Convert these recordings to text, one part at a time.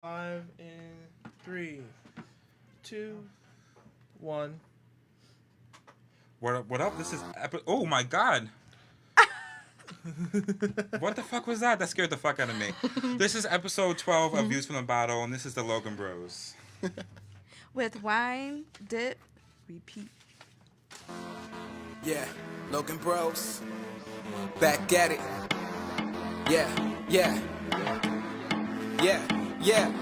Five in three, two, one. What up? This is oh my god. What the fuck was that? That scared the fuck out of me. This is episode 12 of Views from the Bottle, and this is the Logan Bros. With wine, dip, repeat. Yeah, Logan Bros. Back at it. Yeah, yeah. Yeah, yeah.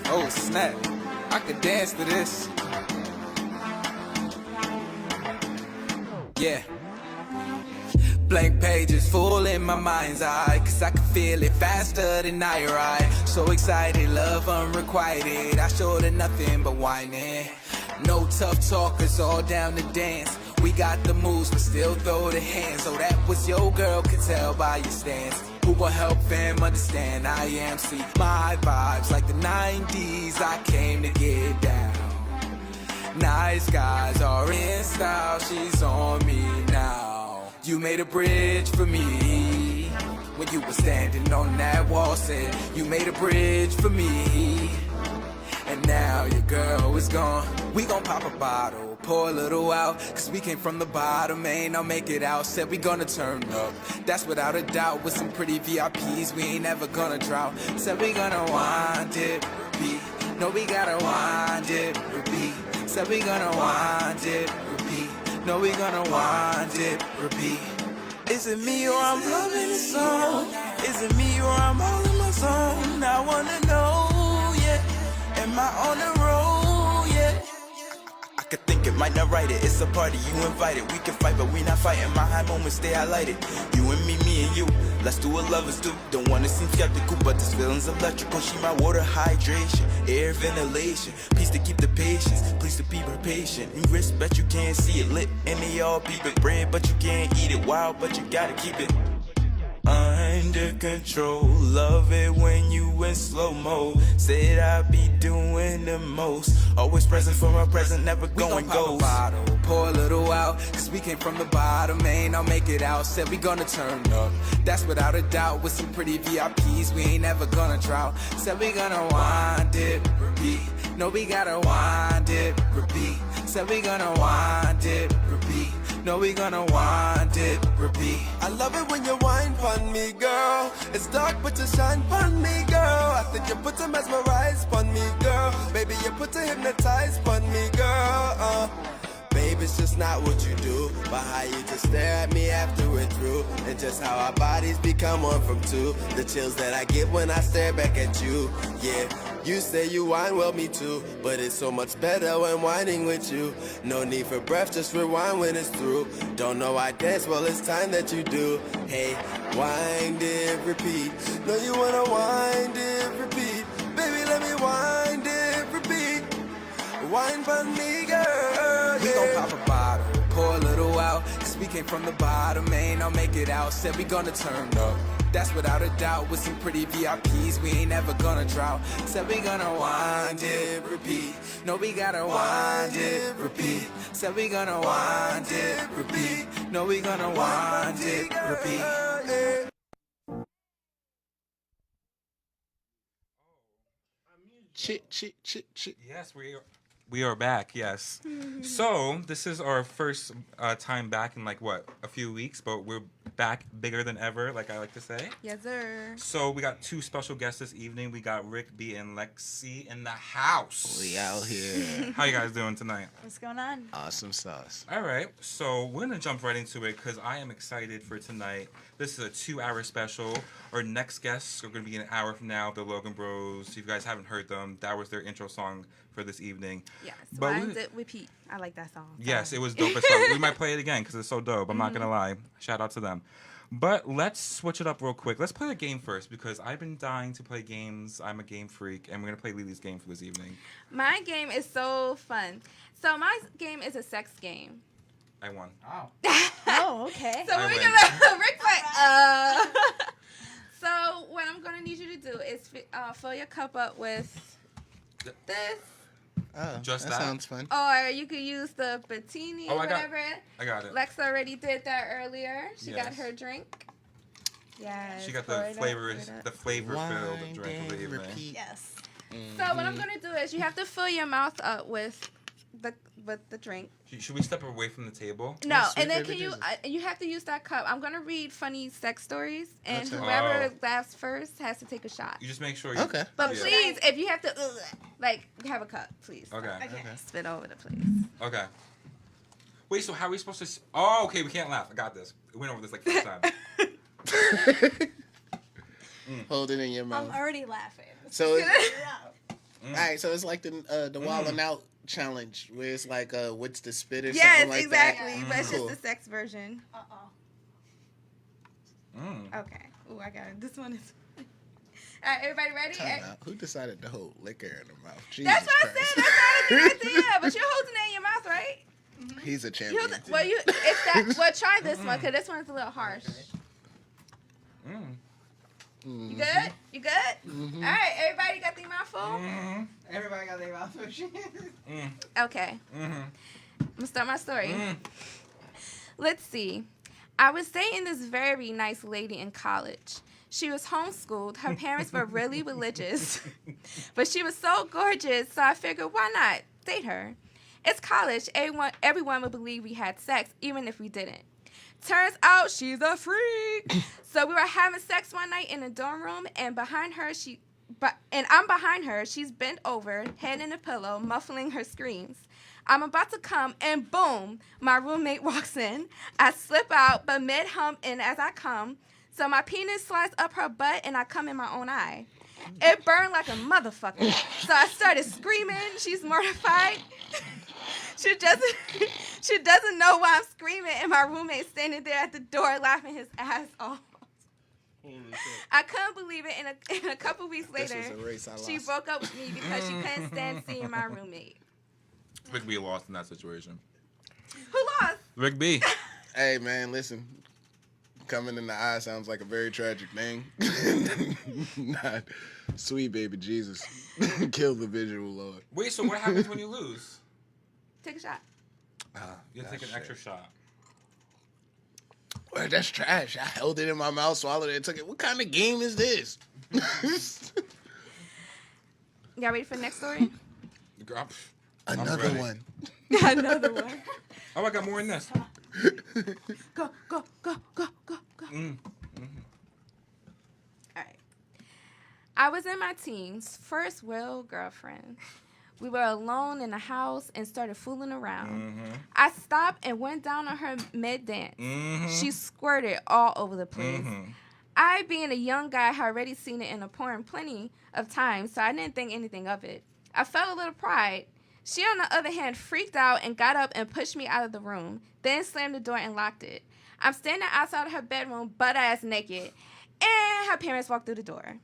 Oh, snap. I could dance to this. Yeah. Blank pages full in my mind's eye, 'cause I can feel it faster than I ride. So excited, love unrequited. I showed her nothing but whining. No tough talkers, all down to dance. We got the moves, but still throw the hands. Oh, that was your girl, could tell by your stance. Who will help fam understand I am? See, my vibes like the 90s, I came to get down. Nice guys are in style, she's on me now. You made a bridge for me when you were standing on that wall. Said you made a bridge for me, and now your girl is gone. We gon' pop a bottle, pour a little out, 'cause we came from the bottom, ain't I'll make it out. Said we gonna turn up, that's without a doubt. With some pretty VIPs, we ain't never gonna drought. Said we gonna wind it, repeat. No, we gotta wind it, repeat. Said we gonna wind it, repeat. No, we gonna wind it, repeat. Is it me or I'm loving the song? Is it me or I'm all in my zone? I wanna know, yeah. Am I on the road, yeah? I could think it, might not write it. It's a party, you invited. We can fight, but we not fighting. My high moments stay highlighted. You and me and you. Let's do what lovers do. Don't wanna seem skeptical, but this feeling's electrical. She my water hydration, air ventilation. Peace to keep the patience, please to be her patient. And respect, you can't see it lit, and they all beep it. Bread, but you can't eat it. Wild, but you gotta keep it under control. Love it when you in slow-mo. Said I be doing the most. Always present for my present, never going ghost. Bottle, pour a little out, 'cause we came from the bottom, ain't I'll make it out. Said we gonna turn up, that's without a doubt. With some pretty VIPs, we ain't never gonna drought. Said we gonna wind it, repeat. No, we gotta wind it, repeat. Said we gonna wind it, repeat. No, we gonna wind it, repeat. I love it when you whine pon me, girl. It's dark, but you shine pon me, girl. I think you put to mesmerize pon me, girl. Baby, you put to hypnotize pon me, girl. Babe, it's just not what you do, but how you just stare at me after we're through, and just how our bodies become one from two. The chills that I get when I stare back at you, yeah. You say you whine, well me too, but it's so much better when whining with you. No need for breath, just rewind when it's through. Don't know I dance, well it's time that you do. Hey, wind it, repeat. No, you wanna wind it, repeat. Baby, let me wind it, repeat. Wine for me, girl. We gon' pop a bottle, pour a little out, 'cause we came from the bottom, ain't I'll make it out. Said we gonna turn up, that's without a doubt. With some pretty VIPs, we ain't never gonna drought. Said we gonna wind it, repeat. No, we gotta wind it, repeat. Said we gonna wind it, repeat. No, we gonna wind it, repeat. Chit. Yes, we are back. Yes. So this is our first time back in like what, a few weeks, but we're back bigger than ever, like I like to say. Yes, sir. So we got two special guests this evening. We got Rick B and Lexi in the house. We out here. How you guys doing tonight? What's going on? Awesome sauce. All right, so we're gonna jump right into it because I am excited for tonight. This is a 2-hour special. Our next guests are gonna be an hour from now. The Logan Bros. If you guys haven't heard them, that was their intro song for this evening. Yes, But wind it, repeat. I like that song. Yes, it was dope as fuck. We might play it again because it's so dope. I'm not gonna lie. Shout out to them. But let's switch it up real quick. Let's play a game first because I've been dying to play games. I'm a game freak, and we're gonna play Lily's game for this evening. My game is so fun. So my game is a sex game. I won. Wow. Oh, okay. So I we're win. gonna Rick fight. So what I'm gonna need you to do is fill your cup up with this. Oh, Just that that? sounds fun. Or you could use the Bettini Oh, or I got- whatever. I got it. Lex already did that earlier. She got Yes. her drink. Yes. She got pour the it up, flavors, pour it up. the flavor-filled Wind drink of the and evening. repeat. Yes. So what I'm gonna do is you have to fill your mouth up with the drink. Should we step away from the table? No, Sweet and then baby can you Jesus. you have to use that cup. I'm gonna read funny sex stories, and Okay. whoever Oh. laughs first has to take a shot. You just make sure you... Okay. But Yeah. please, if you have to, have a cup, please. Okay. Okay. Spit over the place. Okay. Wait, so how are we supposed to... Oh, okay, we can't laugh. I got this. We went over this like 5 times. Hold it in your I'm mouth. already laughing. So, Yeah. all right. So it's like the wilding out challenge, where it's like what's the spit or Yes, something like exactly. that. But it's Cool. just the sex version. Mm. Okay. Ooh, I got it. This one is. All right, everybody ready? that. Time out. Who decided to hold liquor in their mouth? Jesus That's what I Christ. said. That's not a good idea. But you're holding it in your mouth, right? He's a You champion. hold it, it's that. Well, try this one because this one's a little harsh. Mm. You good? You good? Mhm. All right, everybody got their mouth full? Mm-hmm. Everybody got their mouth full. Mm. Okay. Mm-hmm. I'm gonna start my story. Mm. Let's see. I was dating this very nice lady in college. She was homeschooled. Her parents were really religious. But she was so gorgeous, so I figured, why not date her? It's college. Everyone would believe we had sex, even if we didn't. Turns out she's a freak. So we were having sex one night in the dorm room, and behind her, I'm behind her. She's bent over, head in a pillow, muffling her screams. I'm about to come, and boom, my roommate walks in. I slip out, but mid-hump, and as I come, so my penis slides up her butt, and I come in my own eye. It burned like a motherfucker. So I started screaming. She's mortified. She doesn't know why I'm screaming, and my roommate's standing there at the door laughing his ass off. I couldn't believe it. And a couple weeks This later, was a race I lost. she broke up with me because she couldn't stand seeing my roommate. Rick B lost in that situation. Who lost? Rick B. Hey man, listen. Coming in the eye sounds like a very tragic thing. Not sweet baby Jesus. Kill the visual, Lord. Wait, so what happens when you lose? Take a shot. You have to take an extra shot. Well, that's trash. I held it in my mouth, swallowed it, and took it. What kind of game is this? Y'all ready for the next story? Girl, Another ready. one. Another one. Oh, I got more in this. Go, go, go, go, go, go. Mm. All right. I was in my teens, first real girlfriend. We were alone in the house and started fooling around. Mm-hmm. I stopped and went down on her mid-dance. Mm-hmm. She squirted all over the place. Mm-hmm. I, being a young guy, had already seen it in a porn plenty of times, so I didn't think anything of it. I felt a little pride. She, on the other hand, freaked out and got up and pushed me out of the room, then slammed the door and locked it. I'm standing outside of her bedroom, butt-ass naked, and her parents walked through the door.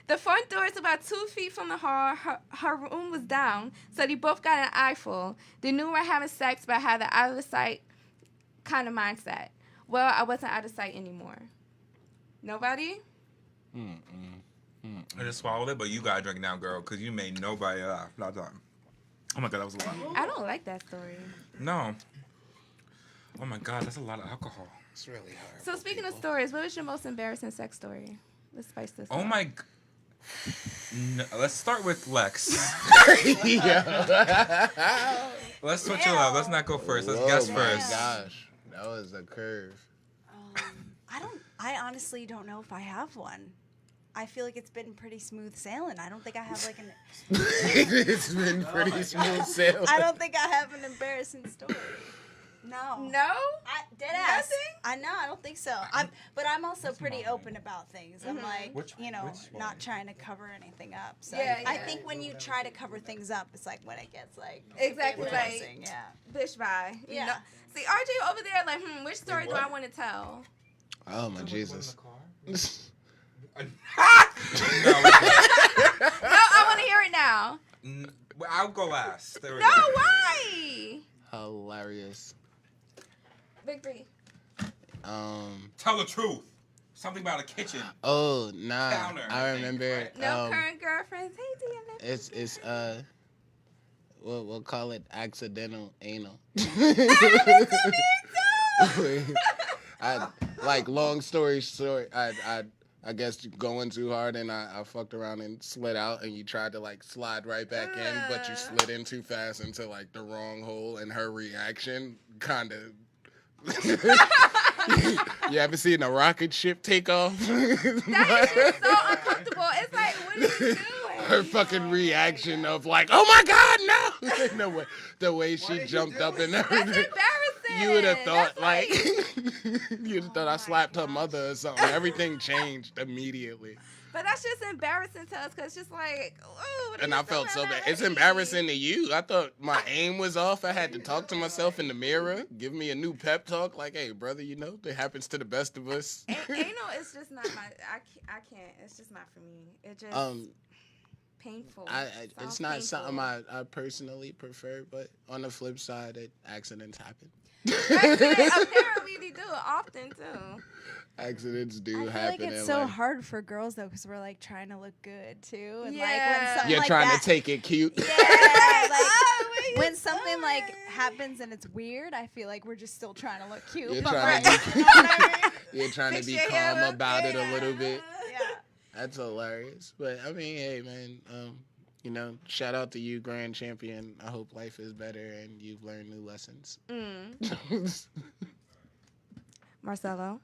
The front door is about 2 feet from the hall. Her room was down, so they both got an eyeful. They knew we were having sex, but I had the out-of-the-sight kind of mindset. Well, I wasn't out of sight anymore. Nobody? I just swallowed it, but you gotta drink now, girl, because you made nobody laugh. Not time. Oh my god, that was a lot. I don't like that story. No. Oh my god, that's a lot of alcohol. It's really hard. So speaking of stories, what was your most embarrassing sex story? Let's spice this Oh up. my. No, let's start with Lex. Let's switch it up. Let's not go first. Let's guess my first. Gosh, that was a curve. I honestly don't know if I have one. I feel like it's been pretty smooth sailing. I don't think I have like an. It's been pretty smooth sailing. I don't think I have an embarrassing story. No. No? Dead ass. Nothing? I know. I don't think so. But I'm also pretty open about things. I'm like, Which not trying to cover anything up. So Yeah, I yeah. think when you try to cover things up, it's like when it gets like Exactly, like- embarrassing, yeah. Bitch bye. You Yeah. know? See, RJ over there like, which story do what? I want to tell? Oh my Jesus. No, No, I want to hear it now. I'll go last. There we No, go. why? Hilarious. Big B. Tell the truth. Something about a kitchen. Oh nah. Counter, I I think, remember. right? No current girlfriends. Hey, Deanna. It's we'll call it accidental anal. Like, long story short, I guess going too hard and I fucked around and slid out, and you tried to like slide right back in, but you slid in too fast into like the wrong hole, and her reaction kind of. You ever seen a rocket ship take off? That is just so uncomfortable. It's like, what are you doing? Her fucking reaction of like, oh my God, no! the way she jumped up and That's everything. embarrassing. You would have thought That's like you'd have thought I slapped her gosh. mother or something. Everything changed immediately. But that's just embarrassing to us because it's just like, ooh. what are And you I felt doing so bad. at It's me? embarrassing to you. I thought my aim was off. I had to talk to myself in the mirror, give me a new pep talk. Like, hey, brother, you know, that happens to the best of us. Anal, it's just not my. I can't. It's just not for me. It just painful. It's Sounds not painful. something I personally prefer, but on the flip side, accidents happen. Apparently, they do it often too. Accidents do I feel happen. like it's in so life. hard for girls though, because we're like trying to look good too, and Yeah. like when something You're like trying that, to take it cute. yeah, Oh, what like you when something like doing? happens and it's weird, I feel like we're just still trying to look cute. You're but trying we're- to you know what I mean? You're trying to Fix be your hair calm up, about it a yeah. little bit. Yeah. That's hilarious. But I mean, hey man, you know, shout out to you, grand champion. I hope life is better and you've learned new lessons. Marcelo.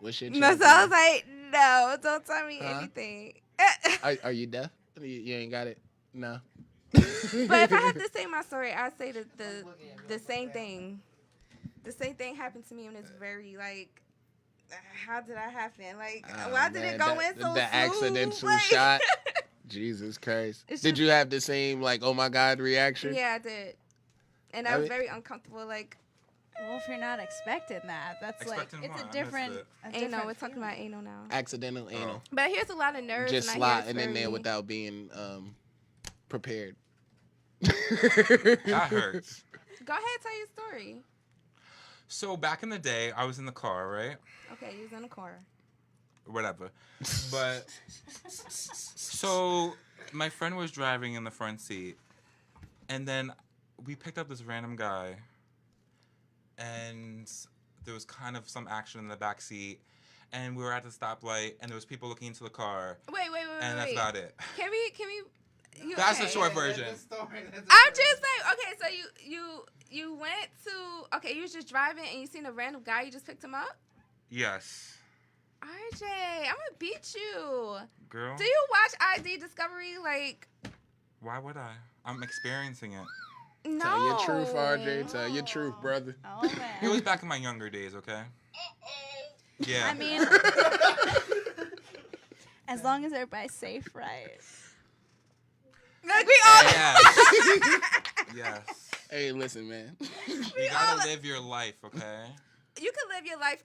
What's your Marcelo's champion? like, no, don't tell me Huh? anything. Are you deaf? You ain't got it? No. But if I have to say my story, I'd say the same thing. The same thing happened to me, and it's very like, how did that happen? Like, why did it go in so smooth? The accidental Like- shot. Jesus Christ. It's Did just- you have the same like oh my God reaction? Yeah, I did, and I I was mean- very uncomfortable. Like, Well, if you're not expecting that, that's Expecting like it's what? I a missed different. it. a anal. different We're talking feeling. about anal now. Accidental anal. But here's a lot of nerves. Just and I hear sliding it's in there very- without being prepared. That hurts. Go ahead, tell your story. So back in the day, I was in the car, right? Okay, you was in the car. Whatever. But so my friend was driving in the front seat, and then we picked up this random guy, and there was kind of some action in the back seat, and we were at the stoplight, and there was people looking into the car, Wait, and that's about it. Can we? You, That's okay. the short version. I'm just like, okay, so you went to, okay, you was just driving and you seen a random guy, you just picked him up? Yes, RJ, I'm gonna beat you. girl. Do you watch ID Discovery? Like, Why would I? I'm experiencing it. no. Tell your truth, RJ. Tell your truth, brother. Oh It was man. back in my younger days, okay? Yeah. I mean, as long as everybody's safe, right? Like, we all, Yes. Yes. Hey, listen, man. You gotta live your life, okay? you can live your life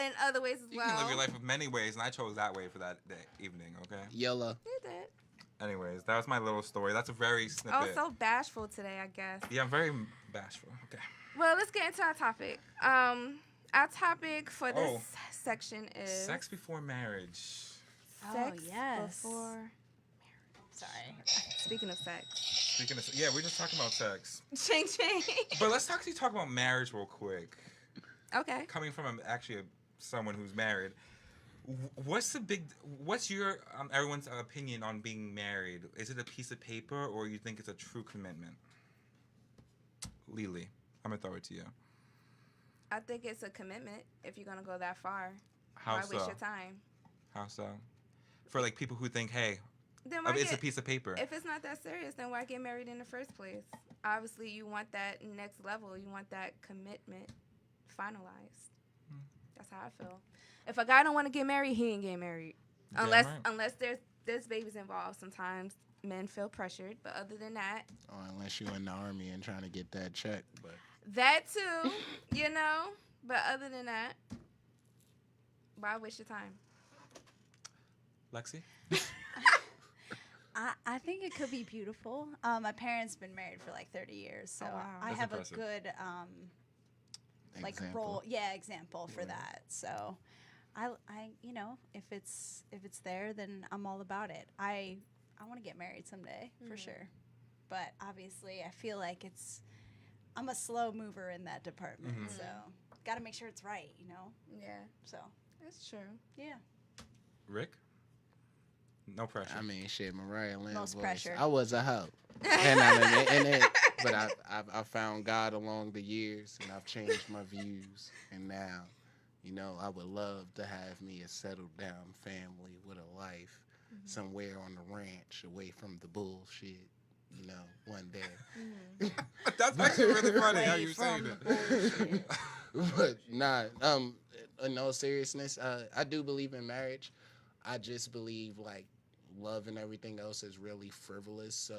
in other ways as You well. can live your life in many ways, and I chose that way for that day, evening, okay? Yellow. You did. Anyways, that was my little story. That's a very snippet. Oh, so bashful today, I guess. Yeah, I'm very bashful. Okay. Well, let's get into our topic. Our topic for this Oh. section is Sex before marriage. sex Oh, yes. before. Sorry. Speaking of sex, Speaking of, yeah, we're just talking about sex, ching ching. but let's actually talk about marriage real quick. Okay. Coming from someone who's married, what's your everyone's opinion on being married? Is it a piece of paper, or you think it's a true commitment? Lily, I'm gonna throw it to you. I think it's a commitment if you're gonna go that far. How Why so? waste your time? How so? For like people who think, hey, Then why it's a get, piece of paper. if it's not that serious, then why get married in the first place? Obviously, you want that next level. You want that commitment finalized. That's how I feel. If a guy don't want to get married, he ain't getting married. Damn Unless right. unless there's babies involved. Sometimes men feel pressured, but other than that, Or unless you're in the army and trying to get that check. But that too, you know. But other than that, why waste your time? Lexi? I think it could be beautiful. My parents been married for like 30 years, so Oh, wow. I That's have impressive. a good like example. example for that. So I you know, if it's there, then I'm all about it. I want to get married someday for sure. But obviously, I feel like I'm a slow mover in that department. Mhm. So gotta make sure it's right, you know. Yeah, So that's true. yeah, Rick? No pressure. I mean, shit, Mariah Lynn Most voice. pressure. I was a hoe. And I found God along the years, and I've changed my views. And now, you know, I would love to have me a settled down family with a life somewhere on the ranch, away from the bullshit. You know, one day. That's actually really funny how Away you saying from it. But nah, in all seriousness, I do believe in marriage. I just believe like love and everything else is really frivolous. So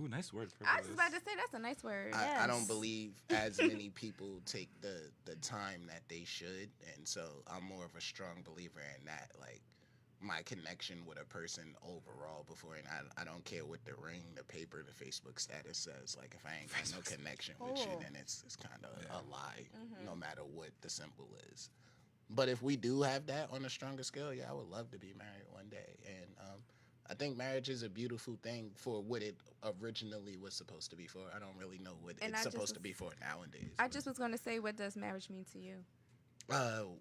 Ooh, nice word. I was just about to say that's a nice word. I don't Yes. believe as many people take the time that they should, and so I'm more of a strong believer in that. Like my connection with a person overall before, and I don't care what the ring, the paper, the Facebook status says. Like if I ain't got no connection with you, Oh. then it's kind of a lie, no matter what the symbol is. But if we do have that on a stronger scale, yeah, I would love to be married one day. And I think marriage is a beautiful thing for what it originally was supposed to be for. I don't really know what And it's I just supposed to was- be for nowadays. I but, just was gonna say, what does marriage mean to you?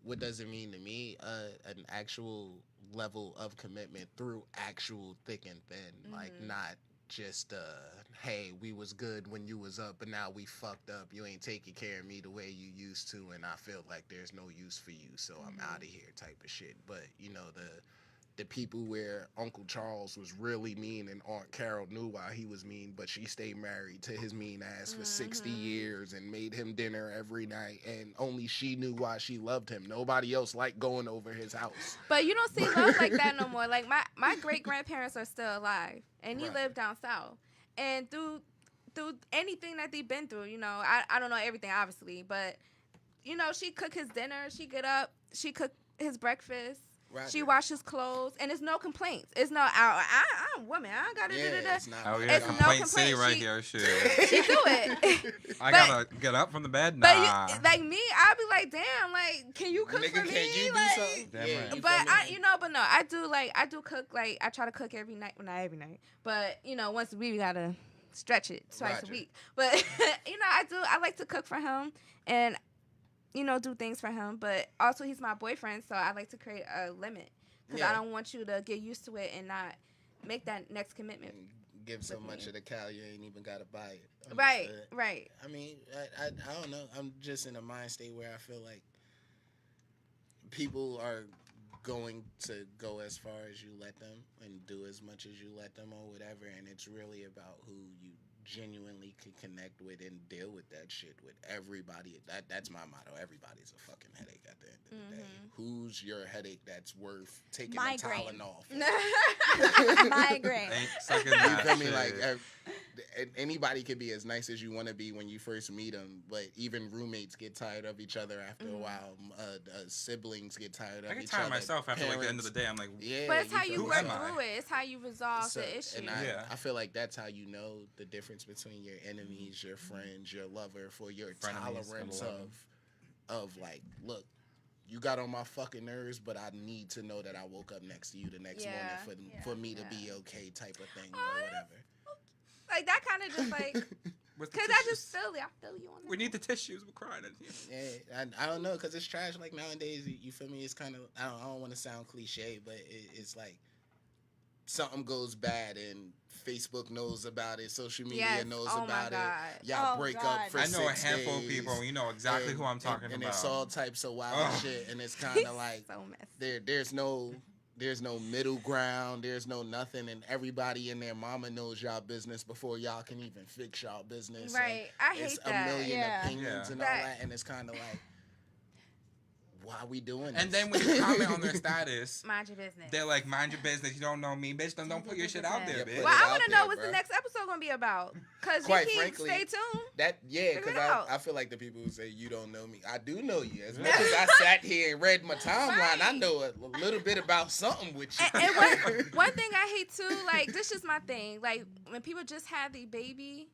what does it mean to me? An actual level of commitment through actual thick and thin, like not just hey, we was good when you was up, but now we fucked up. You ain't taking care of me the way you used to, and I feel like there's no use for you, so I'm out of here type of shit. But you know, the people where Uncle Charles was really mean and Aunt Carol knew why he was mean, but she stayed married to his mean ass for 60 years and made him dinner every night, and only she knew why she loved him. Nobody else liked going over his house. But you don't see love like that no more. Like my great grandparents are still alive, and he Right. lived down south. And through anything that they've been through, you know, I don't know everything obviously, but you know, she cook his dinner, she get up, she cook his breakfast. Roger. She washes clothes, and it's no complaints. It's no, I'm a woman. I don't gotta do It's not. Oh like yeah, It's no complaint city complaint. right She- here. Shit. She do it. I But- gotta get up from the bed. But Nah. you, like me, I'd be like, damn, like, can you cook Nigga, for me? can you do Like, something? Damn Yeah, right. you But feel me? but no, I do cook. Like I try to cook every night. Well, not every night, but you know, once a week we gotta stretch it twice Roger. a week. But you know, I like to cook for him and you know do things for him. But also he's my boyfriend, so I like to create a limit because I Yeah. don't want you to get used to it and not make that next commitment. Give so with much me. of the cow you ain't even gotta buy it. Right, Understood. right. I mean, I don't know. I'm just in a mind state where I feel like people are going to go as far as you let them and do as much as you let them or whatever, and it's really about who you genuinely can connect with and deal with that shit with everybody. That's my motto. Everybody's a fucking headache at the end of the day. Who's your headache that's worth taking Migraine. a Tylenol for? Migraine. Ain't sucking You that feel me? shit. Like anybody could be as nice as you want to be when you first meet them, but even roommates get tired of each other after a while. Siblings get tired of I get each tired other. of myself after like the end of the day. I'm like, Yeah, But it's how you feel work me? through it. It's how you resolve So- the issue. And Yeah. I feel like that's how you know the difference between your enemies, your friends, your lover, for your Frenemies, tolerance number one. of like, look, you got on my fucking nerves, but I need to know that I woke up next to you the next Yeah, morning yeah, for me to yeah. be okay, type of thing, Oh, or that's whatever. Like that kind of just like, Where's the cause I tissues? just feel it. I feel you on that. We need the tissues. We're crying in here. Yeah, I don't know, cause it's trash. Like nowadays, you feel me? It's kind of I don't want to sound cliche, but it's like something goes bad and Facebook knows about it, social media Yes. knows Oh my about God. it. Y'all Oh break God. up for I know a 6 handful of days, people. You know exactly and- who I'm talking and about. it's all types of wild Ugh. shit, and it's kind of like so messy. there's no middle ground. There's no nothing, and everybody and their mama knows y'all business before y'all can even fix y'all business. and Right. I hate it's that. a million Yeah. opinions Yeah. and all That- that, and it's kind of like, why are we doing this? And then when you comment on their status, Mind your business. they're like, "Mind your business. You don't know me, bitch. Don't put your shit out there, Yeah, bitch." put Well, it I out want to there, know what's bruh. the next episode gonna be about. Cause Quite you keep frankly, stay tuned. That because Figure it out. I feel like the people who say you don't know me, I do know you. As much as I sat here and read my timeline, I Right. know a little bit about something with you. And one thing I hate too, like this is my thing. Like when people just have the baby,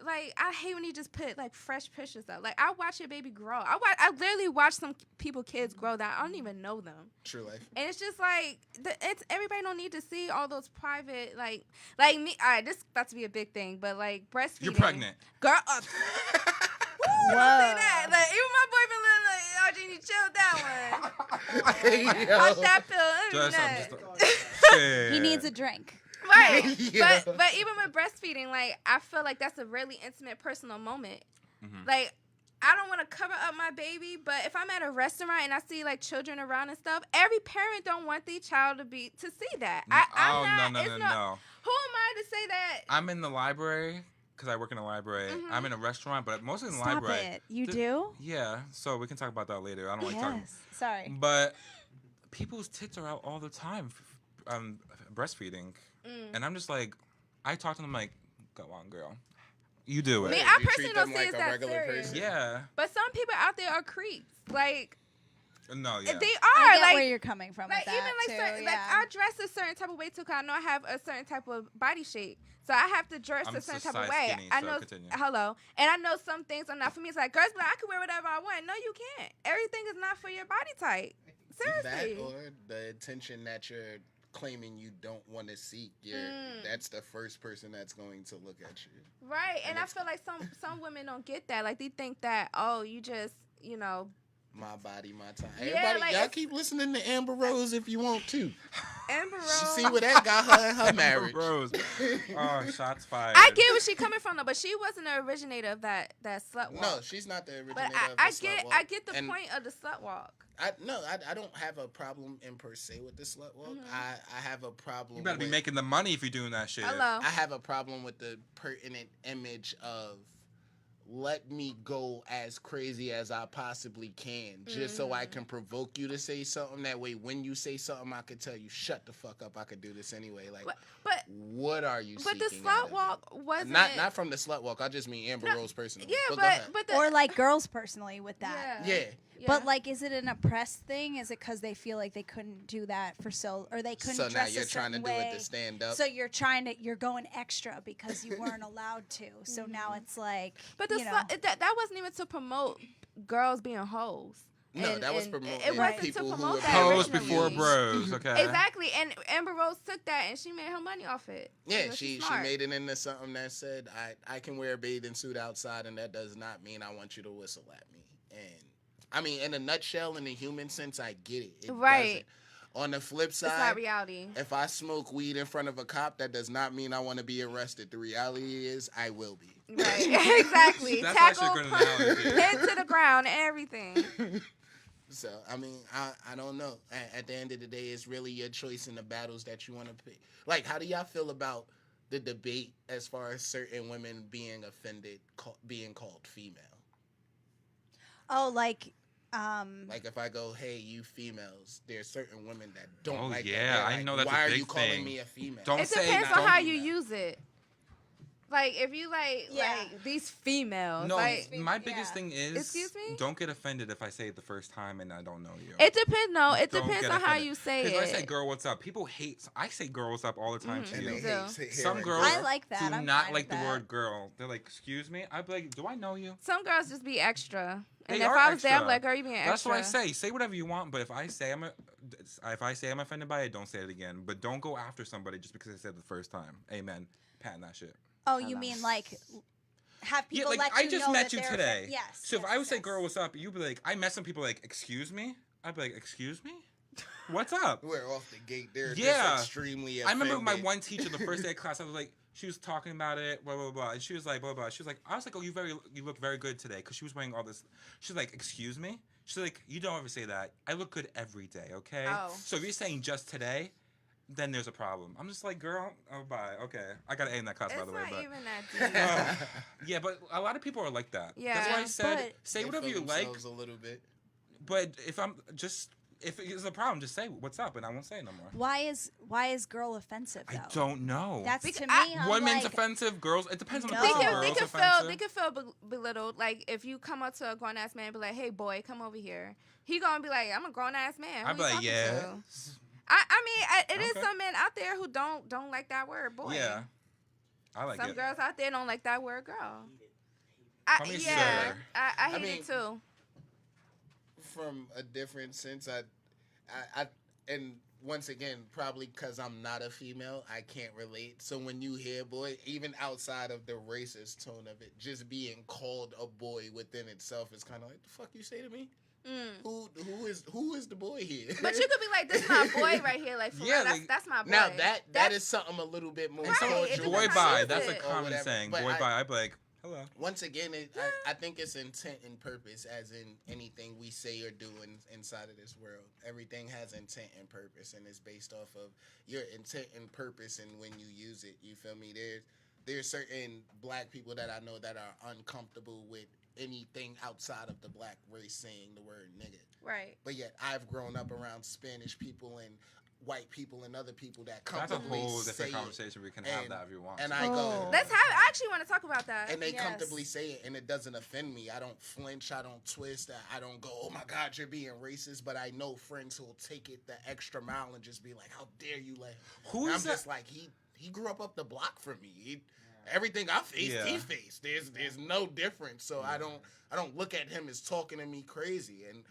like I hate when you just put like fresh pictures up. Like I watch your baby grow. I literally watch some people kids grow that I don't even know them. True life. And it's just like it's everybody don't need to see all those private like me. All right, this about to be a big thing, but like breastfeeding. You're pregnant. girl. boy don't say that. Like even my boyfriend like, oh, Jeannie, chill that one. Watch that pill. He needs a drink. Right. Yeah. But even with breastfeeding, like I feel like that's a really intimate, personal moment. Like I don't want to cover up my baby, but if I'm at a restaurant and I see like children around and stuff, every parent don't want their child to see that. No. Who am I to say that? I'm in the library because I work in a library. I'm in a restaurant, but mostly in the Stop library. it. You do? Yeah, so we can talk about that later. I don't like talking. Sorry. But people's tits are out all the time breastfeeding. And I'm just like, I talk to them like, go on, girl. You do it. Me, You I treat personally them don't see like it's a that regular serious. person? Yeah. But some people out there are creeps. Like, No, yeah. they I are. get Like, where you're coming from like with even that like too. certain, like I dress a certain type of way too, cause I know I have a certain type of body shape, so I have to dress I'm a certain just type of size way. skinny, I so know. continue. Hello, and I know some things are not for me. It's like girls, but I can wear whatever I want. No, you can't. Everything is not for your body type. Seriously. That or the attention that you're claiming you don't want to seek, that's the first person that's going to look at you. Right, and I feel like some women don't get that. Like they think that you just My body, my time. Yeah, Everybody, like y'all it's- keep listening to Amber Rose if you want to. Amber You Rose. see where that got her in her marriage. Rose. Oh, shots fired. I get where she coming from though, but she wasn't the originator of that slut walk. No, she's not the originator but of the I slut get walk. I get the And point of the slut walk. I don't have a problem in per se with the slut walk. I have a problem. You better be with, making the money if you're doing that shit. Hello. I have a problem with the pertinent image of let me go as crazy as I possibly can just so I can provoke you to say something. That way, when you say something, I could tell you, shut the fuck up. I could do this anyway. Like, But what are you but the seeking out slut of walk it? wasn't Not from the slut walk. I just mean Amber Rose personally. Yeah, go ahead. but Or like girls personally with that. yeah. Yeah. But like, is it an oppressed thing? Is it because they feel like they couldn't do that or they couldn't So now dress you're a trying to certain do way? it to stand up. So you're going extra because you weren't allowed to. So now it's like, But the slut, that wasn't even to promote girls being hoes. No, And- that was and promoting it wasn't people to who promote were that Hoes originally. before bros, okay? Exactly, and Amber Rose took that and she made her money off it. Yeah, So she smart. made it into something that said, I can wear a bathing suit outside, and that does not mean I want you to whistle at me. And I mean, in a nutshell, in the human sense, I get it. It Right. doesn't. On the flip It's not side, reality. if I smoke weed in front of a cop, that does not mean I want to be arrested. The reality is, I will be. Right, exactly. That's Tackle, actually a good punch, analogy. head to the ground, everything. So, I mean, I don't know. At the end of the day, it's really your choice in the battles that you want to pick. Like, how do y'all feel about the debate as far as certain women being offended, being called female? oh, like, Like, if I go, hey, you females, there's certain women that don't Oh, like that. yeah, They're I like, know that's a why are big you calling thing. me a female? Don't It say depends that. on how Don't do you that. use it. Like if you like these females. No, like, my biggest thing is, Excuse me? don't get offended if I say it the first time and I don't know you. it depends. No, it Don't depends get on how offended. you say Because it. when I say girl, what's up? People hate. I say girl, what's up all the time to And you. they do. hate Some hearing girls I like that. do I'm not fine like with the that. word girl. They're like, excuse me? I'd be like, do I know you? Some girls just be extra. And They if are I was there, I'm extra. like, girl, you being extra. That's what I say. Say whatever you want, but if I say I'm offended by it, don't say it again. But don't go after somebody just because I said it the first time. Amen. Patting that shit. Oh, you mean like have people Yeah, like let you I just know met that you they're today. Yes. So if yes, I would say, yes. "Girl, what's up?" You'd be like, I met some people like, "Excuse me." I'd be like, "Excuse me, what's up?" We're off the gate. They're Yeah. just extremely I remember my offended. one teacher the first day of class. I was like, she was talking about it, blah blah blah, and she was like, blah blah. She was like, I was like, oh, you look very good today, because she was wearing all this. She's like, excuse me. She's like, you don't ever say that. I look good every day, okay? Oh. So if you're saying just today, then there's a problem. I'm just like, girl, oh bye, okay. I got an A in that class, It's by the way, not but. even that deep. Yeah, but a lot of people are like that. Yeah. That's why I said, But- say They whatever feel you like, themselves a little bit. but if it's a problem, just say what's up, and I won't say it no more. Why is girl offensive though? I don't know. That's Because to me. I'm Women's like, offensive, girls. It depends on the No. They person. can, Girls they can offensive. feel they can feel belittled. Like if you come up to a grown ass man and be like, "Hey boy, come over here," he gonna be like, "I'm a grown ass man." Who I'd be you like, talking yeah. to? I mean, it is Okay. some men out there who don't like that word, boy. Yeah, I like Some it. girls out there don't like that word, girl. Call me Yeah, sir. I hate mean, it too. From a different sense, I and once again, probably because I'm not a female, I can't relate. So when you hear boy, even outside of the racist tone of it, just being called a boy within itself is kind of like, the fuck you say to me? Who is the boy here? But you could be like, this my boy right here. Like, for real, that's my boy. Now that is something a little bit more cordial. Boy bye, that's a it. common saying. Boy bye, I'd be like, hello. Once again, I think it's intent and purpose, as in anything we say or do inside of this world. Everything has intent and purpose, and it's based off of your intent and purpose and when you use it. You feel me? There's certain black people that I know that are uncomfortable with anything outside of the black race saying the word nigga. Right. But yet I've grown up around Spanish people and white people and other people that That's a comfortably whole say different conversation. We can have that if you want. And I go, Let's have. I actually want to talk about that. and they comfortably say it, and it doesn't offend me. I don't flinch. I don't twist. I don't go, oh my God, you're being racist. But I know friends who'll take it the extra mile and just be like, how dare you? Like, I'm just like, he grew up the block from me. Everything I faced, he faced. There's no difference. So I don't look at him as talking to me crazy, and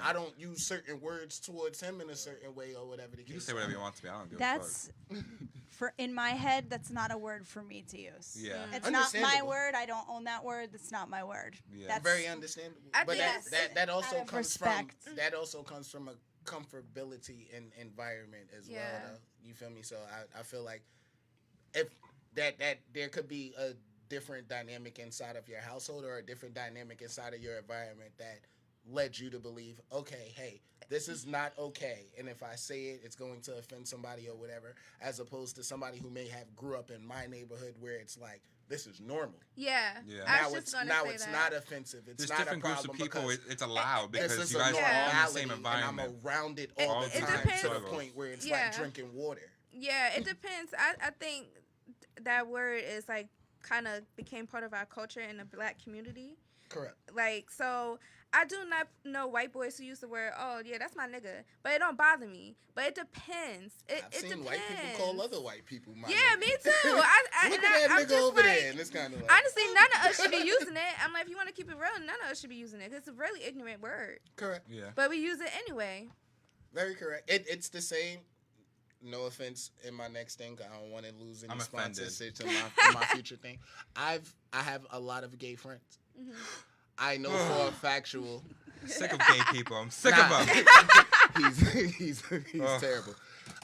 I don't use certain words towards him in a certain way or whatever the case. You can say whatever you want to me. I don't give That's in my head. That's not a word for me to use. Yeah, it's not my word. I don't own that word. That's not my word. Yeah, that's very understandable. But that also comes from a comfortability and environment as well. Though. You feel me? So I feel like if that there could be a different dynamic inside of your household or a different dynamic inside of your environment that led you to believe, okay, hey, this is not okay, and if I say it, it's going to offend somebody or whatever, as opposed to somebody who may have grew up in my neighborhood where it's like, this is normal. Yeah. Now it's not offensive. It's There's not different a problem groups of people. It's allowed this because is you guys are all in the same and environment. I'm around it all the time to the point where it's like drinking water. Yeah, it depends. I think that word is like kind of became part of our culture in the black community. Correct. Like, so I do not know white boys who use the word, oh yeah, that's my nigga, but it don't bother me. But it depends. I've seen white people call other white people my nigga. Me too. Look at that nigga over there, and it's kind of like, honestly, none of us should be using it. I'm like, if you want to keep it real, none of us should be using it. It's a really ignorant word. Correct. Yeah. But we use it anyway. Very correct. It's the same. No offense in my next thing. I don't want to lose any sponsorship to my future thing. I have a lot of gay friends. Mm-hmm. I know for a factual. Sick of gay people. I'm sick of them. He's terrible.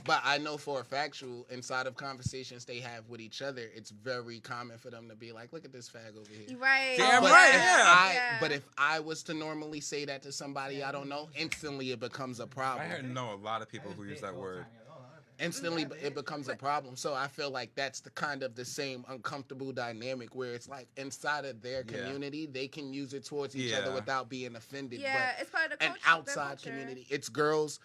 But I know for a factual, inside of conversations they have with each other, it's very common for them to be like, look at this fag over here. Right. Damn right, yeah. But if I was to normally say that to somebody I don't know, instantly it becomes a problem. I know a lot of people who use that word. Instantly, it becomes a problem. So I feel like that's the same uncomfortable dynamic where it's like inside of their community, they can use it towards each other without being offended. Yeah, but it's part of the culture. an outside community, it's girls,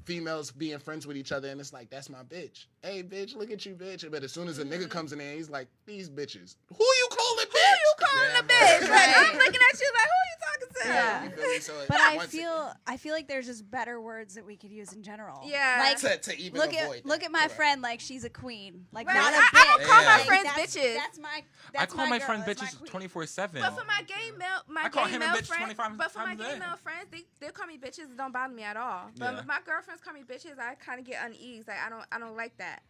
females being friends with each other, and it's like, that's my bitch. Hey, bitch, look at you, bitch. But as soon as a nigga comes in there, he's like, these bitches. Who you calling bitch? Who you calling a bitch? Like, I'm looking at you like, who you talking to? Yeah. You feel me? So but I feel like there's just better words that we could use in general. Yeah. Like to even avoid look at my friend like she's a queen. Like right. not a bitch. I don't call my friends bitches. I call my friend girl. bitches 24/7. But for my gay male, friends, they call me bitches. It don't bother me at all. But if my girlfriends call me bitches, I kind of get uneasy. Like I don't like that.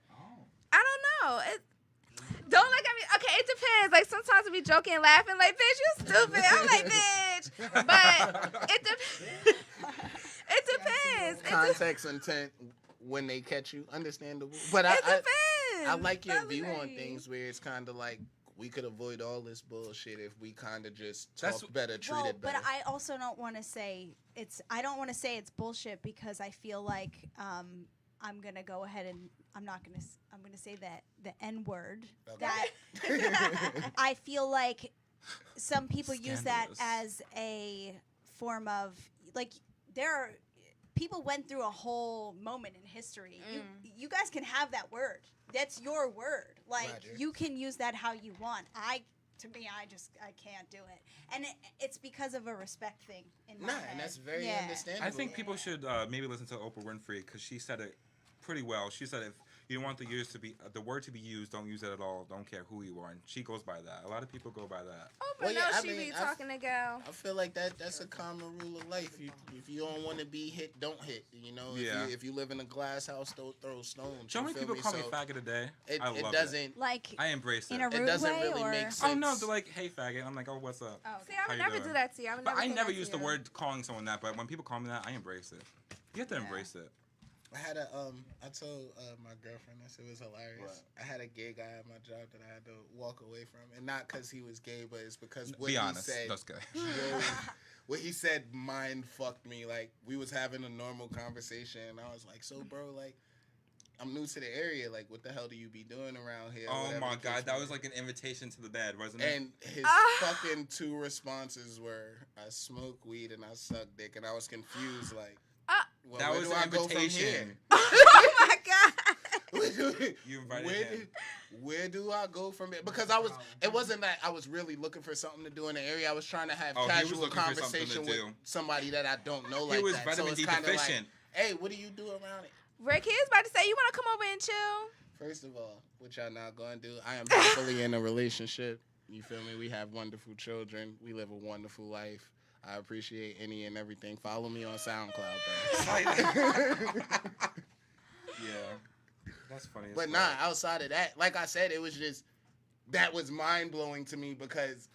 I don't know. Don't look at me. Okay, it depends. Like sometimes we joking and laughing. Like, bitch, you stupid. I'm like, bitch. But it depends. Context, intent, when they catch you, understandable. But I like your view on things where it's kind of like we could avoid all this bullshit if we kind of just talk better, treat it better. But I also don't want to say it's bullshit because I feel like I'm gonna go ahead and I'm gonna say that the N word that I feel like some people use that as a form of like people went through a whole moment in history. You guys can have that word. That's your word. Like you can use that how you want. I can't do it. And it's because of a respect thing in my head. And that's very understandable. I think people should maybe listen to Oprah Winfrey because she said it pretty well. She said if You don't want the word to be used. Don't use it at all. Don't care who you are. And she goes by that. A lot of people go by that. Oh, but Well, no, yeah, I she mean, be talking to girl. I feel like that's a common rule of life. If you don't want to be hit, don't hit. You know, if you live in a glass house, don't throw stones. So many people call me faggot a day. I love doesn't Like I embrace in it. a rude it doesn't way, really or? make sense. Oh no, they're like, hey faggot. I'm like, oh, what's up? Oh, See, okay. I How would you never doing? do that to you. I would But never I say never that to use the you. word calling someone that. But when people call me that, I embrace it. You have to embrace it. I had I told my girlfriend this. It was hilarious. What? I had a gay guy at my job that I had to walk away from, and not because he was gay, but it's because what Be he honest. said. That's good. What he said mind fucked me. Like, we was having a normal conversation, and I was like, so bro, like, I'm new to the area. Like, what the hell do you be doing around here? Oh Whatever my the case god, that may was be. like an invitation to the bed, wasn't it? And his fucking two responses were, I smoke weed and I suck dick, and I was confused. Like, well, that where was do an I go from invitation. here? Oh my god. You invited where, him. where do I go from here? Because it wasn't that I was really looking for something to do in the area. I was trying to have Oh, he was casual looking for something to conversation with do. somebody that I don't know like He was that. vitamin so it's D kind of like, deficient. hey, what do you do around it? Rick, he was about to say, you want to come over and chill? First of all, what y'all not going to do, I am happily in a relationship. You feel me? We have wonderful children. We live a wonderful life. I appreciate any and everything. Follow me on SoundCloud, though. Yeah. That's funny. But nah, outside of that, like I said, it was just, that was mind-blowing to me because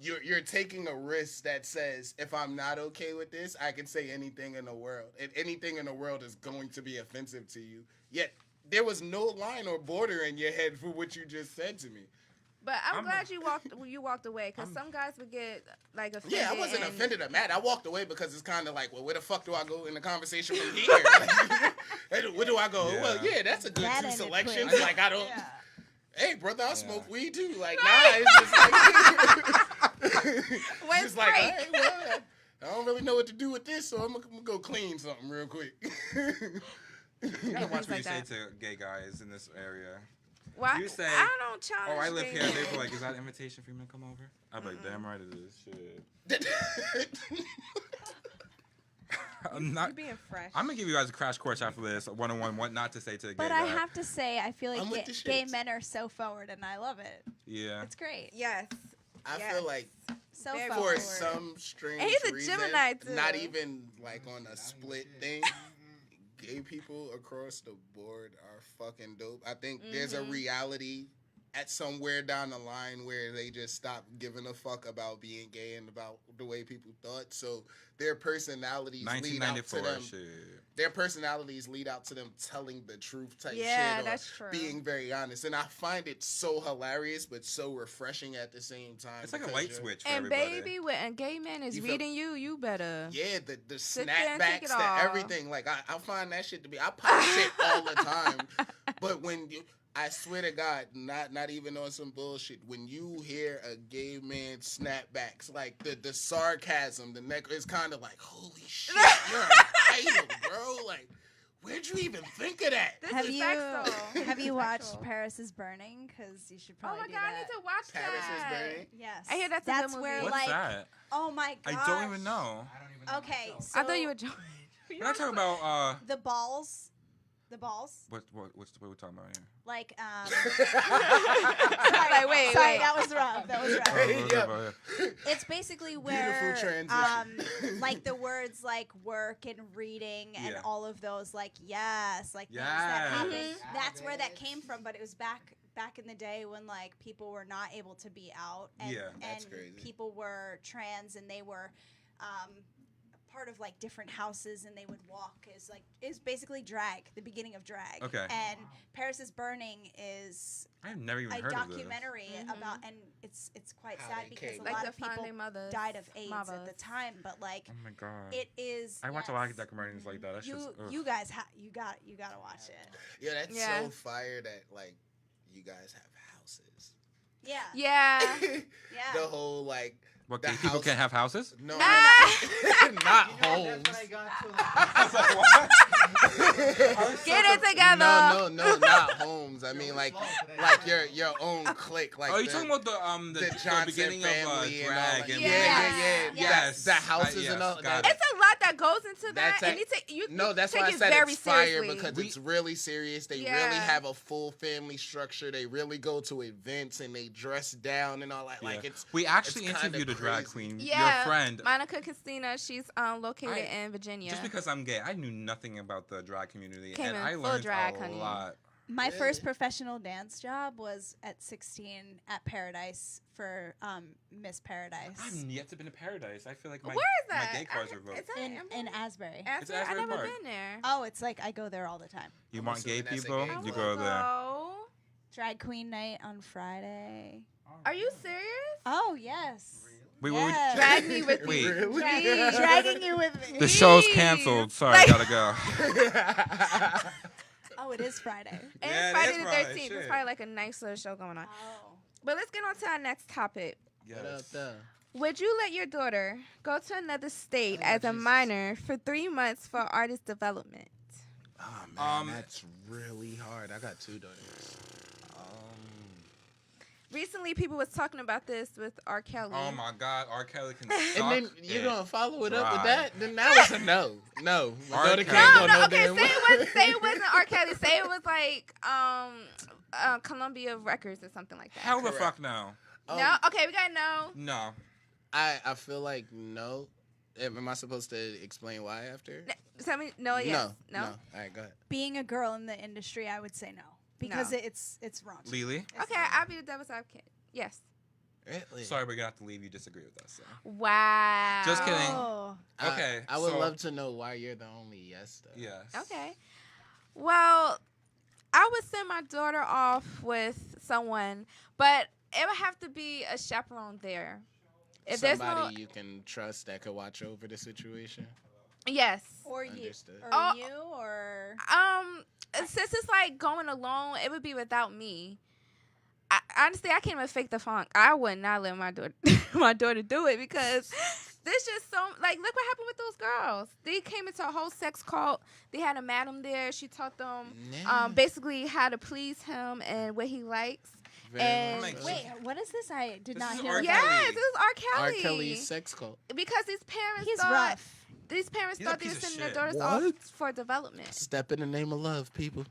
you're taking a risk that says, if I'm not okay with this, I can say anything in the world. And anything in the world is going to be offensive to you. Yet, there was no line or border in your head for what you just said to me. But I'm glad you walked away, because some guys would get like offended. Yeah, I wasn't offended or mad. I walked away because it's kind of like, well, where the fuck do I go in the conversation from here? Like, where do I go? Yeah. Well, yeah, that's a good That two ended selections. quick. Like, I don't. Yeah. Hey, brother, I smoke weed too. Like, nah, Right. it's just like, When's just like, break? all right, well, I don't really know what to do with this, so I'm gonna go clean something real quick. You gotta watch Things what like you say that. to gay guys in this area. Why? You say, I don't challenge. Oh, I live here. gays. They be like, is that an invitation for you to come over? I'd be like, damn right it is. Shit. I'm not. You being fresh. I'm gonna give you guys a crash course after this, 101 what not to say to a gay But guy. I have to say, I feel I'm like with the gay shits. men are so forward, and I love it. Yeah. It's great. Yes. I Yes. feel like So Very for forward. some strange And he's a reason, Gemini, too. not even like on a split thing, gay people across the board are fucking dope. I think there's a reality at somewhere down the line where they just stop giving a fuck about being gay and about the way people thought. So their personalities lead out to 1994 them. shit. Their personalities lead out to them telling the truth type Yeah, shit or that's true. being very honest. And I find it so hilarious but so refreshing at the same time. It's like a because light you're- switch for And everybody. baby, when a gay man is You feel- reading you, you better. Yeah, the Sit there and take snapbacks it to all. everything. Like I find that shit to be. I pop shit all the time, but when I swear to God, not even on some bullshit. When you hear a gay man snapbacks, like the sarcasm, the neck, it's kind of like, holy shit, you're an idol, bro. Like, where'd you even think of that? This Have is you sexual. have you watched Sexual. Paris is Burning? Because you should Oh probably my do god, I that. need to watch Paris is that. Burning? Yes, I hear that's a that's good where movie. What's like that? oh my god, I don't even know. I don't even know. Okay, myself. so I thought you were joking. We're not talking about the balls. what we talking about here? Like Like, wait, sorry, wait. that was rough. That was rough. Hey, What yeah. about here? It's basically where transition. like the words like work and reading and Yeah. all of those like yes, like things that Yes. happen. Mhm. That's where that came from, but it was back in the day when like people were not able to be out and, Yeah. That's and crazy. people were trans and they were part of like different houses and they would walk is basically drag, the beginning of drag. Okay. And Paris is Burning is I've never even a heard of this. documentary about, and it's quite How sad they because came a Like lot the of people founding mothers. died of AIDS at mothers. the time, but like Oh my god. it is. I watch a lot of yes. documentaries like that. That's just You guys you gotta watch it. Yeah, that's Yeah. so fire that like you guys have houses. Yeah. Yeah. Yeah. The whole like What, The gay people house- can't have houses? No, Ah! not You know, homes. that's what I got to. Get it together. No, not homes. I mean, like your own clique. Like Oh, you talking about the Johnson beginning family of and all drag that. and Yeah. Yes. The houses Yes, and all got that. it. It's a lot that goes into that, That's and it. you No, that's take why I it said very it's fire seriously. because it's really serious. They Yeah. really have a full family structure. They really go to events and they dress down and all that. Like Yeah. it's We actually it's kinda interviewed a drag crazy. queen, Yeah, your friend. Monica Christina. She's located in Virginia. Just because I'm gay, I knew nothing about the drag community, Came and in I full learned drag, a honey. lot. My Really? first professional dance job was at 16 at Paradise for Miss Paradise I've yet to been to Paradise. I feel like my, Where is that? my gay cards are revoked. Is that in Asbury. It's Asbury? I've Asbury never Park. been there. Oh, it's like I go there all the time. You I'm want gay assuming that's a people? gay I You will go there. go. Drag queen night on Friday. Are you serious? Oh yes. Wait, Yes. Drag me with Wait. me. Really? Please. Dragging you with me. The show's Please. canceled. Sorry, Like- gotta go. Oh, it is Friday. And Yeah, it Friday is the Friday, 13th. shit. It's probably like a nice little show going on. Oh. But let's get on to our next topic. What up, though? Would you let your daughter go to another state as a Jesus. minor for 3 months for artist development? Oh man, Um, that's really hard. I got 2 daughters. Recently, people was talking about this with R. Kelly. Oh my God, R. Kelly can And suck then you're it gonna follow it up with dry. that? Then that was a no. No, my R. daughter Kelly. can't go No, no okay. damn well. Say it wasn't R. Kelly. Say it was like Columbia Records or something like that. Hell the Correct. fuck no. No. Okay, we got no. No. I feel like no. Am I supposed to explain why after? Tell me no. Yes. No. All right, go ahead. Being a girl in the industry, I would say no because No. it's wrong. Lily? It's Okay, wrong. I'll be the devil's advocate. Yes. Really? Sorry, we're gonna have to leave. You disagree with us. So. Wow. Just kidding. Oh. Okay, I would so- love to know why you're the only yes though. Yes. Okay. Well, I would send my daughter off with someone, but it would have to be a chaperone there. If there's Somebody no, you can trust that could watch over the situation. yes. Or you, Understood. or Oh. you, or Since it's like going alone, it would be without me. Honestly, I can't even fake the funk. I would not let my daughter my daughter do it because there's just so like look what happened with those girls. They came into a whole sex cult. They had a madam there. She taught them Yeah. basically how to please him and what he likes. Very and- much so. wait, what is this? I did This not is hear. R. about Yes, Kelly. it was R. R. Kelly. Kelly's sex cult. Because these parents He's thought rough. these parents He's a thought they were piece of sending their shit. daughters off What? for development. Step in the name of love, people.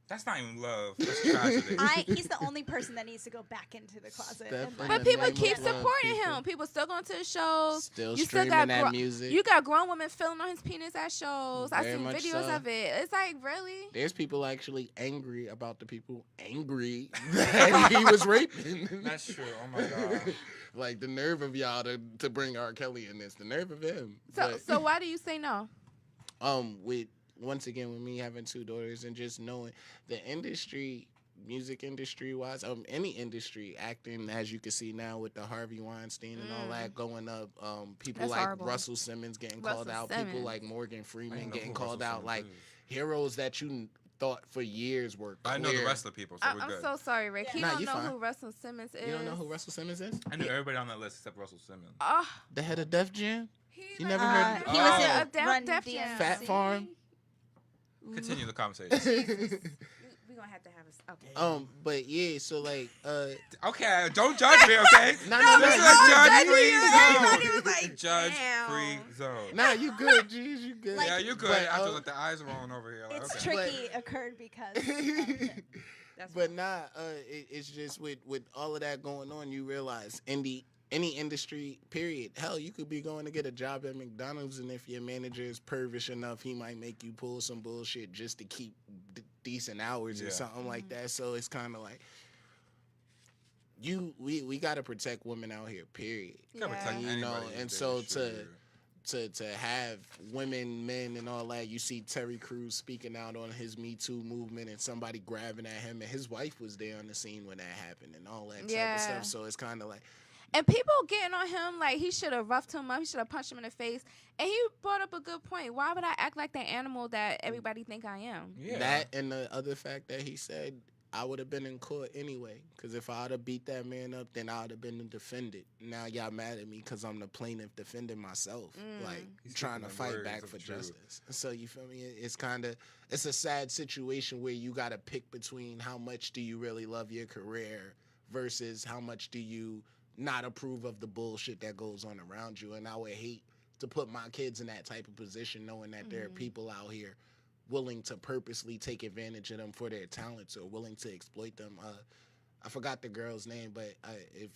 That's not even love. That's tragedy. He's the only person that needs to go back into the closet. Step and in find But the people name of keep love, supporting people. him. People still going to his shows. Still You still streaming got that music. You got grown women filming on his penis at shows. I Very seen much videos so. of it. It's like, really? There's people actually angry about the people angry that he was raping. That's true. Oh my God. Like the nerve of y'all to bring R. Kelly in this. The nerve of him. So why do you say no? With once again with me having 2 daughters and just knowing the industry, music industry wise, any industry, acting, as you can see now with the Harvey Weinstein and all that going up, people That's like horrible. Russell Simmons getting Russell called out, Simmons. people like Morgan I Freeman didn't know getting who called Russell out, like Simmons is. heroes that you thought for years were clear. I know the rest of the people, so we're I'm good. so sorry, Rick. You Nah, don't you know fine. who Russell Simmons is. You don't know who Russell Simmons is? I knew everybody on that list except Russell Simmons. Oh, The head of Def Jam? he You like- never heard- he Oh. was Yeah, in Def- Run Def DMC. Jam. Fat Farm? Continue the conversation. We're going to have to have a... Okay. But yeah, so like, Okay, don't judge me, okay? No, This is no, a no, judge-free Everybody zone. was like, Judge-free damn. zone. nah, you good, G's, you good. Like- Yeah, you're good. But, After like, the eyes rolling over here. Like, It's okay. tricky occurred because. of him. But nah, it's just with all of that going on, you realize any industry, period. Hell, you could be going to get a job at McDonald's, and if your manager is pervish enough, he might make you pull some bullshit just to keep decent hours or Yeah. something like that. So it's kind of like we got to protect women out here, period. Gotta Yeah. protect You know, anybody in and the so industry. to have women, men, and all that. You see Terry Crews speaking out on his Me Too movement, and somebody grabbing at him, and his wife was there on the scene when that happened, and all that type Yeah. of stuff. So it's kind of like, And people getting on him like he should have roughed him up. He should have punched him in the face. And he brought up a good point. Why would I act like the animal that everybody think I am? Yeah. that, and the other fact that he said, I would have been in court anyway. Because if I would have beat that man up, then I would have been the defendant. Now y'all mad at me because I'm the plaintiff defending myself. Like, He's trying to speaking the fight back words for of truth. justice. So, you feel me? It's a sad situation where you got to pick between how much do you really love your career versus how much do you not approve of the bullshit that goes on around you. And I would hate to put my kids in that type of position knowing that there are people out here willing to purposely take advantage of them for their talents or willing to exploit them. I forgot the girl's name, but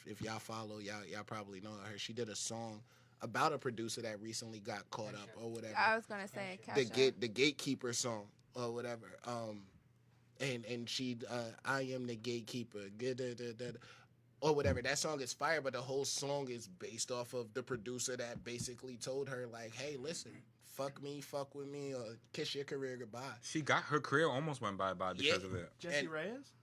if y'all follow, y'all probably know her. She did a song about a producer that recently got caught up or whatever. I was gonna say Kesha. The Gatekeeper song or whatever. And she I am the gatekeeper or whatever. That song is fire, but the whole song is based off of the producer that basically told her like, hey, listen, fuck me, fuck with me, or kiss your career goodbye. She got her career almost went bye-bye because of it. Jessie Reyes?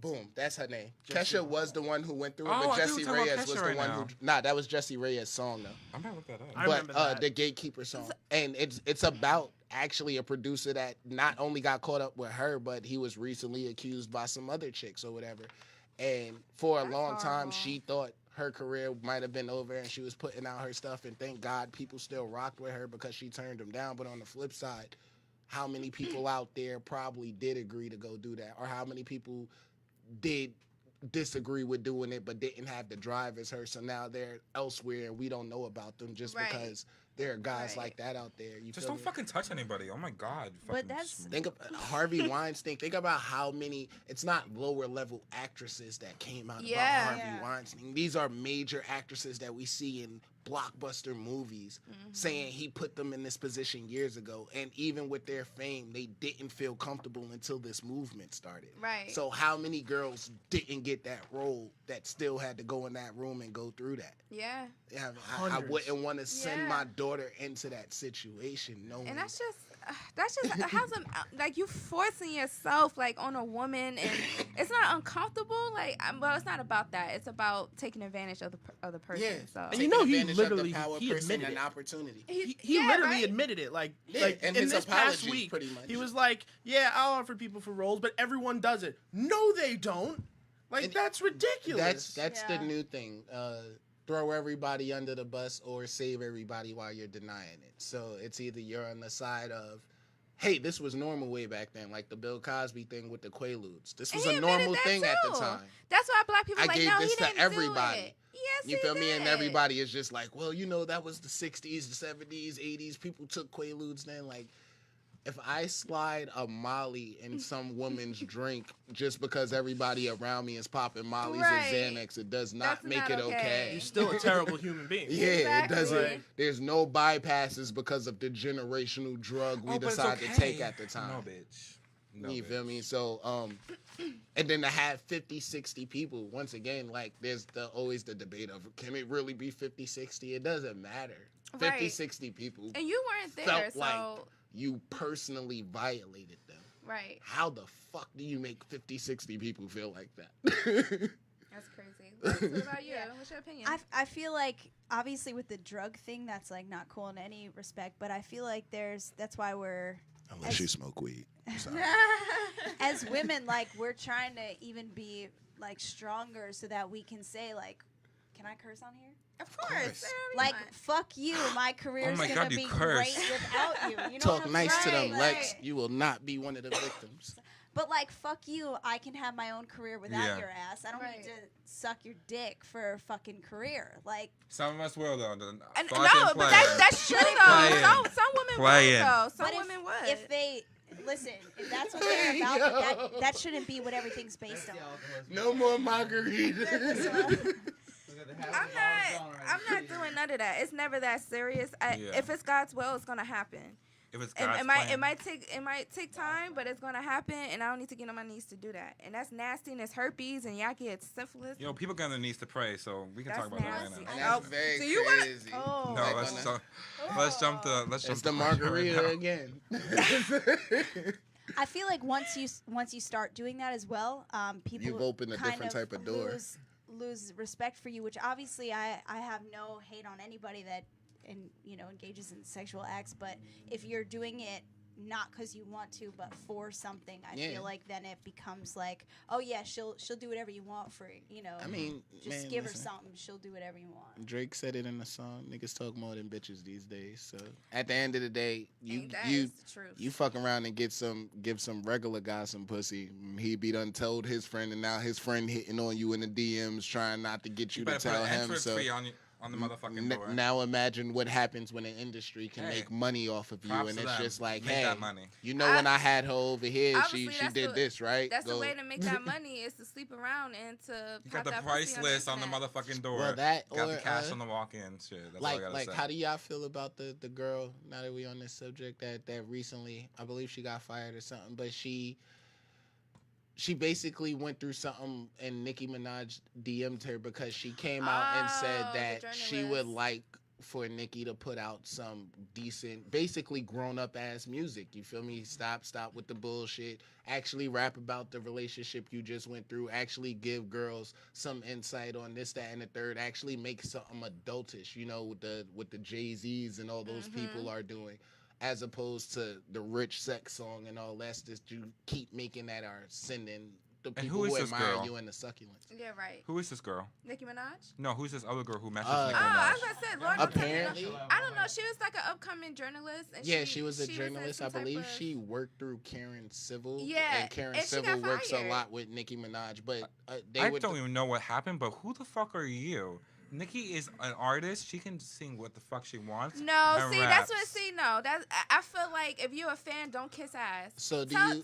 Boom, that's her name. Kesha was the one who went through it, Oh, but I think Jessie we're talking about Reyes was Kesha the right one now. who. Nah, that was Jessie Reyes' song though. I'm gonna look that up. I remember that. The Gatekeeper song, and it's about actually a producer that not only got caught up with her, but he was recently accused by some other chicks or whatever. And for a long time, horrible. she thought her career might have been over, and she was putting out her stuff. And thank God, people still rocked with her because she turned them down. But on the flip side, how many people out there probably did agree to go do that, or how many people did disagree with doing it but didn't have the drive as her, so now they're elsewhere and we don't know about them just Right. because there are guys Right. like that out there. You Just feel don't me? fucking touch anybody. Oh my God. But Fucking that's- Think of Harvey Weinstein. Think about how many. It's not lower level actresses that came out Yeah. about Harvey Yeah. Weinstein. These are major actresses that we see in blockbuster movies saying he put them in this position years ago. And even with their fame, they didn't feel comfortable until this movement started. Right. So how many girls didn't get that role that still had to go in that room and go through that? Yeah. Yeah, I Hundreds. wouldn't want to send Yeah. my daughter into that situation. No, And that's just how's like you forcing yourself like on a woman, and it's not uncomfortable. Like, well, it's not about that. It's about taking advantage of the other person. Yeah. So And you know he Taking advantage of the literally- power he person admitted and it. opportunity. He yeah, literally right? admitted it. Like and in his this past apology, week, pretty much. he was like, "Yeah, I'll offer people for roles, but everyone does it." No, they don't. Like And that's ridiculous. That's Yeah. the new thing. Throw everybody under the bus or save everybody while you're denying it. So it's either you're on the side of, hey, this was normal way back then, like the Bill Cosby thing with the Quaaludes. This was And he a normal admitted that thing at the too. time. That's why black people I are like, gave no, this he to didn't everybody. do it. Yes, You he feel me? And did. everybody is just like, well, you know, that was the 60s, the 70s, 80s. People took Quaaludes then. Like, if I slide a Molly in some woman's drink just because everybody around me is popping Mollies Right. and Xanax, it does not That's make not it okay. okay. You're still a terrible human being. Yeah, Exactly. it doesn't. Right. There's no bypasses because of the generational drug we Oh, but it's decided to okay. take at the time. No, bitch. No, You feel bitch. me? So, and then to have 50, 60 people, once again, like, there's always the debate of, can it really be 50, 60? It doesn't matter. 50, Right. 60 people And you weren't there, felt so like you personally violated them. right. How the fuck do you make 50, 60 people feel like that? That's crazy. What about you? Yeah. What's your opinion? I feel like obviously with the drug thing that's like not cool in any respect, but I feel like that's why we're Unless you smoke weed. Sorry. as women, like we're trying to even be like stronger so that we can say like, can I curse on here? Of course. Like, fuck you, my career's my gonna God, you be curse. great without you. You know Talk what I'm nice to saying? them, Lex. Right. You will not be one of the victims. But like, fuck you, I can have my own career without Yeah. your ass. I don't Right. need to suck your dick for a fucking career. Like, Some of us will, though. And, Fucking no, but play it. that's true Play though. it. Some women Play would it. though. Some but women would. if they listen, if that's what they're about, but that shouldn't be what everything's based on. No more margarita. I'm not doing none of that. It's never that serious. Yeah. If it's God's will, it's gonna happen. If it's It, God's it might plan. it might take time, but it's gonna happen, and I don't need to get on my knees to do that. And that's nasty, and it's herpes, and y'all get syphilis. Yo, people get on their knees to pray, so we can That's talk about that right nasty. now. And Oh, that's very so you wanna- crazy. Oh. No, Like let's on jump. the- Let's jump the. Let's jump It's the question right margarita now. again. I feel like once you start doing that as well, people You've opened a kind different type of door. Lose respect for you, which obviously I have no hate on anybody that engages in sexual acts, but if you're doing it not because you want to, but for something, I Yeah. feel like then it becomes like, oh yeah, she'll do whatever you want for it, I mean, just man, give listen. her something, she'll do whatever you want. Drake said it in the song. Niggas talk more than bitches these days. So at the end of the day, Ain't that you is the truth. you fuck around and give some regular guy some pussy. He be done told his friend, and now his friend hitting on you in the DMs, trying not to get you to better put tell an him. entrance So fee on the motherfucking door. now imagine what happens when an industry can Hey, make money off of you, props and to it's them. just like, Make hey, that money. you know, when I had her over here, Obviously, she that's did the- this, right? That's the Go- way to make that money is to sleep around and to You pop got the that price pussy list on the internet. motherfucking door. Well, that got or, the cash on the walk-in. Shit, that's all I gotta like say. how do y'all feel about the girl, now that we on this subject, that recently, I believe she got fired or something, but she basically went through something and Nicki Minaj DM'd her because she came out and said Oh, the that she would journalist. like for Nicki to put out some decent, basically grown up ass music. You feel me? Stop with the bullshit. Actually rap about the relationship you just went through. Actually give girls some insight on this, that, and the third. Actually make something adultish, with the Jay-Z's and all those people are doing. As opposed to the rich sex song and all that that you keep making that are sending the And people who is who this admire girl? you and the succulents. Yeah, right. Who is this girl? Nicki Minaj? No, who's this other girl who messaged Uh, Nicki Oh, Minaj? as I said, Lord, Apparently- I don't know. She was like an upcoming journalist. And Yeah, she was a in journalist. I some type believe of- she worked through Karen Civil. Yeah, and Karen and she Civil got works a fired. lot with Nicki Minaj. But they I would. don't even know what happened, but who the fuck are you? Nicki is an artist. She can sing what the fuck she wants. No, and see, raps. that's what. See, no, that's. I feel like if you're a fan, don't kiss ass. So do tell you? them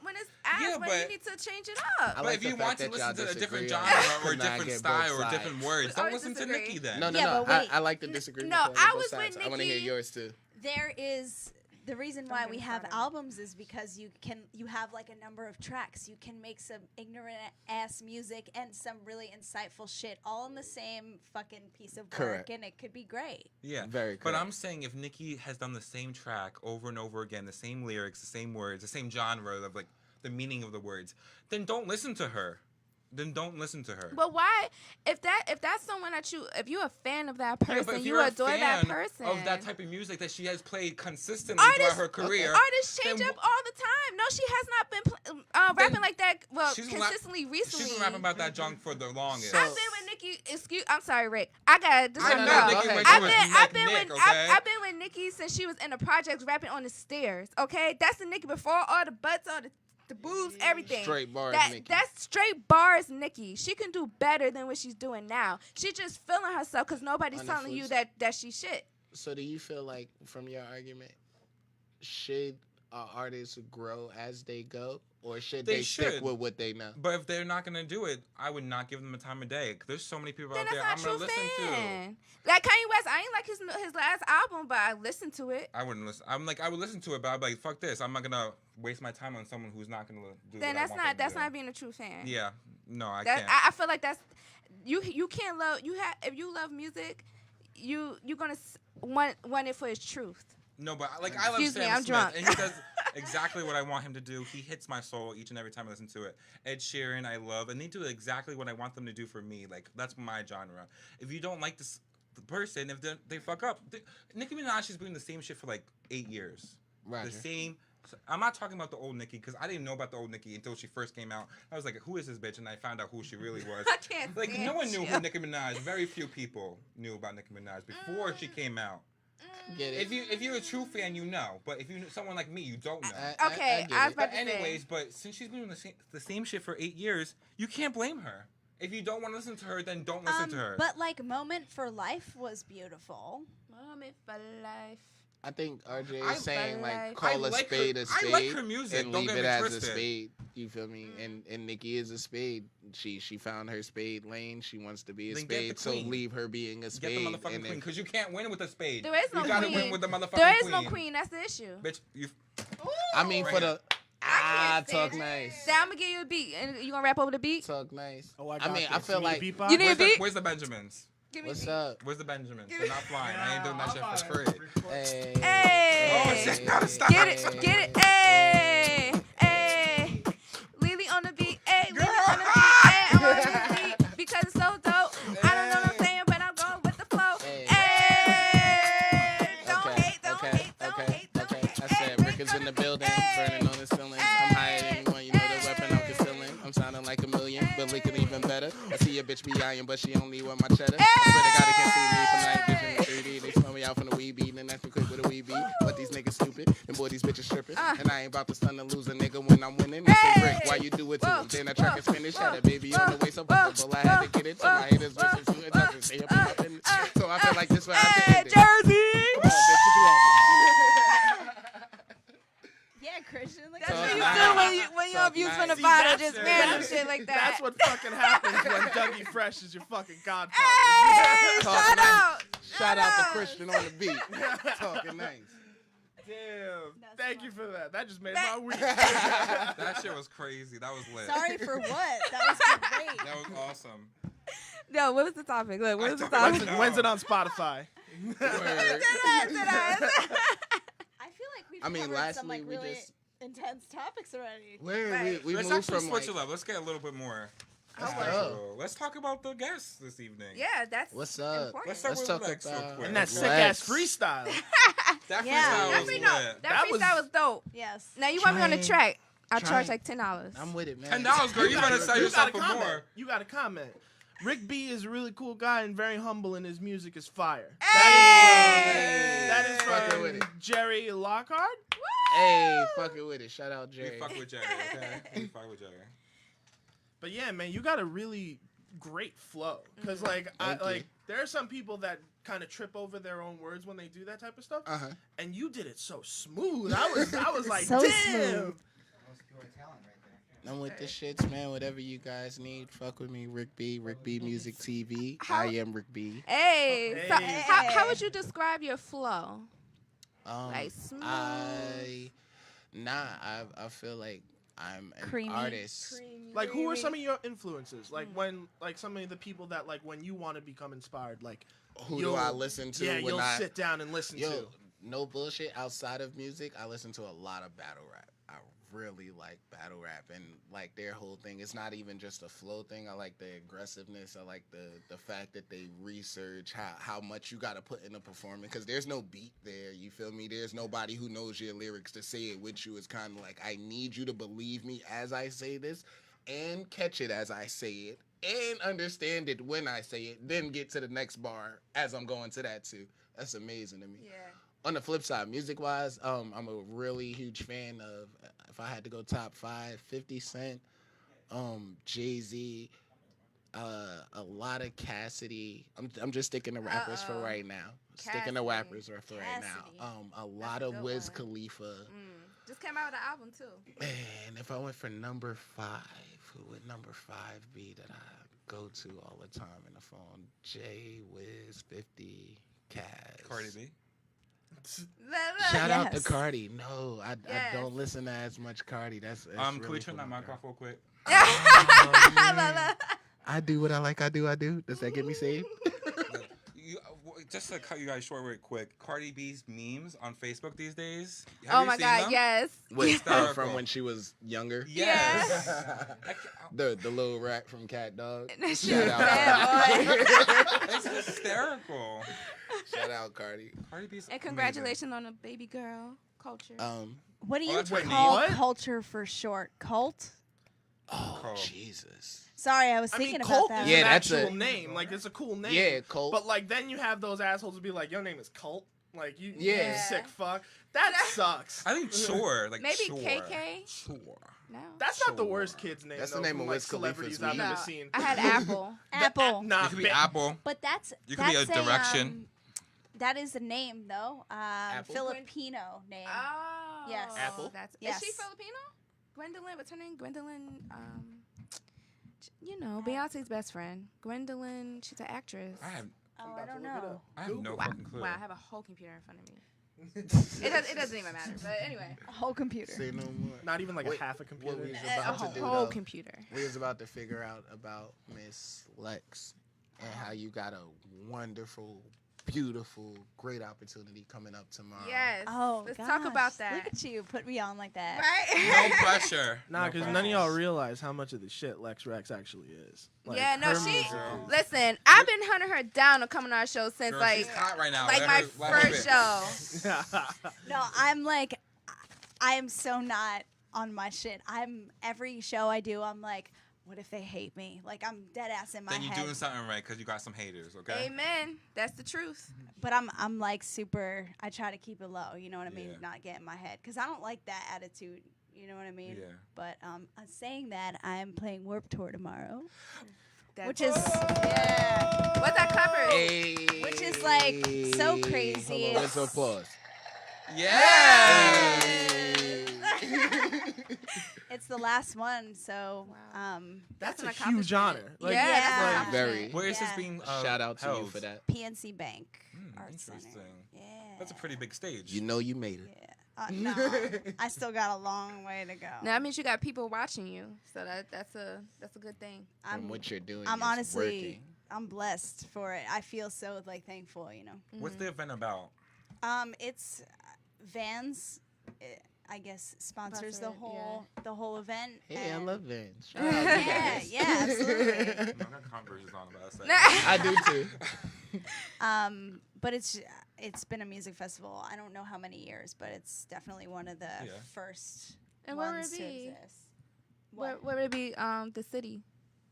when it's ass, Yeah, when but- you need to change it up. I But like if the you fact want to that listen y'all to a different disagree on genre that. or a And I different get both style or sides. different words, We don't always listen to disagree. Nicki then. No, Yeah, but wait. I like the disagreement. no, on both I was sides. with I want to hear Nicki. yours too. There is the reason why Don't we get have started. albums is because you have like a number of tracks. You can make some ignorant ass music and some really insightful shit all in the same fucking piece of work, Correct. and it could be great. Yeah, Very But correct. I'm saying if Nicki has done the same track over and over again, the same lyrics, the same words, the same genre of like the meaning of the words, then don't listen to her. Then don't listen to her. But why? If that's someone that if you're a fan of that Yeah, person, but if you you're a adore that fan person. of that type of music that she has played consistently throughout her career. Artists change then up all the time. No, she has not been rapping like that. Well, she's consistently recently. She's been rapping about that junk for the longest. I've been with Nicki. I'm sorry, Rick. I got this. I one know girl. Nicki when she I've was been, I've been Nick, with, okay? I've been with Nicki since she was in the projects rapping on the stairs. Okay, that's the Nicki before all the butts, all the boobs, everything. Straight bars, Nicki. That's straight bars, Nicki. She can do better than what she's doing now. She just feeling herself because nobody's On the telling flip you side- that she shit. So do you feel like, from your argument, should artists grow as they go, or should They they stick should. with what they know? But if they're not gonna do it, I would not give them the time of day. There's so many people Then out there I'm that's not gonna true listen fan. Like Kanye West, I ain't like his last album, but I listened to it. to. I wouldn't listen. I would listen to it, but I'd be like, fuck this. I'm not gonna waste my time on someone who's not gonna do. Then what I want them to that's do. not being a true fan. Yeah, no, I That, can't. I feel like that's you can't love if you love music, you're gonna want it for its truth. No, but like I love Excuse me, Sam I'm Smith, drunk. and he does exactly what I want him to do. He hits my soul each and every time I listen to it. Ed Sheeran, I love, and they do exactly what I want them to do for me. Like that's my genre. If you don't like the person, if they fuck up, Nicki Minaj has been doing the same shit for like 8 years. Roger. The same. I'm not talking about the old Nicki because I didn't know about the old Nicki until she first came out. I was like, who is this bitch? And I found out who she really was. I can't Like stand no one knew you. who Nicki Minaj. Very few people knew about Nicki Minaj before she came out. Get it? If you're a true fan, you know. But if you someone like me, you don't know. Okay, get I was it. about But to say. anyways, but since she's been doing the same shit for 8 years, you can't blame her. If you don't want to listen to her, then don't listen to her. But like Moment for Life was beautiful. Moment for life. I think RJ I is saying like- like call I a like spade her- a I spade like her music, and don't leave get it me as twisted. a spade. You feel me? And Nicki is a spade. She found her spade lane. She wants to be a Then get the spade. So queen. leave her being a Get spade. the motherfucking and queen, then- because you can't win with a spade. There is no you gotta queen. win with the motherfucking There is queen. no queen. That's the issue. Bitch, you. I mean, Right for here. the can't talk stand nice. Now I'm gonna give you a beat, and you gonna rap over the beat. Talk nice. Oh, I I got mean, this. I feel You need a like. beat box? You need a beat? Where's the Benjamins? Give me What's a beat. up? Where's the Benjamins? They're not flying. I ain't doing that shit for free. Hey. Hey. Oh, shit, gotta stop. Get it. Hey. Hey. Lily on the beat. Hey. Lily on the beat. Hey. I'm on the beat because it's so dope. I don't know what I'm saying, but I'm going with the flow. Hey. Hey. Don't Okay, hate. Don't okay, hate. Don't okay, hate. Don't okay. hate. I said Rick is in the better. I see your bitch be eyeing, but she only want my cheddar. I swear to God, they can't see me from night vision 3D. They smell me out from the weed beat, and that's me quick with a weed beat. But these niggas stupid, and boy, these bitches stripping. And I ain't about to stun and lose a nigga when I'm winning. They say, Rick, why you do it to him? Then the track is finished. Had a baby on the way, so buckle. I had to get it to my haters, listen to it. Doesn't stay up in my business. So I feel like this one I have to end it. Jersey! Come on, bitch, what you want? Yeah, Christian. Like, That's Talk what you nice. do when you Talk abuse nice. from the See, bottle, that's- just random that's- shit like that. That's what fucking happens when Dougie Fresh is your fucking godfather. Hey, Talk shout nice. out! Shout out to Christian on the beat. Talking nice. Damn. That's Thank fun. you for that. That just made That- my week. That shit was crazy. That was lit. sorry for what? That was great. That was awesome. No, what was the topic? Look, what was the I don't topic? know. When's it on Spotify? Word. I feel like we've I mean, covered some lastly, like we really just- intense topics already. Where Right. we Let's moved actually from switch like, it up. Let's get a little bit more. Let's Alright. go. Let's talk about the guests this evening. Yeah, that's What's up? important. Let's start Let's with talk Lex real about- quick. And that Lex. sick ass freestyle. That Yeah. freestyle That was free- lit. no, that That freestyle was- was dope. Yes. Now you want me on the Trying- track? I'll trying- charge like $10. I'm with it, man. $10, girl. You better sell You yourself gotta for comment. more. You got to comment. Rick B is a really cool guy and very humble, and his music is fire. Hey! That is Fucking with it. from Jerry Lockhart. Hey, fucking with it. Shout out We Jerry. fuck with Jerry, okay? We fuck with Jerry. But yeah, man, you got a really great flow. Because like, Thank you. there are some people that kind of trip over their own words when they do that type of stuff. Uh huh. And you did it so smooth. I was like, So damn. smooth. Most pure talent right there. I'm with the shits, man. Whatever you guys need, fuck with me. Rick B Music TV. How- I am Rick B. Hey, so Hey. how would you describe your flow? Um, Like smooth. I feel like I'm an Creamy. artist. Like, who are some of your influences? Like, when, like, some of the people that, like, when you want to become inspired, like, Who do you'll- I listen to? yeah, when you'll I, sit down and listen Yo, to. no bullshit. Outside of music, I listen to a lot of battle rap. I really like battle rap, and like their whole thing. It's not even just a flow thing. I like the aggressiveness. I like the fact that they research how much you got to put in a performance, because there's no beat there. You feel me? There's nobody who knows your lyrics to say it with you. It's kind of like, I need you to believe me as I say this, and catch it as I say it, and understand it when I say it, then get to the next bar as I'm going to that too. That's amazing to me. Yeah. On the flip side, music-wise, I'm a really huge fan of, if I had to go top 5, 50 Cent, Jay-Z, a lot of Cassidy. I'm just sticking to rappers for Uh-oh. right now. Sticking to Cassidy. rappers for right Cassidy. now. A lot That's a of good Wiz one. Khalifa. Just came out with an album too. And if I went for number 5, who would number 5 be that I go to all the time in the phone? Jay, Wiz, 50, Cass. Cardi B. Shout out to Yes. Cardi. No, I Yes. don't listen to as much Cardi. That's Can really we turn cool, that mic bro. off real quick? I do what I like. I do. Does that get me saved? Just to cut you guys short real quick, Cardi B's memes on Facebook these days. Have Oh you my seen God, them? yes. Wait, Hysterical. from when she was younger. Yes. The little rat from Cat Dog. She Shout was out. bad, boy. It's hysterical. Shout out Cardi. Cardi B's And congratulations on the baby girl culture. What do Oh, you that's Whitney. call What? culture for short? Cult? Oh Cold. Jesus. Sorry, I was I thinking mean, about Colt that. is Yeah, an that's actual a- name. Like, it's a cool name. Yeah, Colt. But, like, then you have those assholes who be like, your name is Colt. Like, you Yeah. sick fuck. That sucks. I think Chore, like Maybe Chore. KK? Chore. No. That's not the worst kid's name. That's the though, name from, of like, Wiz Khalifa's celebrities I've weed. ever No. seen. I had Apple. Apple. Nah, You could be ba- Apple. But that's You could be a that's direction. that is a name though. Filipino name. Oh. Yes. Apple? That's, Yes. Is she Filipino? Gwendolyn, what's her name? Gwendolyn, you know, Beyonce's best friend. Gwendolyn, she's an actress. I have Oh, about I don't to look it know. up. I have no Wow. fucking clue. Wow, I have a whole computer in front of me. It doesn't even matter. But anyway, A whole computer. Say no more. Not even like Wait, a half a computer. what we was a about to do whole though. computer. We was about to figure out about Miss Lex and how you got a wonderful, beautiful, great opportunity coming up tomorrow. Yes. Oh, Let's gosh. talk about Look that. at you, put me on like that. Right? No pressure. Nah, No because pressure. none of y'all realize how much of the shit Lex Rex actually is. Like, Yeah, no, her she. music is- Listen, I've been hunting her down to come on our show since Girl, like she's hot right now. like Let my her- let her first spit. show. No, I'm like, I am so not on my shit. Every show I do, I'm like, what if they hate me? Like, I'm dead ass in my Then you're head. doing something right because you got some haters, okay? Amen. That's the truth. But I'm like super. I try to keep it low. You know what I mean? Yeah. Not get in my head because I don't like that attitude. You know what I mean? Yeah. But saying that, I'm playing Warped Tour tomorrow, That's which is yeah, What's that cover? Hey. which is like so crazy. Hold on, where's the applause? Yeah! It's the last one, so Wow. That's an a huge honor. accomplishment. Like, Yeah, that's an Yeah. accomplishment. Very. Where is this Yeah. being Shout out to you held? for that. PNC Bank Arts Center. Interesting. Yeah. That's a pretty big stage. You know you made it. Yeah. No, I still got a long way to go. Now that means you got people watching you, so that's a good thing. From what you're doing, I'm is honestly, working. I'm blessed for it. I feel so like thankful, you know. What's the event about? It's Vans, I guess, sponsors the whole event. Hey, I and- love Vans. Shout out to you Yeah, guys. yeah, absolutely. I got Converse on about a second. I do too. But it's been a music festival. I don't know how many years, but it's definitely one of the first And where would ones it to be? exist. Where would it be? The city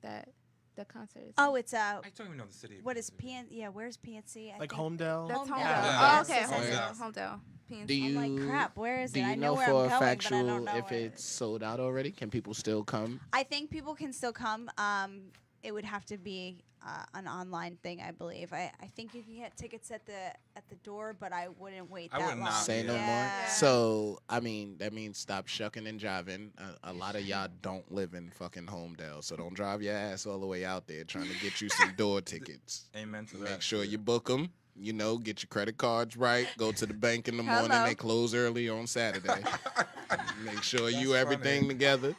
that the concert is. Oh, it's I don't even know the city. what is PN? Yeah, where's PNC? I like think- Homedale. That's Homedale. Homedale. Yeah. Oh, okay, Yes, yes, yes. Homedale. PNC. Do you? I'm like, crap, where is Do it? you I know know where for I'm a going, but I factual don't know if where it's sold out already? Can people still come? I think people can still come. It would have to be an online thing, I believe. I think you can get tickets at the door, but I wouldn't wait I that would long. not. Say no more. Yeah. So, I mean, that means stop shucking and jiving. A lot of y'all don't live in fucking Homedale, so don't drive your ass all the way out there trying to get you some door tickets. Amen to that. Make sure you book them. You know, get your credit cards right. Go to the bank in the morning. Hello. They close early on Saturday. Make sure you That's everything funny. together.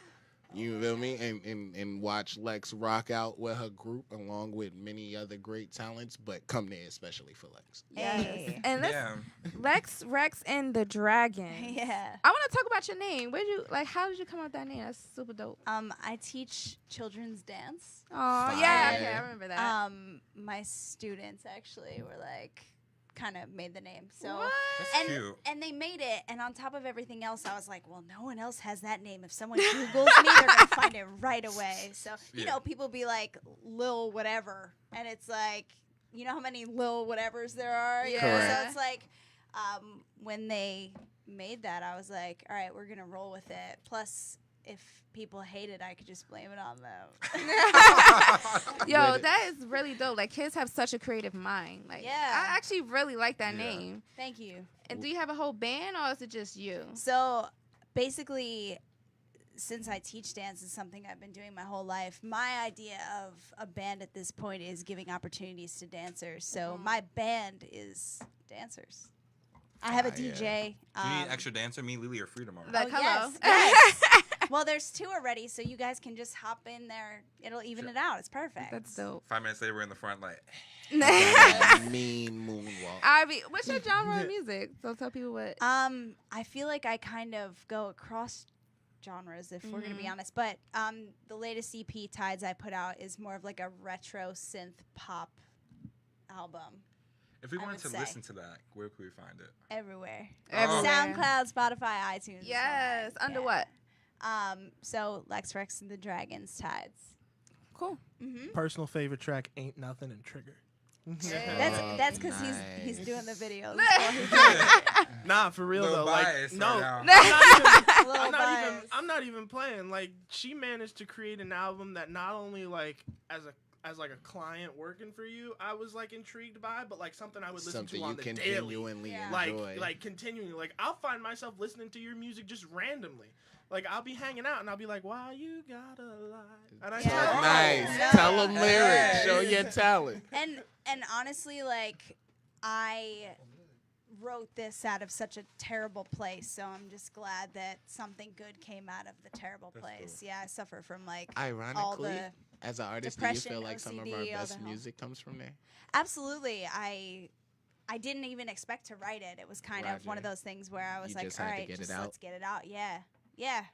You feel me? And watch Lex rock out with her group along with many other great talents, but come there especially for Lex. Hey. And Yeah. Lex, Rex, and the Dragon. Yeah. I want to talk about your name. Where you how did you come up with that name? That's super dope. I teach children's dance. Oh Fire. yeah, okay, I remember that. My students actually were like, kind of made the name. So What? That's cute. and they made it, and on top of everything else, I was like, well, no one else has that name. If someone Googles me, they're gonna find it right away. So you Yeah. know, people be like Lil whatever, and it's like, you know how many Lil whatevers there are. You know? Yeah. So it's like, when they made that, I was like, all right, we're gonna roll with it. Plus, if people hate it, I could just blame it on them. Yo, With it. that is really dope. Like kids have such a creative mind. Like Yeah. I actually really like that Yeah. name. Thank you. And do you have a whole band or is it just you? So basically, since I teach dance is something I've been doing my whole life, my idea of a band at this point is giving opportunities to dancers. So my band is dancers. I have a yeah. DJ. Do you need an extra dancer? Me, Lily are free tomorrow. Like, hello. Yes, yes. Well, there's 2 already, so you guys can just hop in there. It'll even it out. It's perfect. That's dope. 5 minutes later, we're in the front, like, That mean moonwalk. Ivy, what's your genre of music? So tell people what. I feel like I kind of go across genres, if we're gonna be honest. But the latest EP, Tides, I put out is more of like a retro synth pop album. if we I wanted would to say. listen to that, where could we find it? Everywhere. Everywhere. SoundCloud, Spotify, iTunes. Yes. all that, Under yeah. what? So Lex Rex and the Dragons, Tides. Cool. Personal favorite track, Ain't Nothing, and Trigger. That's because nice. he's doing the videos. Nah, for real Little though. Like, bias no, right I'm now. Little bias. I'm not even playing. Like, she managed to create an album that not only like as like a client working for you, I was like intrigued by, but like something I would listen Something to on you the can daily. genuinely Yeah. enjoy. Like continuing. Like, I'll find myself listening to your music just randomly. Like, I'll be hanging out and I'll be like, "Why you gotta lie?" And I Yeah. start, "Oh, Nice. No. Tell them lyrics. Hey. Show your talent. And honestly, like, I wrote this out of such a terrible place, so I'm just glad that something good came out of the terrible place. Yeah, I suffer from like all Ironically, the as an artist, do you depression, feel like some of OCD, our all best the hell. music comes from there? Absolutely. I didn't even expect to write it. It was kind of one of Roger. those things where I was You like, just all had to right, get it just out. let's get it out. Yeah. Yeah.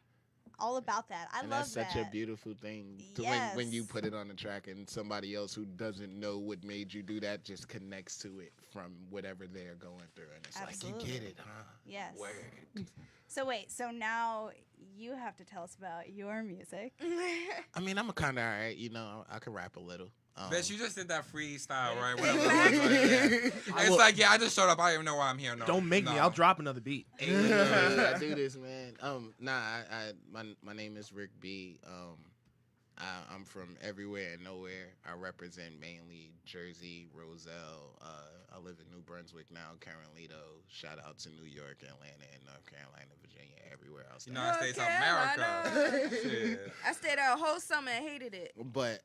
All about that. I And love that's such that. a beautiful thing to when you Yes. put it on the track and somebody else who doesn't know what made you do that just connects to it from whatever they're going through. And it's like, you get Absolutely. it, huh? Yes. Word. So wait, so now you have to tell us about your music. I mean, I'm a kind of alright. You know, I can rap a little. Bitch, you just did that freestyle, right? Whatever it was, right? Yeah. It's like, yeah, I just showed up. I don't even know why I'm here. No, Don't make me. I'll drop another beat. I do this, man. My name is Rick B. I'm from everywhere and nowhere. I represent mainly Jersey, Roselle. I live in New Brunswick now, currently, though. Shout out to New York, Atlanta, and North Carolina, Virginia, everywhere else. United States of America. Shit. I stayed there a whole summer and hated it. But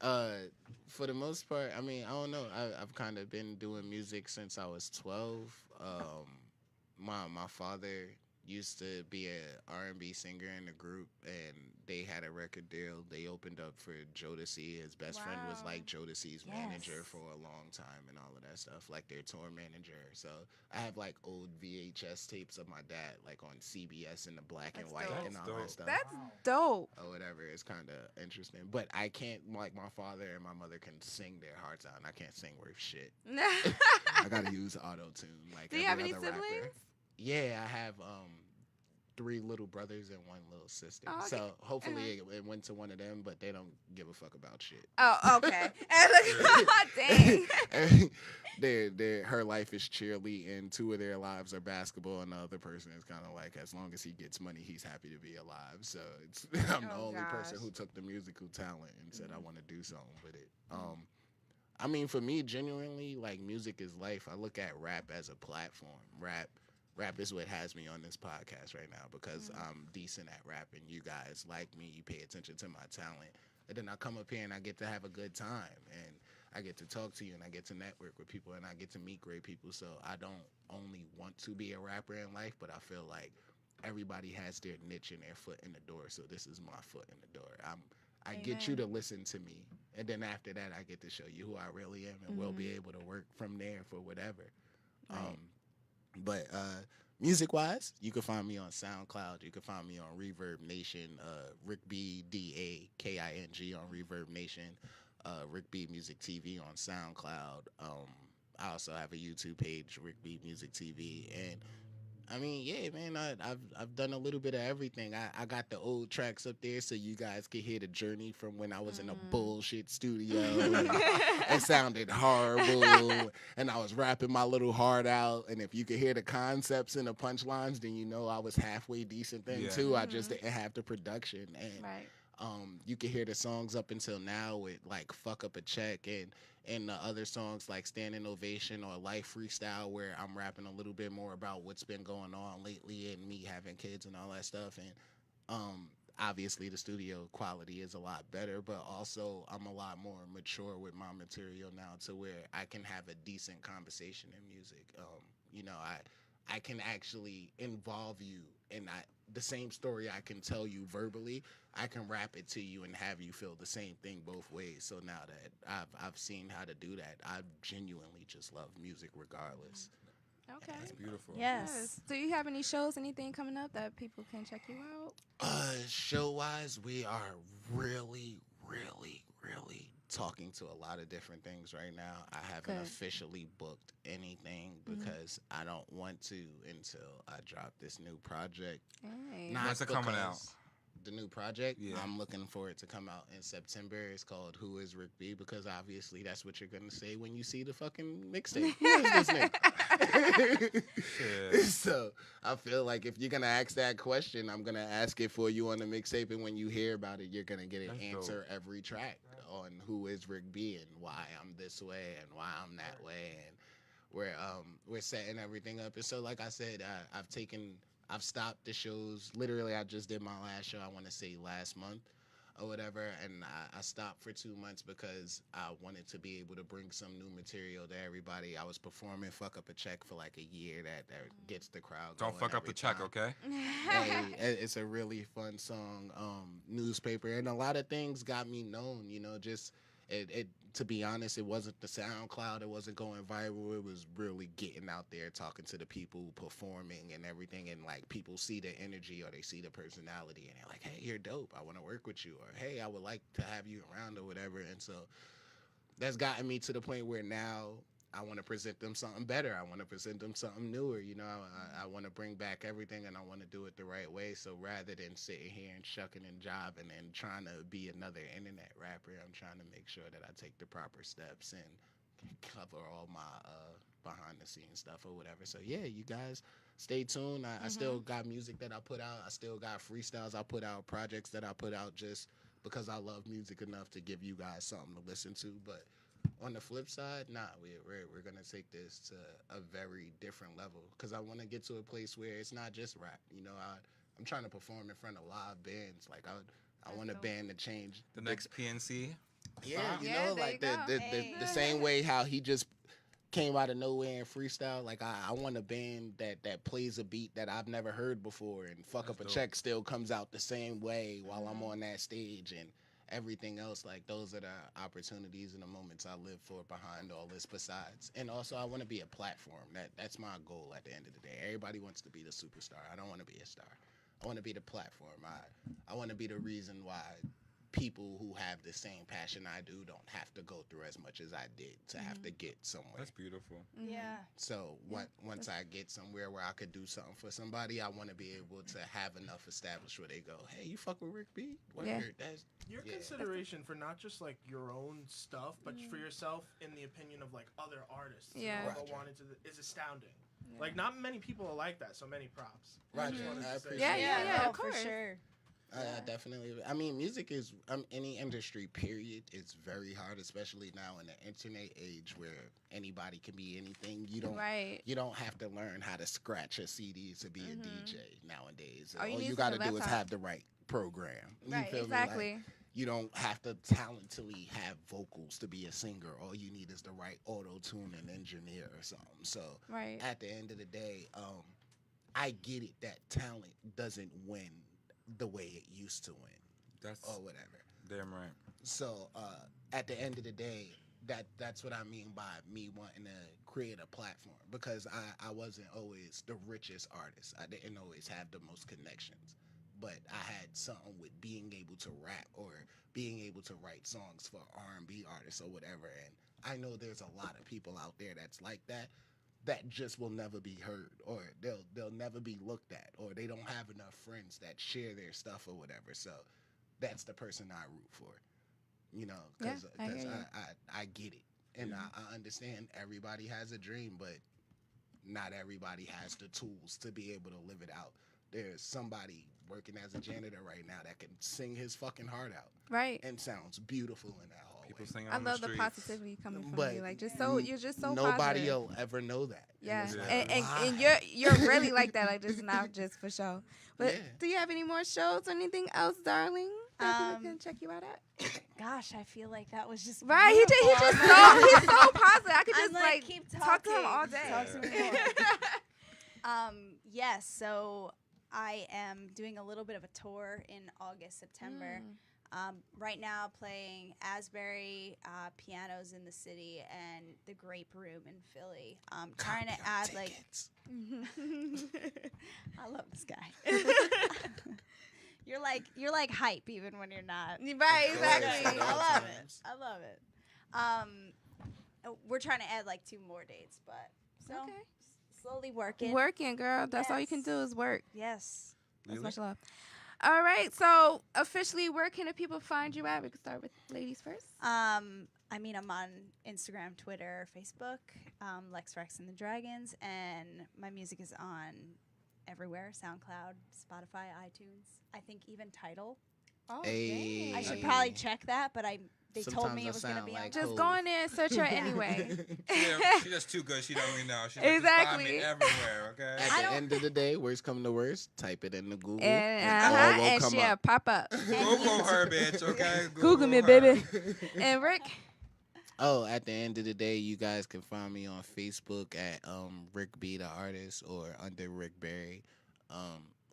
for the most part, I mean, I don't know. I've kind of been doing music since I was 12. My father used to be a R&B singer in the group, and they had a record deal. They opened up for Jodeci. His best friend was like Jodeci's manager for a long time and all of that stuff, like their tour manager. So I have like old VHS tapes of my dad, like on CBS in the black and white and all that stuff. That's dope. Or whatever. It's kind of interesting. But I can't, like my father and my mother can sing their hearts out, and I can't sing worth shit. I gotta use auto-tune. Like, do you have any other siblings? rapper. Yeah, I have 3 little brothers and 1 little sister. Oh, okay. So hopefully it went to one of them, but they don't give a fuck about shit. Oh, okay. Dang. Her life is cheerleading, and 2 of their lives are basketball, and the other person is kind of like, as long as he gets money, he's happy to be alive. So it's I'm the only person who took the musical talent and said, I want to do something with it. I mean, for me, genuinely, like, music is life. I look at rap as a platform. Rap is what has me on this podcast right now, because I'm decent at rapping. You guys like me. You pay attention to my talent. And then I come up here and I get to have a good time. And I get to talk to you, and I get to network with people, and I get to meet great people. So I don't only want to be a rapper in life, but I feel like everybody has their niche and their foot in the door. So this is my foot in the door. I get you to listen to me. And then after that, I get to show you who I really am, and we'll be able to work from there for whatever. Right. But music-wise, you can find me on SoundCloud. You can find me on Reverb Nation, Rick B DAKING on Reverb Nation, Rick B Music TV on SoundCloud. I also have a YouTube page, Rick B Music TV, and I mean, yeah, man, I've done a little bit of everything. I got the old tracks up there so you guys can hear the journey from when I was in a bullshit studio. It sounded horrible, and I was rapping my little heart out. And if you could hear the concepts and the punchlines, then you know I was halfway decent then too. I just didn't have the production. And you can hear the songs up until now with like Fuck Up a Check and the other songs like Standing Ovation or Life Freestyle, where I'm rapping a little bit more about what's been going on lately and me having kids and all that stuff. And obviously the studio quality is a lot better, but also I'm a lot more mature with my material now to where I can have a decent conversation in music. You know, I can actually involve you in the same story I can tell you verbally. I can rap it to you and have you feel the same thing both ways. So now that I've seen how to do that, I genuinely just love music regardless. Okay. That's beautiful. Yes. Do you have any shows, anything coming up that people can check you out? Show-wise, we are really, really, really talking to a lot of different things right now. I haven't officially booked anything because I don't want to until I drop this new project. Hey. When's it coming out? The new project, yeah. I'm looking for it to come out in September. It's called Who Is Rick B? Because obviously that's what you're going to say when you see the fucking mixtape. Who is this nigga? So I feel like if you're going to ask that question, I'm going to ask it for you on the mixtape, and when you hear about it, you're going to get an answer every track on who is Rick B and why I'm this way and why I'm that way, and we're setting everything up. And so like I said, I've stopped the shows. Literally, I just did my last show, I want to say last month or whatever, and I stopped for 2 months because I wanted to be able to bring some new material to everybody. I was performing Fuck Up a Check for like a year. That gets the crowd going. Don't fuck up the check, okay? Hey, it's a really fun song. Newspaper, and a lot of things got me known, you know, just it to be honest, it wasn't the SoundCloud, it wasn't going viral, it was really getting out there, talking to the people, performing and everything, and like people see the energy or they see the personality and they're like, hey, you're dope, I want to work with you, or hey, I would like to have you around or whatever. And so that's gotten me to the point where now I want to present them something better. I want to present them something newer. You know, I want to bring back everything, and I want to do it the right way. So rather than sitting here and shucking and jiving and trying to be another internet rapper, I'm trying to make sure that I take the proper steps and cover all my behind the scenes stuff or whatever. So yeah, you guys stay tuned. I still got music that I put out. I still got freestyles I put out, projects that I put out just because I love music enough to give you guys something to listen to. But on the flip side, we're gonna take this to a very different level because I want to get to a place where it's not just rap. You know, I'm trying to perform in front of live bands. Like I want a band to change The next PNC. Yeah, you Yeah, know, there like you go. the same way how he just came out of nowhere and freestyle. Like I want a band that plays a beat that I've never heard before, and Fuck That's Up a dope. Check still comes out the same way while I'm on that stage, and everything else. Like those are the opportunities and the moments I live for behind all this. Besides, and also I want to be a platform. That's my goal at the end of the day. Everybody wants to be the superstar. I don't want to be a star. I want to be the platform. I want to be the reason why people who have the same passion I do don't have to go through as much as I did to have to get somewhere. That's beautiful. Yeah. So once I get somewhere where I could do something for somebody, I want to be able to have enough established where they go, hey, you fuck with Rick B? Yeah. That's, Your yeah. consideration for not just like your own stuff, but for yourself in the opinion of like other artists. and Yeah. all that Roger. wanted to is astounding. Like not many people are like that. So many props. Roger. just wanted to I say appreciate Yeah, that. yeah, yeah, no, of for course. sure. Definitely. I mean, music is any industry. Period. It's very hard, especially now in the internet age where anybody can be anything. You don't. Right. You don't have to learn how to scratch a CD to be a DJ nowadays. All you All need you is got to a do is laptop. have the right program. You Right. feel me? Like, Exactly. you don't have to talently have vocals to be a singer. All you need is the right auto tune and engineer or something. So Right. at the end of the day, I get it that talent doesn't win the way it used to win That's or whatever. damn right. So at the end of the day, that's what I mean by me wanting to create a platform, because I wasn't always the richest artist. I didn't always have the most connections, but I had something with being able to rap or being able to write songs for R&B artists or whatever. And I know there's a lot of people out there that's like that just will never be heard, or they'll never be looked at, or they don't have enough friends that share their stuff or whatever. So that's the person I root for, you know, because Yeah, I hear you. I get it, and I understand everybody has a dream, but not everybody has the tools to be able to live it out. There's somebody working as a janitor right now that can sing his fucking heart out Right. and sounds beautiful in that hallway. People singing I on love the the streets. positivity coming from But you. Like you're just so nobody positive. will ever know that. Yeah, it's like, and why? you're really like that, like just not just for show. But Yeah. do you have any more shows or anything else, darling? That people Um, can check you out at. Gosh, I feel like that was just Right, he beautiful. just I'm so like- he's so positive. I could I'm just like, like keep talk to him all talking. day. Talk to me more. Yes, so I am doing a little bit of a tour in August, September. Right now, playing Asbury, pianos in the city, and the Grape Room in Philly. Trying to add like I love this guy. You're like hype even when you're not. Right, Of exactly. course. I love it. I love it. We're trying to add like 2 more dates, but so Okay. slowly working. Working, girl. That's all you can Yes. do is work. Yes. That's Really? much love. All right, so officially, where can the people find you at? We can start with ladies first. I mean, I'm on Instagram, Twitter, Facebook, Lex Rex and the Dragons, and my music is on everywhere: SoundCloud, Spotify, iTunes. I think even Tidal. Oh, Hey. I should probably check that, but they told Sometimes me I it was gonna sound be like on. Just Cool. go in there and search her anyway. She's just too good. She don't even know. She's Exactly. Like, just find me everywhere. Okay. At I the don't- end of the day, worst come to worst, type it into Google, And, all will and come she'll up. pop up. Google her, bitch. Okay. Google me, her. baby. And Rick, Oh, at the end of the day, you guys can find me on Facebook at Rick B the artist, or under Rick Berry.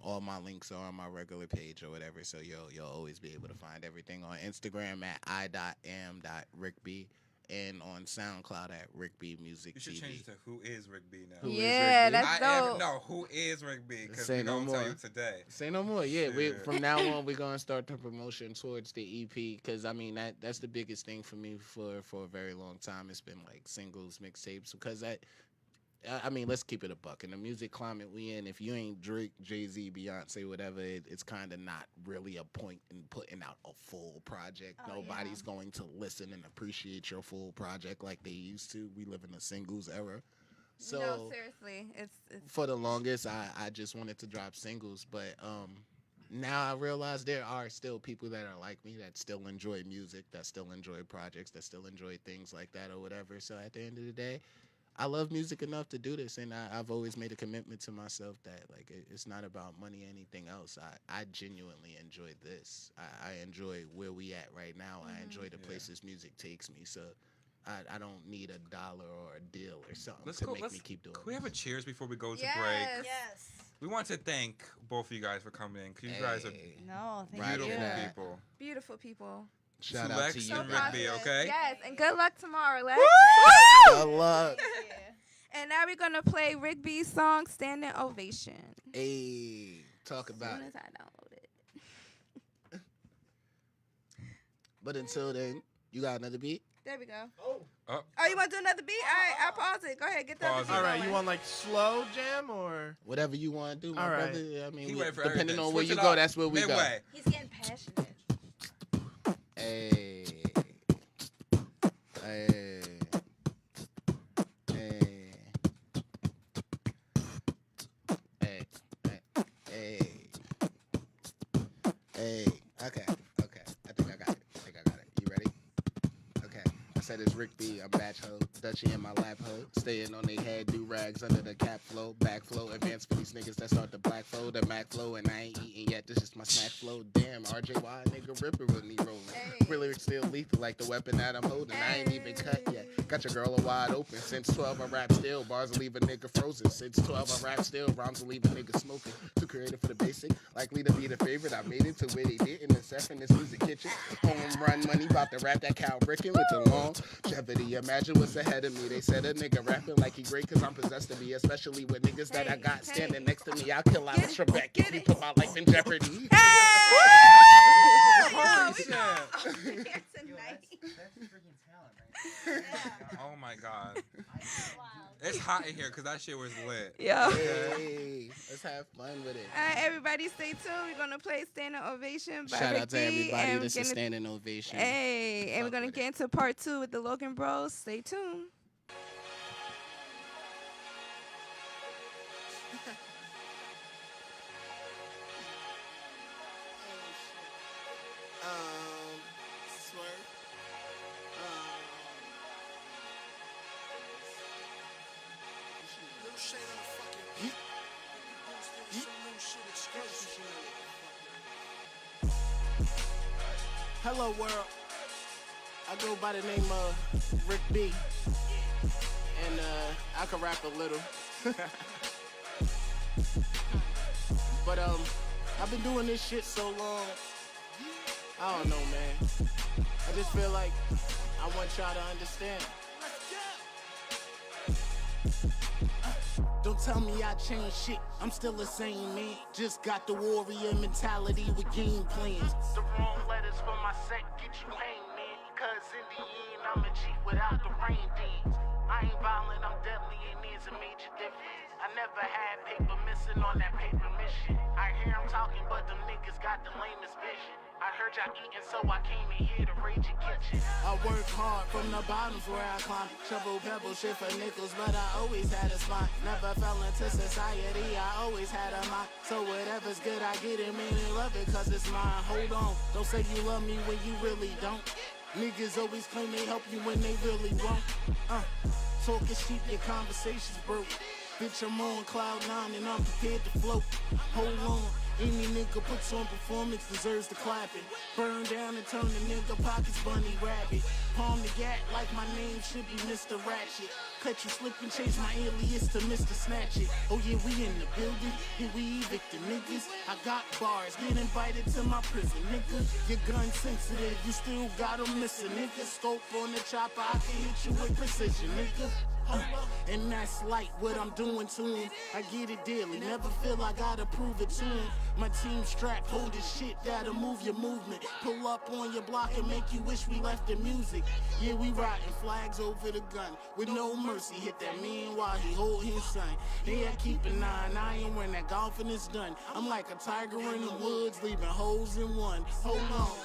All my links are on my regular page or whatever, so you'll always be able to find everything on Instagram at i.am.rickb, and on SoundCloud at Rick B Music You should TV. change it to Who is Rick B now. Who is Yeah, Rick B? that's dope. No, Who is Rick B? Because Say we're no going to tell more. you today. Say no more. Yeah, Shit. from now on we're gonna start the promotion towards the EP because I mean that's the biggest thing for me for a very long time. It's been like singles, mixtapes because I mean, let's keep it a buck. In the music climate we in, if you ain't Drake, Jay-Z, Beyonce, whatever, it's kind of not really a point in putting out a full project. Oh, Nobody's going to listen and appreciate your full project like they used to. We live in a singles era. So no, seriously, it's for the longest, I just wanted to drop singles, but now I realize there are still people that are like me that still enjoy music, that still enjoy projects, that still enjoy things like that or whatever. So at the end of the day, I love music enough to do this, and I've always made a commitment to myself that like it's not about money or anything else. I genuinely enjoy this. I enjoy where we at right now. I enjoy the places music takes me. So I don't need $1 or a deal or something to make me keep doing. Can we have a cheers before we go to Yes. break? Yes. We want to thank both of you guys for coming in because you guys are No, thank Right you. beautiful on. people. beautiful people. Shout To out Lex to you. and guys. Rick B, okay? Yes, and good luck tomorrow, Lex. Good luck. And now we're gonna play Rick B's song "Standing Ovation." Hey, talk As about soon it. as I download it. But until then, you got another beat? There we go. Oh. Oh, you want to do another beat? All right, I'll pause it. Go ahead, get the other Pause beat it. All right, going. you want like slow jam or? Whatever you want to do, my All right. brother. I mean, He we, ready for depending everything. on where Switch you it go, up. that's where we Midway. He's getting passionate. go. Hey. Hey. Hey. Hey. Hey. Hey. Okay. I think I got it. You ready? Okay. I said it's Rick B. I'm batch ho. Dutchie in my lap ho. Staying on they head, do rags under the cap flow. Back flow. Advance for these niggas that start the black flow. The Mac flow. And I ain't eating yet. This is my snack flow. Damn. RJY nigga ripper with me rolling. Hey. Really still lethal like the weapon that I'm holding. I ain't even cut yet. Got your girl a wide open. Since 12 I rap still. Bars will leave a nigga frozen. Since 12 I rap still. Rhymes will leave a nigga smoking. Too creative for the basic. Likely to be the favorite. I made it to where they did in the Seth in this music kitchen. Home run money. About to rap that cow bricking with the longevity. Imagine what's ahead of me. They said a nigga rapping like he great cause I'm possessed to be. Especially with niggas that I got standing next to me. I'll kill out Trebek if you put my life in jeopardy. Holy shit. That's a Yo, nice. that's freaking talent, right? Yeah. Oh my God. Wow. It's hot in here because that shit was lit. Yo. Hey, let's have fun with it. All right, everybody, stay tuned. We're gonna play "Standing Ovation" by Shout Rick out to B, everybody. and This we're is gonna- standing ovation. Hey, and we're Fuck gonna with get into part 2 with the Logan Bros. Stay tuned. Hello world, I go by the name of Rick B, and I can rap a little. But I've been doing this shit so long, I don't know, man. I just feel like I want y'all to understand. Don't tell me I changed shit, I'm still the same man. Just got the warrior mentality with game plans. The wrong letters for my set get you hanged, man. Cause in the end, I'm a G without the rain dance. I ain't violent, I'm deadly, and there's a major difference. I never had paper missing on that paper mission. I hear them talking, but them niggas got the lamest vision. I heard y'all eating, so I came in here to raid your kitchen. I work hard from the bottoms where I climbed. Shovel, pebble, shit for nickels, but I always had a spine. Never fell into society, I always had a mind. So whatever's good, I get it, man, and love it, cause it's mine. Hold on, don't say you love me when you really don't. Niggas always claim they help you when they really won't. Talking sheep, your conversations broke. Bitch, I'm on cloud 9 and I'm prepared to float. Hold on. Any nigga puts on performance deserves the clapping. Burn down and turn the nigga pockets bunny rabbit. palm the gat like my name should be Mr. Ratchet. Cut you slip and change my alias to Mr. Snatch It. Oh yeah, we in the building, here we evicting niggas. I got bars, get invited to my prison, nigga. Your gun sensitive, you still got 'em missing, nigga. Scope on the chopper, I can hit you with precision, nigga. And that's like what I'm doing to him. I get it daily, never feel I gotta prove it to him. My team strap, hold this shit that'll move your movement. Pull up on your block and make you wish we left the music. Yeah, we riding flags over the gun with no mercy. Hit that man while he hold his son. Yeah, keep an eye on when that golfing is done. I'm like a tiger in the woods, leaving holes in one. Hold on,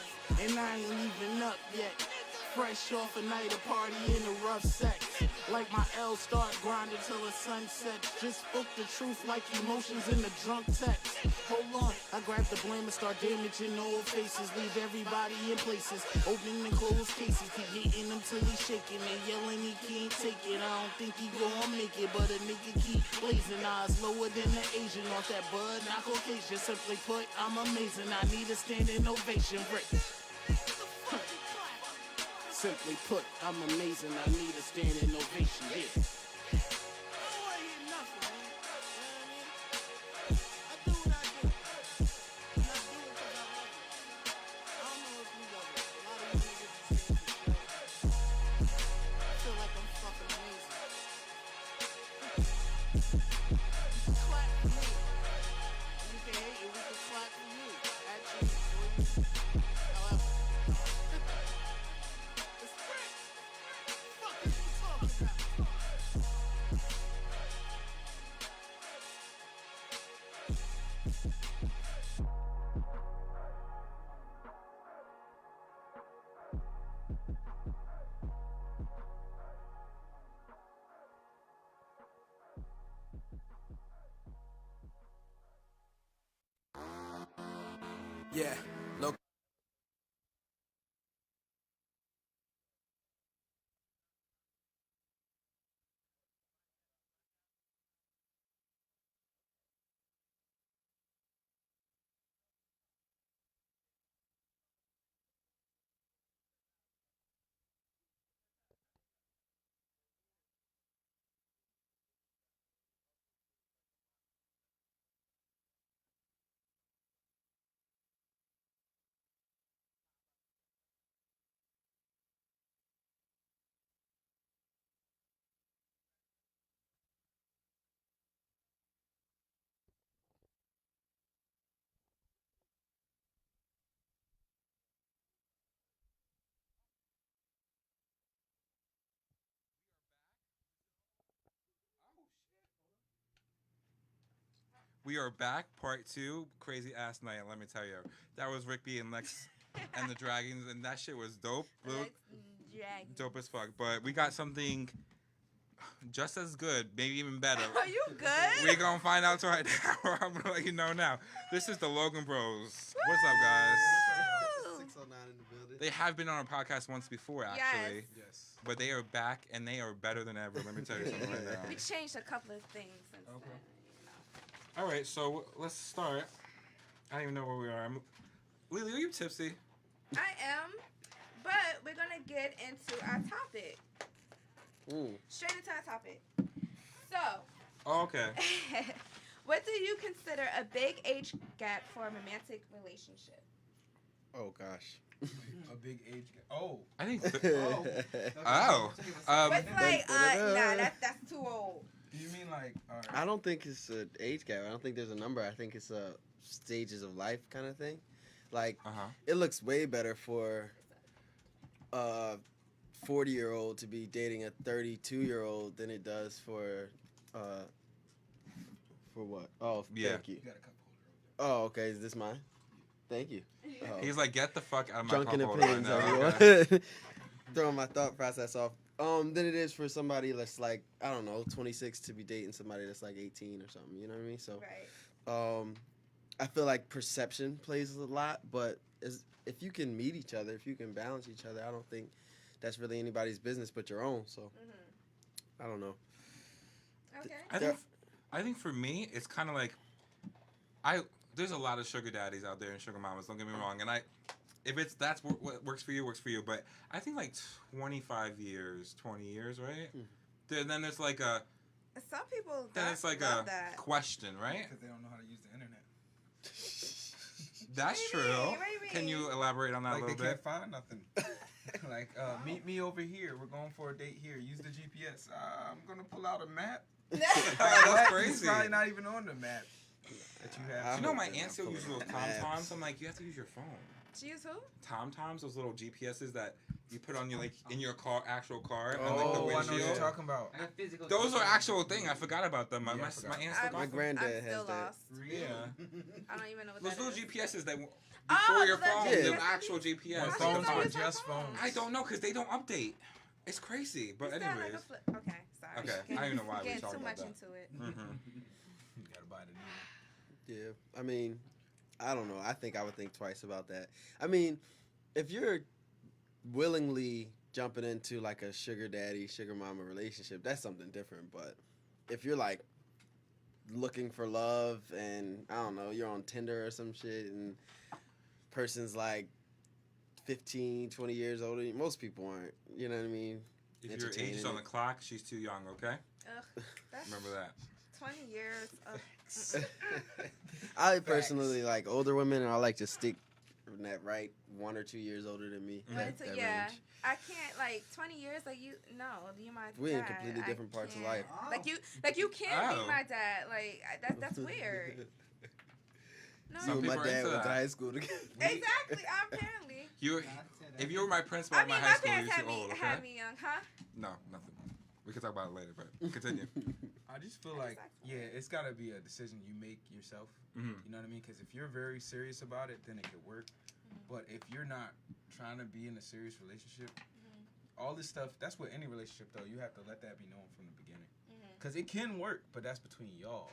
and I ain't even up yet. Fresh off a night of party in a rough sex. Like my L start grinding till the sun sets. Just spoke the truth like emotions in the drunk text. Hold on, I grab the blame and start damaging old faces. Leave everybody in places. Open and close cases. Keep hitting them till he's shaking. They yelling he can't take it. I don't think he gon' make it, but a nigga keep blazing. Eyes lower than the Asian. Off that bud, not Caucasian. Simply put, I'm amazing. I need a standing ovation break. Simply put, I'm amazing. I need a standing ovation. Yeah. Yeah, Logan. We are back, part 2, crazy ass night. Let me tell you, that was Rick B and Lex and the Dragons, and that shit was dope. Dope as fuck. But we got something just as good, maybe even better. Are you good? We gonna find out right now. I'm gonna let you know now. This is the Logan Bros. What's up, guys? 609 in the building. They have been on our podcast once before, actually. Yes. But they are back, and they are better than ever. Let me tell you something right now. We changed a couple of things since then. All right, so let's start. I don't even know where we are. Lily, are you tipsy? I am, but we're gonna get into our topic. Ooh. Straight into our topic. So. Oh, okay. What do you consider a big age gap for a romantic relationship? Oh gosh. A big age gap. Oh. I think. Oh. What's like? Nah, that's too old. You mean like? I don't think it's an age gap. I don't think there's a number. I think it's a stages of life kind of thing. Like, it looks way better for a 40-year-old to be dating a 32-year-old than it does for what? Oh, yeah. Thank you. You got a cup holder. Oh, okay. Is this mine? Thank you. Oh. He's like, get the fuck out of my Drunken cup holder right opinions, now. everyone. Throwing my thought process off. Than it is for somebody that's like, I don't know, 26 to be dating somebody that's like 18 or something. You know what I mean? So, right. I feel like perception plays a lot, but if you can meet each other, if you can balance each other, I don't think that's really anybody's business but your own. So, I don't know. Okay. I think for me, it's kind of like, there's a lot of sugar daddies out there and sugar mamas. Don't get me wrong, and if it's that's what works for you, works for you. But I think like 25 years, 20 years, right? Then there's like a. Some people. Then it's like love a that. question, right? Because they don't know how to use the internet. That's What do you true. mean? What do you Can mean? you elaborate on that Like a they little bit? can't find nothing. Like, meet me over here. We're going for a date here. Use the GPS. I'm gonna pull out a map. That's crazy. It's probably not even on the map that you have. You know, my I'm aunt still uses those TomToms. I'm like, you have to use your phone. She use who? TomToms, those little GPSs that you put on your like in your car, actual car, and like the Oh, I know what windshield. you're talking about. Those are actual thing. I forgot about them. My Yeah, I aunt forgot. still My got them. granddad I'm has still that. lost. Yeah. I don't even know what Those that little is. GPSs that Oh, before your the phone, GPS. the actual GPS. When How phones do you were use our just phones? phones. I don't know because they don't update. It's crazy. But Is that like a anyways, flip? Okay, sorry. Okay, I don't even know why we Getting talking too about much that. into it. You gotta buy the new one. Yeah, I mean, I don't know. I think I would think twice about that. I mean, if you're willingly jumping into like a sugar daddy, sugar mama relationship, that's something different. But if you're like looking for love and I don't know, you're on Tinder or some shit and person's like 15, 20 years older, most people aren't. You know what I mean? if your age is Entertaining on the it. clock, she's too young. Okay, Ugh, that's remember that. 20 years of. I personally like older women, and I like to stick in that right 1 or 2 years older than me. But That, it's that yeah, range. I can't like 20 years like you. No, you my We in dad. completely I different parts of can't. life. Like you can't Oh. be my dad. Like that's weird. No, You Some and my people are dad into went to that. high school together. exactly. Apparently. If you were my principal I at mean, my my high school, parents you're too old. Okay. had me young, huh? No, nothing. We can talk about it later, but continue. I just feel like, yeah, it's got to be a decision you make yourself. Mhm. You know what I mean? Because if you're very serious about it, then it could work. But if you're not trying to be in a serious relationship, all this stuff, that's what any relationship, though, you have to let that be known from the beginning. Because it can work, but that's between y'all.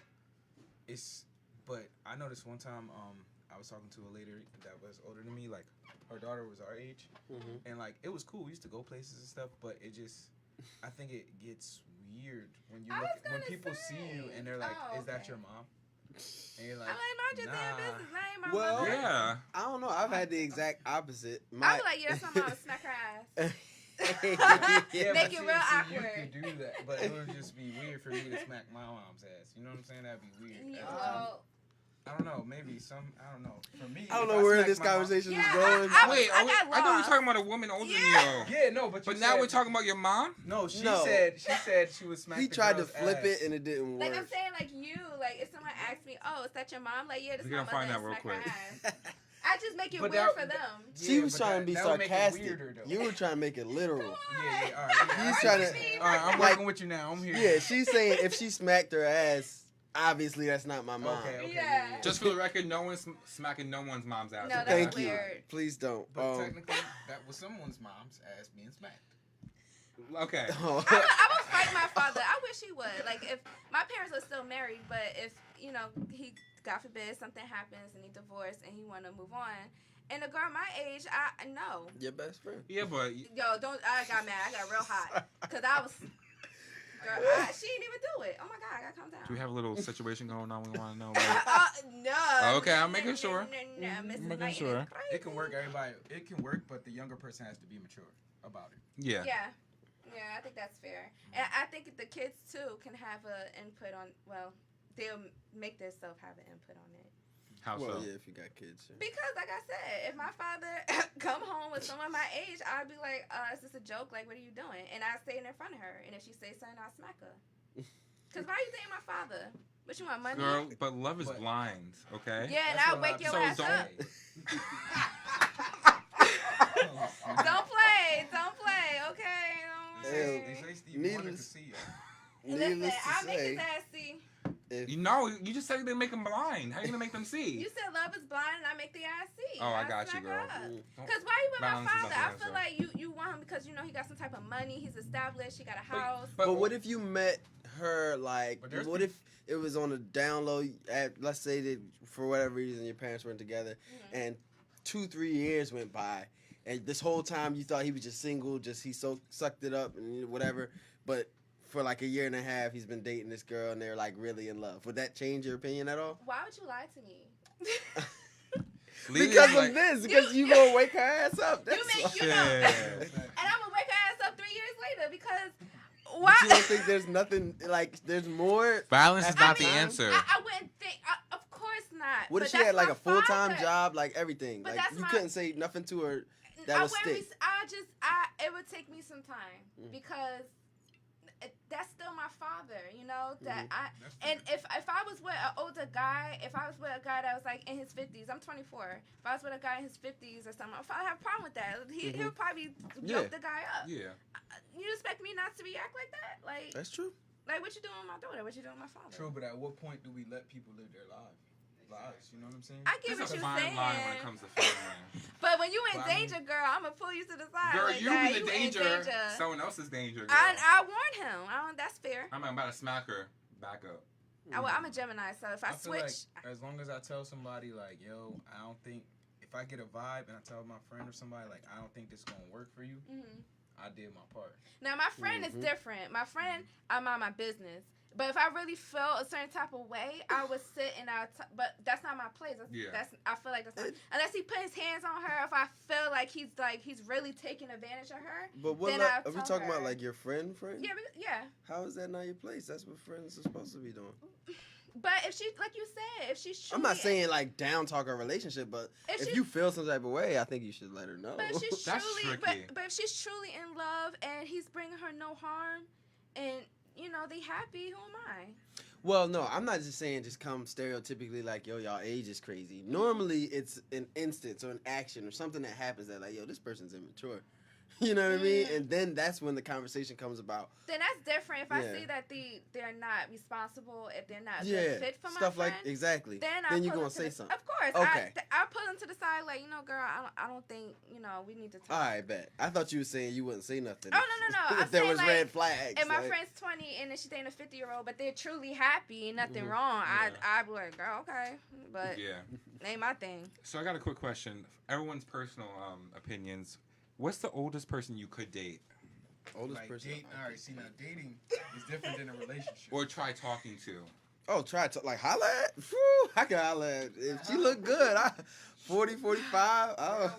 But I noticed one time, I was talking to a lady that was older than me, like, her daughter was our age. And, like, it was cool. We used to go places and stuff, but it just, I think it gets weird when you when people see you and they're like, Oh, is that okay. your mom? And you're like, I'm like, mind your damn nah. business. That ain't my Well, mother. Yeah. I don't know. I've had the exact opposite. I be like, yeah, that's my mom. Smack her ass. Yeah, Make but it real awkward. You could do that, but it would just be weird for me to smack my mom's ass. You know what I'm saying? That'd be weird. Yeah, As a- well, I don't know. Maybe I don't know. For me, I don't if know where smack this my mom- conversation is Yeah, going. Wait, I I got thought we were lost. talking about a woman older Yeah. than you. Yeah, no, but But you now said, we're talking about your mom? No, she No. said she would smack. He the tried to girl's flip ass. it and it didn't like work. I'm saying, like you, like if someone asks me, oh, is that your mom? Like, yeah, this is We're my gonna find mother. out and real smack her quick. ass. I just make it But weird that- for them. She Yeah, was but trying to be that would make it sarcastic. weirder, though. You were trying to make it literal. Yeah, all right. Yeah, He's I trying get to- it. All right, I'm like- working with you now. I'm here. Yeah, she's saying if she smacked her ass, obviously that's not my mom. Okay. Yeah. Just for the record, no one's smacking no one's mom's ass. No, okay? that's Thank you. weird. Please don't. But technically, that was someone's mom's ass being smacked. Okay. Oh. I would fight my father. I wish he would. Like, if my parents are still married, but if, you know, he, God forbid, something happens and he divorced and he want to move on, and a girl my age, I know. Your best friend. Yeah, but Yo, don't, I got mad. I got real hot. Because I was, girl, she didn't even do it. Oh my God, I got to calm down. do we have a little situation going on we want to know? No. Okay, I'm making sure. No, Mrs. Making Knight sure. is crazy. It can work, everybody. It can work, but the younger person has to be mature about it. Yeah. Yeah, I think that's fair. And I think the kids, too, can have an input on, well, they'll make themselves have an input on it. How Well, so? yeah, if you got kids. Yeah. Because, like I said, if my father come home with someone my age, I'd be like, is this a joke? Like, what are you doing? And I'd stand in front of her. And if she say something, I'll smack her. Because why are you dating my father? What, you want money? Girl, but love is But- blind, okay? Yeah, and That's I'll what wake your So ass don't- up. Don't play, okay? You know what I'm They saying? say Steve Wonder could Needless- see you. Listen, Needless I'll to make his say, ass see. if You know, you just said they make them blind. How you gonna make them see? You said love is blind, and I make the ass see. Oh, I got you, smack her girl. up. Mm. Cause why you with my Balance is father? not the I feel answer. like you want him because you know he got some type of money. He's established. He got a house. But what if you met her like? But there's What if it was on a down low? At, let's say that for whatever reason your parents weren't together, and 2-3 years went by, and this whole time you thought he was just single, just he sucked it up and whatever. But for like a year and a half, he's been dating this girl, and they're like really in love. Would that change your opinion at all? Why would you lie to me? Because of this. Because you gonna wake her ass up. That's You why. know, and I'm gonna wake her ass up 3 years later because why? But you don't think there's nothing like there's more? Violence is not the mean, answer. I wouldn't think. Of course not. What but if she that's had like my a full-time father. job, like everything? But Like that's you my- couldn't say nothing to her that I would wouldn't stick. it would take me some time because that's still my father, you know. That and if I was with an older guy, if I was with a guy that was like in his 50s, I'm 24. If I was with a guy in his 50s or something, I'd probably have a problem with that. He'll probably yoke the guy up. Yeah. You expect me not to react like that? Like That's true. Like what you doing with my daughter? What you doing with my father? True, but at what point do we let people live their lives? You know what I'm saying? I get There's what a you're fine saying. line when it comes to family. But when you in But I mean- danger, girl, I'm gonna pull you to the side. Girl, like you that. in You danger. danger. Someone else's danger. Girl. I warned him. That's fair. I'm about to smack her. Back up. I'm a Gemini, so if I feel switch, like as long as I tell somebody like, yo, I don't think if I get a vibe and I tell my friend or somebody like, I don't think this is gonna work for you, I did my part. now my friend is different. My friend, I mind my business. But if I really felt a certain type of way, I would sit and but that's not my place. I feel like that's not, unless he put his hands on her. If I feel like he's really taking advantage of her. But what then are I'll we tell talking about? her. Like your friend? Yeah. How is that not your place? That's what friends are supposed to be doing. But if she, like you said, if she's truly, I'm not saying like down talk our relationship, but if you feel some type of way, I think you should let her know. But if she's That's truly, tricky. but if she's truly in love and he's bringing her no harm, and you know they happy, who am I? Well, no, I'm not just saying just come stereotypically like, yo, y'all age is crazy. Normally, it's an instance or an action or something that happens that like, yo, this person's immature. You know what I mean? And then that's when the conversation comes about. Then that's different. If I Yeah. see that they're not responsible, if they're not a Yeah, good fit for my stuff friend, like exactly. then you pull gonna them to say the, something. Of course. Okay. I pull them to the side like, you know, girl, I don't think, you know, we need to talk. All right, bet. I thought you were saying you wouldn't say nothing. Oh, no. if I'm there saying, was like, red flags. And my like- friend's 20 and then she's dating a 50-year-old, but they're truly happy, nothing wrong. Yeah. I'd be like, girl, okay, but Yeah. ain't my thing. So I got a quick question. Everyone's personal opinions. What's the oldest person you could date? Oldest Like person. all right, see now dating is different than a relationship. Or try talking to? Oh, try to like holla at. Whew, I can holla at. If she look good, 40, 45. Oh.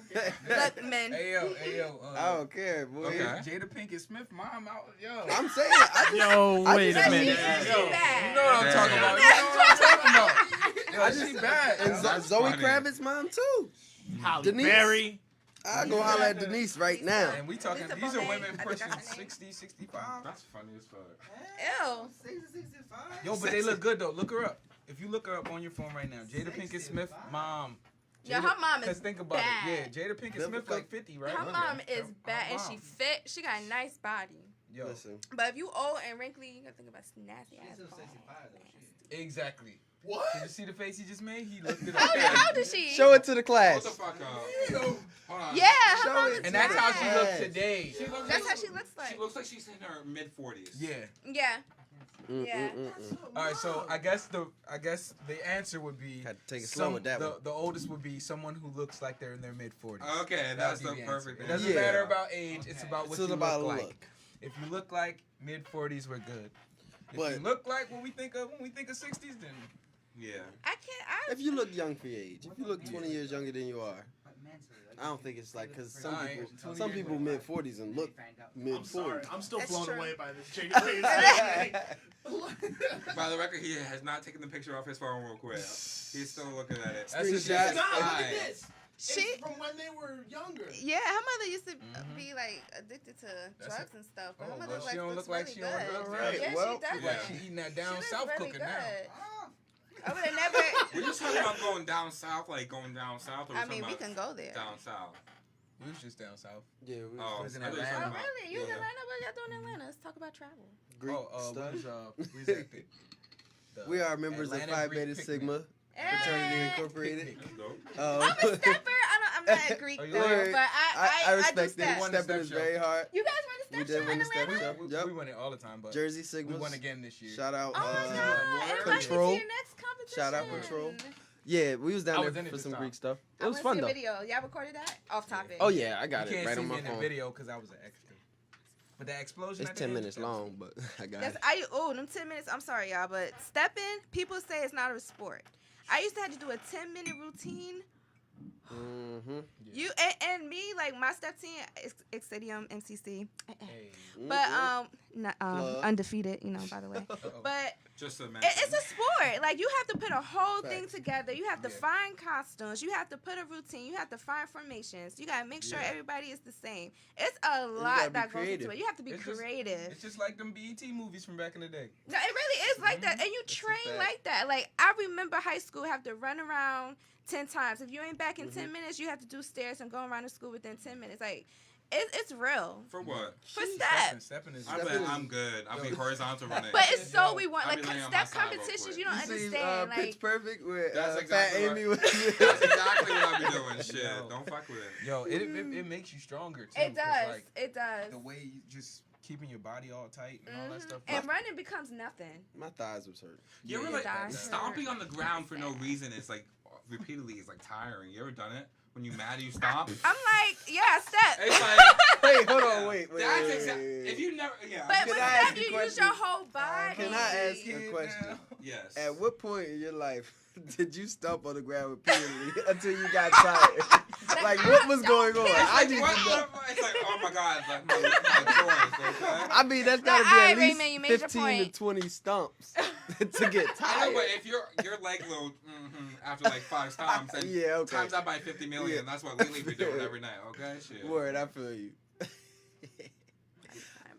Look, men. Hey yo. I don't care, boy. Okay. Jada Pinkett Smith mom out, yo. I'm saying. Yo, wait a minute. Yo, bad. you know what I'm talking Yeah. about. You know what I'm talking about. Yo, she bad. And yo. That's Zoe funny. Kravitz's mom too. Halle Denise. Berry. I go holla at Denise right now. And we talking, Lisa these are Bonet, women I think pushing that's her name. 60, 65. That's funny as fuck. Ew. Yo, but they look good though. Look her up. If you look her up on your phone right now, Jada Pinkett Smith mom. Yeah, her mom is Cause think about bad. it. Yeah, Jada Pinkett Smith like 50, right? Her mom is Her bad and mom. she fit. She got a nice body. Yo, Listen. But if you old and wrinkly, you gotta think about nasty ass. exactly. What? Did you see the face he just made? He looked it How up. old is she? Show it to the Hold class. the fuck up. Hold on. Yeah, her Show mom it. is And that's how she bad. looks today. That's how she looks like. She looks like she's in her mid-40s. Yeah. Yeah. Yeah. All right, so I guess the answer would be Had to take it slow with that one. the oldest would be someone who looks like they're in their mid 40s. Okay, that's the perfect It answer. doesn't Yeah. matter about age. It's about what It's you about look like. look. If you look like mid 40s, we're good. If But- you look like when we think of 60s, then Yeah. I can't. If you look young for your age, if you look 20 years younger than you are, I don't think it's like because some people mid 40s and look mid I'm sorry. 40s. I'm still That's blown true. away by this Jada Pinkett. By the record, he has not taken the picture off his phone real quick. He's still looking at it. That's his Screenshot. Nah, look Right. at this. She. It's from when they were younger. Yeah, her mother used to be like addicted to That's drugs and stuff. But Oh, her well, mother she don't looks look like really she good. on drugs. Alright, Yeah, well, she does. like Yeah. she eating that She down looks south really cooking good. now. I would have never. Were you talking about going down south, like going down south? Or I were you mean, we talking can about go there. down south? We was just down south. Yeah, we Oh, was in I thought you were Atlanta. talking Oh, about- really? You in yeah. Atlanta? What y'all doing in Atlanta? Let's talk about travel. Greek stuff. We was at the We are members Atlanta of Phi Greek Beta picnic. Sigma Fraternity Incorporated. That's dope. I'm a stepper. I'm not a Greek Are you girl, married? but I respect do it. steps. Won the Stepping step is show. very hard. You guys run We the did step show win in the step Atlanta? show. We Yep. win it all the time, but Jersey we Sigmas. won again this year. Shout out Oh my God! Invite me to Control. your next competition. Shout out Control. Yeah, we was I down was there in it for this some time. Greek stuff. It I was wanna fun see a though. video. Y'all recorded that? Off topic. Oh yeah, I You got it can't right see on me my in the phone. video because I was an extra. But that explosion. It's at the 10 end, minutes that was- long, but I got That's it. them 10 minutes. I'm sorry, y'all, but stepping, people say it's not a sport. I used to have to do a 10-minute routine. Mm-hmm. You and me, like my step team, Exidium MCC, Hey. but Plug. undefeated, you know, by the way. But Just to mention. it's a sport. Like you have to put a whole thing Facts. together. You have to Yeah. find costumes. You have to put a routine. You have to find formations. You gotta make sure everybody is the same. It's a gotta lot be that goes creative. into it. You have to be It's just- creative. It's just like them BET movies from back in the day. No, it really is like that. And you That's a train fact. like that. Like, I remember high school, have to run around 10 times. If you ain't back in 10 minutes, you have to do stairs and go around the school within 10 minutes. Like, it's real. For what? For steps. Stepping is. I bet I'm good. I'll be horizontal running. But it's so Yo, we want. I'll Like, be laying on my step side real competitions, quick. you don't You see, understand. Pitch Like, Perfect where That's Fat exactly Amy was. That's exactly what I be doing. Shit. Yo. Don't fuck with it. Yo, it makes you stronger too. it 'cause, does. Like, It does. the way you just keeping your body all tight and all that stuff. And running becomes nothing. My thighs was hurt. You ever Yeah, like that's stomping on the ground for no reason is like repeatedly is like tiring. You ever done it? When you mad, you stomp. I'm like, yeah, step. It's like Wait, hold on, wait. that's wait, exact. wait. If you never, yeah. But Can with I ask step, you you a use question? your whole body. Can I ask you a question? Yes. At what point in your life did you stomp on the ground repeatedly until you got tired? Like, what was going on? I It's need like, to know. it's like, oh my god, like my joints, okay? I mean, that's gotta Like, be alright, at least Raymond, you made your 15 to point. 20 stumps to get I tired. know, but if your leg load after like 5 stomps and Yeah, okay. times that by 50 million, Yeah. that's what Lily be doing every night, okay? Shit. Word, I feel you.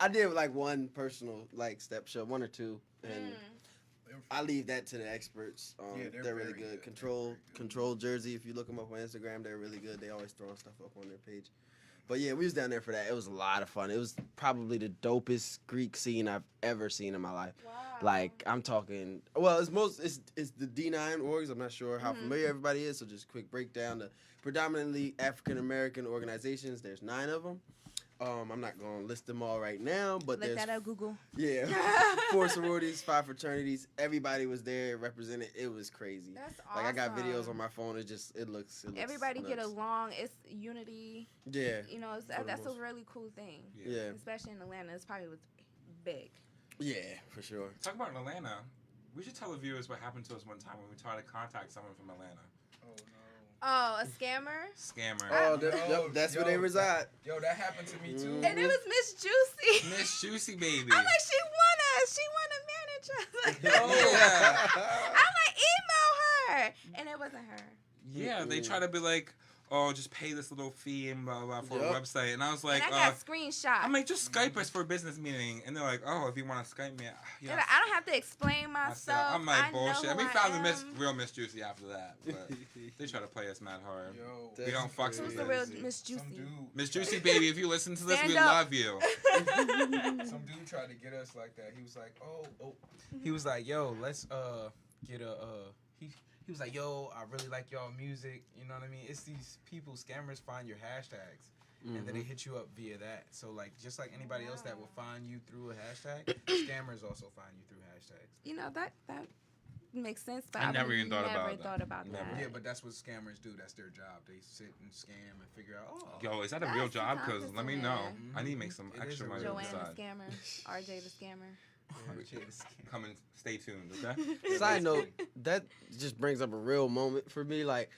I did like one personal like step show, one or two, and I leave that to the experts. Yeah, they're really very good. good. Control Jersey. If you look them up on Instagram, they're really good. They always throwing stuff up on their page. But yeah, we was down there for that. It was a lot of fun. It was probably the dopest Greek scene I've ever seen in my life. Wow. Like I'm talking. Well, it's the D9 orgs. I'm not sure how familiar everybody is. So just quick breakdown. The predominantly African American organizations. There's 9 of them. I'm not gonna list them all right now, but Look there's that up, Google. yeah, 4 sororities, 5 fraternities. Everybody was there represented. It was crazy. That's Like I got awesome. videos on my phone. It looks Everybody get nuts. along. It's unity. Yeah, You know, the that's a most. really cool thing. yeah, Especially in Atlanta, it's probably was big. yeah, for sure. Talk about Atlanta. We should tell the viewers what happened to us one time when we tried to contact someone from Atlanta. Oh no. Oh, a scammer? Scammer. Oh, Yo, that's where yo, they reside. Yo, that happened to me too. And it was Miss Juicy. Miss Juicy Baby. I'm like, she won us. She won a manager. Yeah. I'm like, email her. And it wasn't her. Yeah, they try to be like, oh, just pay this little fee and blah, blah, for a Yup. website. And I was like, And I got screenshots. I'm like, just Skype us for a business meeting. And they're like, oh, if you want to Skype me, They're like, I don't have to explain myself. I'm like, I know bullshit. who And we I found the am. real Miss Juicy after that. But they try to play us mad hard. Yo, We don't fuck Who's with the it. real Miss some Juicy? dude, Miss Juicy Baby, if you listen to this, Stand we up. love you. some dude tried to get us like that. He was like, oh. He was like, yo, let's get a He was like, yo, I really like y'all music. You know what I mean? It's these people, scammers find your hashtags. And then they hit you up via that. So, like, just like anybody else that will find you through a hashtag, scammers also find you through hashtags. You know, that makes sense. But I never even thought never about that. thought about Never. that. Yeah, but that's what scammers do. That's their job. They sit and scam and figure out, oh. Yo, is that a real That's job? Because let me know. encompassing. I need to make some It is extra a money real on the Joanne side. the scammer. RJ the scammer. Come and stay tuned, okay? Side note, that just brings up a real moment for me. Like,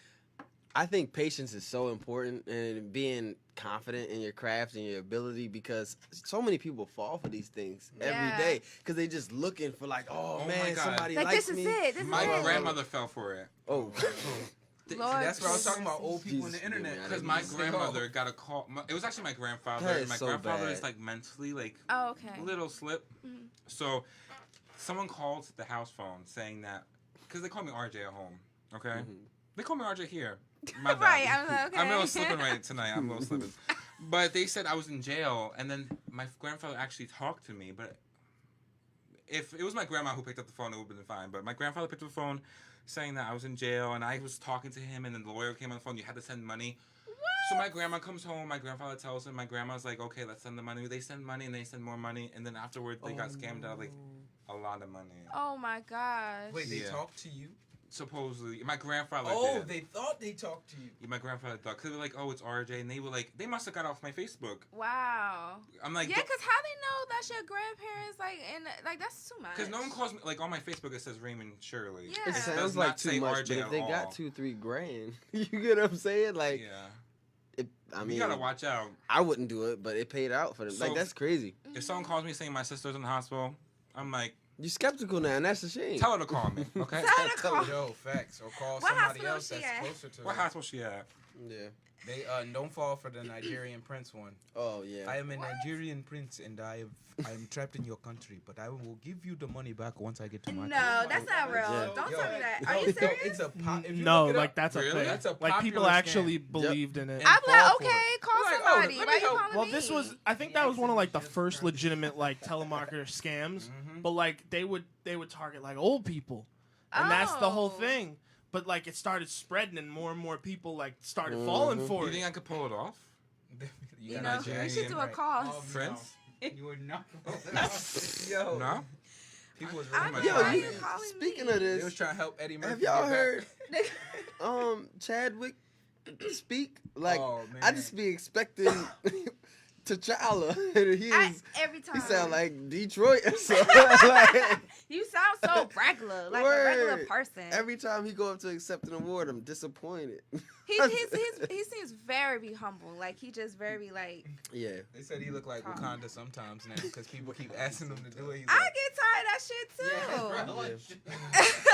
I think patience is so important and being confident in your craft and your ability because so many people fall for these things Yeah. every day because they just looking for like, oh, Oh my man, God. somebody Like, likes this is me. it. This My is it. grandmother fell for it. Oh, Lord, That's what I was talking about, Jesus. old people Jesus, on the internet. yeah, Because I my didn't Stay grandmother off. got a call. It was actually my grandfather. That And is my so grandfather bad. is like mentally like Oh, okay. little slip. Mhm. So someone called the house phone saying that because they call me RJ at home. Okay, Mhm. they call me RJ here. My bad. Right, I was like, okay. I'm a little slipping right tonight. I'm a little slipping. But they said I was in jail, and then my grandfather actually talked to me. But if it was my grandma who picked up the phone, it would have been fine. But my grandfather picked up the phone saying that I was in jail, and I was talking to him, and then the lawyer came on the phone. You had to send money. So my grandma comes home. My grandfather tells him. My grandma's like, okay, let's send the money. They send money, and they send more money. And then afterwards, they got scammed out of like a lot of money. Oh my gosh. Wait, they Yeah. talk to you? supposedly my grandfather. Oh, did. they thought they talked to you. Yeah, my grandfather thought because they were like, oh, it's RJ, and they were like, they must have got off my Facebook. Wow. I'm like, yeah, because how they know that's your grandparents? Like, and like that's too much. because no one calls me like on my Facebook. It says Raymond Shirley. Yeah. It Does sounds not like say too much, RJ but if at they all. got 2-3 grand, you get what I'm saying? Like, Yeah. I mean, you gotta watch out. I wouldn't do it, but it paid out for them. So- Like, that's crazy. If someone calls me saying my sister's in the hospital, I'm like, You skeptical now, and that's a shame. tell her to call me, okay? Tell her to call. Yo, facts. Or call What somebody hospital else she that's at? closer to What her. hospital she at? Yeah. They don't fall for the Nigerian prince one. Oh yeah. I am a Nigerian prince and I am trapped in your country, but I will give you the money back once I get to my No, that's not real. Yeah. Don't Yo, tell me that. yo, Are you yo, serious? It's a if you No, look it like up, that's a Really? thing. That's a Like people popular actually scam. believed in it. And I'm fall like, for it. okay, call Like, oh, somebody. let Why me you help. calling Well, me? this was I think that was one of like the first legitimate like telemarketer scams. But like they would target like old people. And that's the whole Oh. thing. But like it started spreading and more people like started falling for You it. think I could pull it off? You know, Nigerian, we should do a right. call. Prince? You would not. Yo, No? people was I'm really Yo, Why are you, you calling speaking me? of They was this, trying to help Eddie Murphy. have y'all get back. heard Chadwick speak? Like, Oh, I man. just be expecting T'Challa, and Every time. he sound like Detroit or something. Like, You sound so regular, like a regular Word. person. every time he go up to accept an award, I'm disappointed. He seems very humble. Like he just very like. Yeah. They said he looked like Talk. Wakanda sometimes now because people keep asking him to do it. He's I like, get tired of that shit too.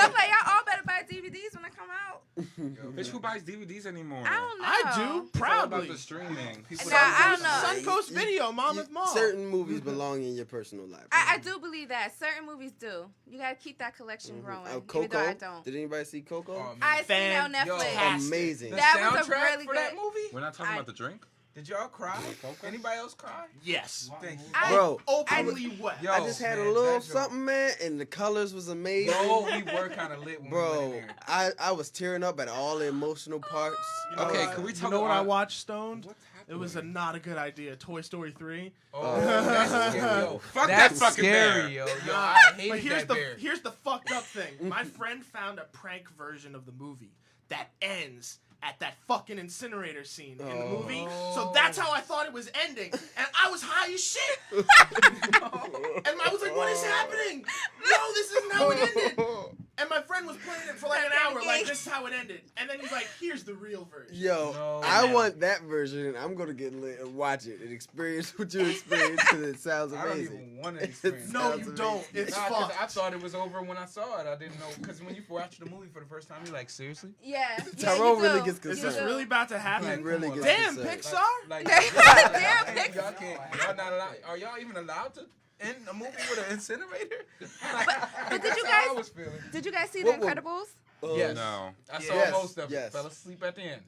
Yeah. I'm like, y'all all better buy DVDs when they come out. yo, Bitch, who buys DVDs anymore? I don't know. I do It's all about proudly. the streaming. People Nah, I don't know. Suncoast Video, Monmouth Mall. Certain movies belong in your personal library. I do believe that certain movies do. You gotta keep that collection growing. Even though Coco. I don't. Did anybody see Coco? Oh, man. I seen it on Yo, Netflix. Amazing. The That was a soundtrack really for that good- movie. We're not talking I- about the drink? Did y'all cry? Anybody else cry? Yes. Thank you. Bro, Openly wet. Yo, I just had man, a little that joint- something, man, and the colors was amazing. Bro, we were kind of lit when we Bro, went in there. I was tearing up at all the emotional parts. You know Okay, what can we you talk know what I about- watched Stoned? What's It was not a good idea. Toy Story 3. Oh, that's scary. Yo, Fuck that's that fucking scary, bear. yo. Yo, Nah, I but hated here's that the bear. here's the fucked up thing. My friend found a prank version of the movie that ends at that fucking incinerator scene in the movie. So that's how I thought it was ending. And I was high as shit. And I was like, what is happening? No, this isn't how it ended. And my friend was playing it for like an hour, like, this is how it ended. And then he's like, here's the real version. Yo, No. I want that version. I'm gonna get lit and watch it and experience what you experienced because it sounds I don't amazing. even want to experience No, Sounds you don't. amazing. It's Nah, 'cause fucked. I thought it was over when I saw it. I didn't know because when you watch the movie for the first time, you're like, seriously? Yeah. Tyrone you really do. gets Is concerned. this really about to He happen? really Come on, gets Damn, concerned. Pixar? Like, Damn, y'all can't. Y'all not allowed. Are y'all even allowed to end a movie with an incinerator? But did you That's how I guys? was feeling. Did you guys see What The will- Incredibles? Yes. No. I saw Yes, most of it. yes. Fell asleep at the end.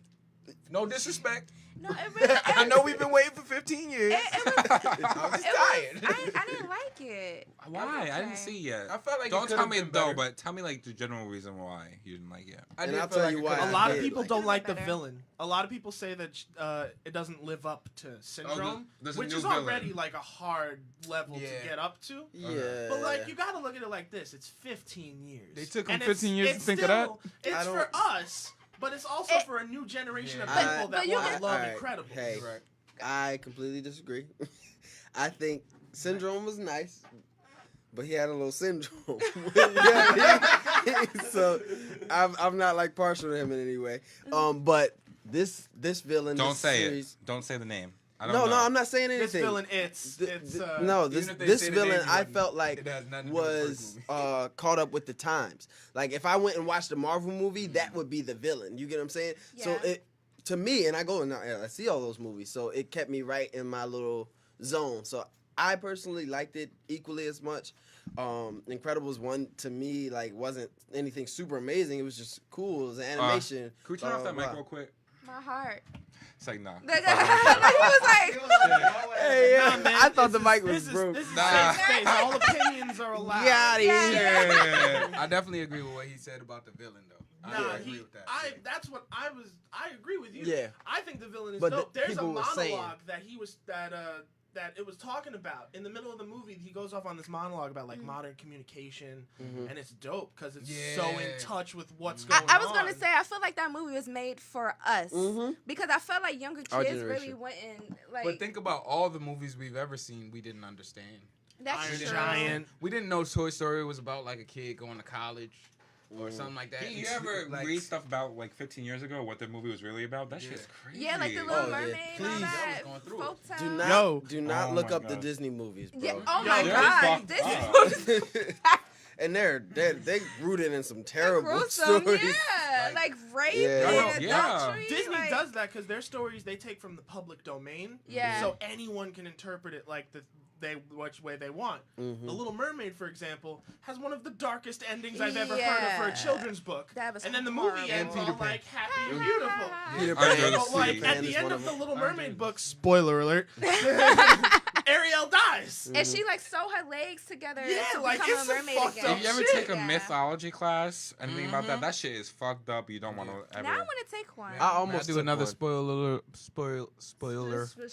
No disrespect. No, it really. I know we've been waiting for 15 years. It was. I was just tired. I didn't like it. Why? I didn't Okay. see it yet. I felt like it Don't could've tell me been though, better. but tell me like the general reason why you didn't like it. I And did I'll feel tell like you it why could've A I been lot of did. people It don't could've like been the better. villain. A lot of people say that it doesn't live up to Syndrome, there's a which new is villain. already like a hard level Yeah. to get up to. Yeah. But like you gotta look at it like this: it's 15 years. They took 'em And 15 years to it's think of that? still- I It's don't- for us, but it's also It- for a new generation of Yeah. people But that you want can- to love Alright, Incredibles. hey. You're right. I completely disagree. I think Syndrome was nice, but he had a little syndrome. So I'm not like partial to him in any way. But this villain. Don't this say series, it. Don't say the name. I don't No, know. no, I'm not saying anything. This villain, it's no, this Even if they this say the villain name, you I wouldn't- felt like it has nothing to do with the was first caught up with the times. Like if I went and watched a Marvel movie, that would be the villain. You get what I'm saying? So Yeah. it to me, and I go and I see all those movies, so it kept me right in my little zone. So I personally liked it equally as much. Incredibles 1 to me like wasn't anything super amazing. It was just cool. It was an animation. Can we turn off that blah, mic blah. real quick? My heart. It's like nah. He was like, Hey, yeah, Nah, man, I thought the this mic is- was this is- broke. This is Nah. safe space. All opinions are allowed. Get out of Yeah. here. I definitely agree with what he said about the villain, though. Nah, I agree with that. that's what I was. I agree with you. Yeah. I think the villain is But dope. There's a people were saying- monologue that that it was talking about. In the middle of the movie, he goes off on this monologue about like modern communication, and it's dope because it's so in touch with what's going on. I was gonna say, I feel like that movie was made for us because I felt like younger kids really wouldn't like. But think about all the movies we've ever seen we didn't understand. That's Iron true. Giant. We didn't know Toy Story was about like a kid going to college or something like that. You ever read stuff about like 15 years ago what the movie was really about? That shit's crazy. Yeah, like the Little Mermaid and all that. Folktale. Do not look up the Disney movies, bro. Yeah. Oh my God, Disney. And they rooted in some terrible gruesome, stories. Yeah, like rape and adultery. Disney like, does that because their stories they take from the public domain. Yeah. So anyone can interpret it like which way they want. The Little Mermaid, for example, has one of the darkest endings I've ever heard of for a children's book. That was and then the horrible. movie ends Peter all Pan. like happy and beautiful. Peter Under Pan, the But like Sea. at the is end one of the them. Little Mermaid book, spoiler alert, Ariel dies. And she like sew her legs together Yeah, to like, become it's a some mermaid fucked again. up If you ever shit. take a mythology class and think about that shit is fucked up. You don't want to ever. Now I want to take one. I almost do took another one. spoiler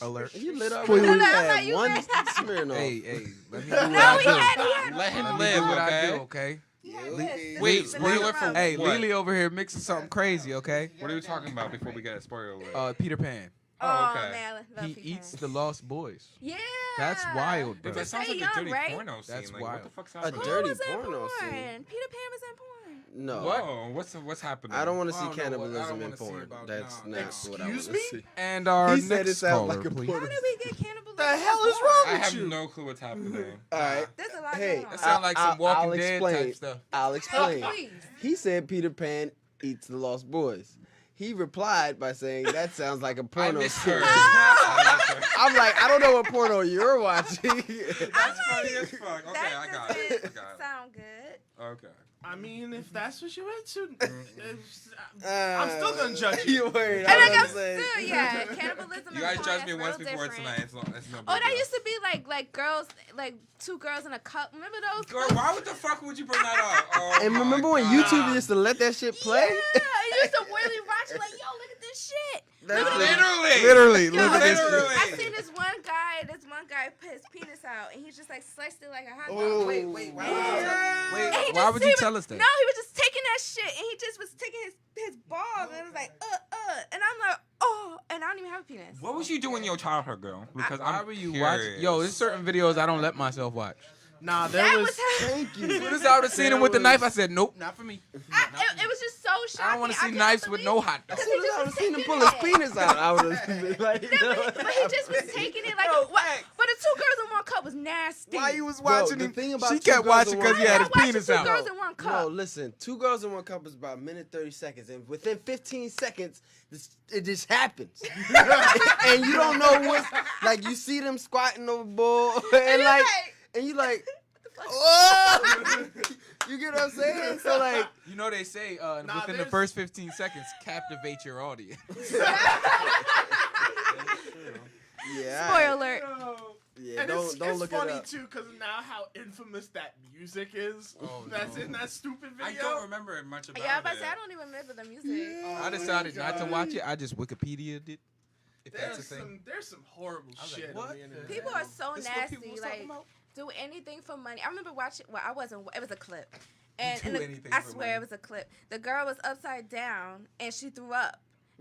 alert. You lit up. Spoiler. You No, I'm had not- you one had- Smirnoff. Hey, let me do No, what he I had. do. Let him Let me do live, what I do, okay? okay? Wait, spoiler for Hey, what? Lily over here mixing something crazy, okay? What are we talking about before we get a spoiler alert? Peter Pan. Oh, okay. man, I love He Peter eats Pan. the Lost Boys. Yeah. That's wild, bro. But that sounds like young, a dirty right? porno scene. That's like, wild. what the fuck's A happening? Who dirty was in porno porn? scene. Peter Pan was in porn. No. Whoa, what's happening? I don't want to I see don't know what- I cannibalism don't in wanna see porn. about- That's nah. not what I Excuse want to me? see. And our He said next it sounds caller, like a please. How porno. did we get cannibalism? The hell is wrong I with have you? no clue what's happening. All right. There's a lot Hey, going on. It sounds like some I'll Walking Dead explain. type stuff. I'll Oh, explain. please. He said Peter Pan eats the Lost Boys. He replied by saying, "That sounds like a I porno." misheard. scene." I misheard. I'm like, I don't know what porno you're watching. That's funny as fuck. Okay, That I got it. I doesn't got it. sound good. Okay. I mean, if that's what you into, I'm still gonna judge you. You worried? And like I I'm was saying. still, yeah, cannibalism. You and guys porn, judged me that's once real before different. tonight. It's no big Oh, that deal. used to be like girls, like two girls in a cup. Remember those? Girl, why would the fuck would you bring that up? Oh And my remember when God. YouTube used to let that shit play? Yeah, I used to really watch it like, yo, look at this shit. That's Literally. Look at this. Literally. I seen this one guy put his penis out, and he just like sliced it like a hot dog. Oh. Wait, And he why just- would he you was- tell us that? No, he was just taking that shit, and he just was taking his balls, and it was like, and I'm like, oh, and I don't even have a penis. What was you doing in your childhood, girl? Because Why I'm were you curious. watching? Yo, there's certain videos I don't let myself watch. Nah, there That was. was how, Thank you. As soon as I would have seen him with the knife, I said, nope, not for me. it was just so shocking. I don't want to see couldn't knives with believe no it. hot dog. As soon as I would have seen him taking pull his it. penis out, I would have been like, No, but he just was taking it like, but the two girls in one cup was nasty. Why you was Bro, watching the him? thing about She Two kept Girls watching in because One he had his Why watching penis two out. girls in one cup? No, listen. Two Girls in One Cup is about a minute 30 seconds, and within 15 seconds, it just happens. And you don't know what's like. You see them squatting over bull, and you're like, like, and you like, oh, you get what I'm saying? So like, You know they say Nah, within the there's- first 15 seconds, captivate your audience. yeah, Spoiler alert. yeah. And Don't it's look funny it up. too, because now how infamous that music is. Oh, That's no. in that stupid I video. don't remember much about Yeah, I was about it. to say, I don't even remember the music. I decided not to watch it. I just Wikipedia'd it. If that's a There's thing. there's some horrible I was like, shit what on the internet. People are so This is what people nasty. was talking Like, about? do anything for money. I remember watching. Well, I wasn't. It was a clip. And, Do and anything I for swear money. it was a clip. The girl was upside down and she threw up.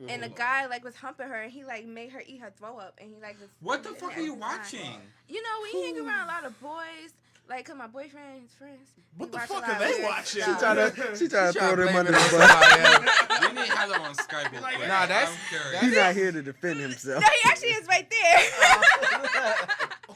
And the guy like was humping her and he like made her eat her throw up and he like was. What the and fuck are you everything. watching? You know, we hang around a lot of boys. Like, cause my boyfriend, his friends. What we the watch a fuck lot are of they weird watching? stuff. She tried to throw them under the blame it bus. on somebody else. We need Heather on Skype. real Like, quick. nah, that's- I'm curious. He's not here to defend himself. No, he actually is right there.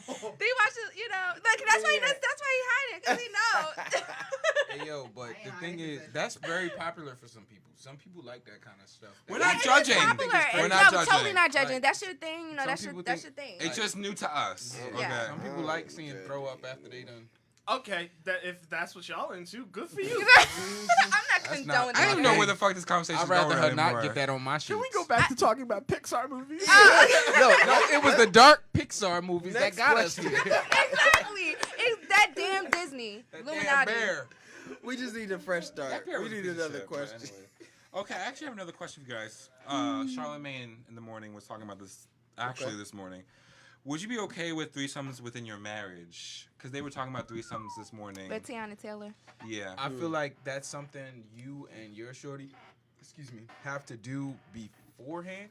He watches, you know, like that's why that's why he hiding, cause he know. Hey, yo, but the thing is, that's very popular for some people. Some people like that kind of stuff. We're Yeah, not it is judging. popular. We're And not no, judging. totally not judging. Like, That's your thing, you know. some That's your people that's think- your thing. It's just new to us. Yeah. Okay. Some people like seeing throw up after they done. Okay, if that's what y'all into, good for you. I'm not That's condoning not- I that. don't even know where the fuck this conversation I'd is rather going her not anymore. get that on my shit. Can we go back to talking about Pixar movies? No, it was the dark Pixar movies that Next got us question. here. Exactly. It's that damn Disney. That damn Illuminati. bear. We just need a fresh start. That bear We was a need piece of another shit, but question. anyway. Okay, I actually have another question for you guys. Charlamagne in the morning was talking about this actually this morning. Would you be okay with threesomes within your marriage? Because they were talking about threesomes this morning. With Tiana Taylor. Yeah. I feel like that's something you and your shorty, have to do beforehand.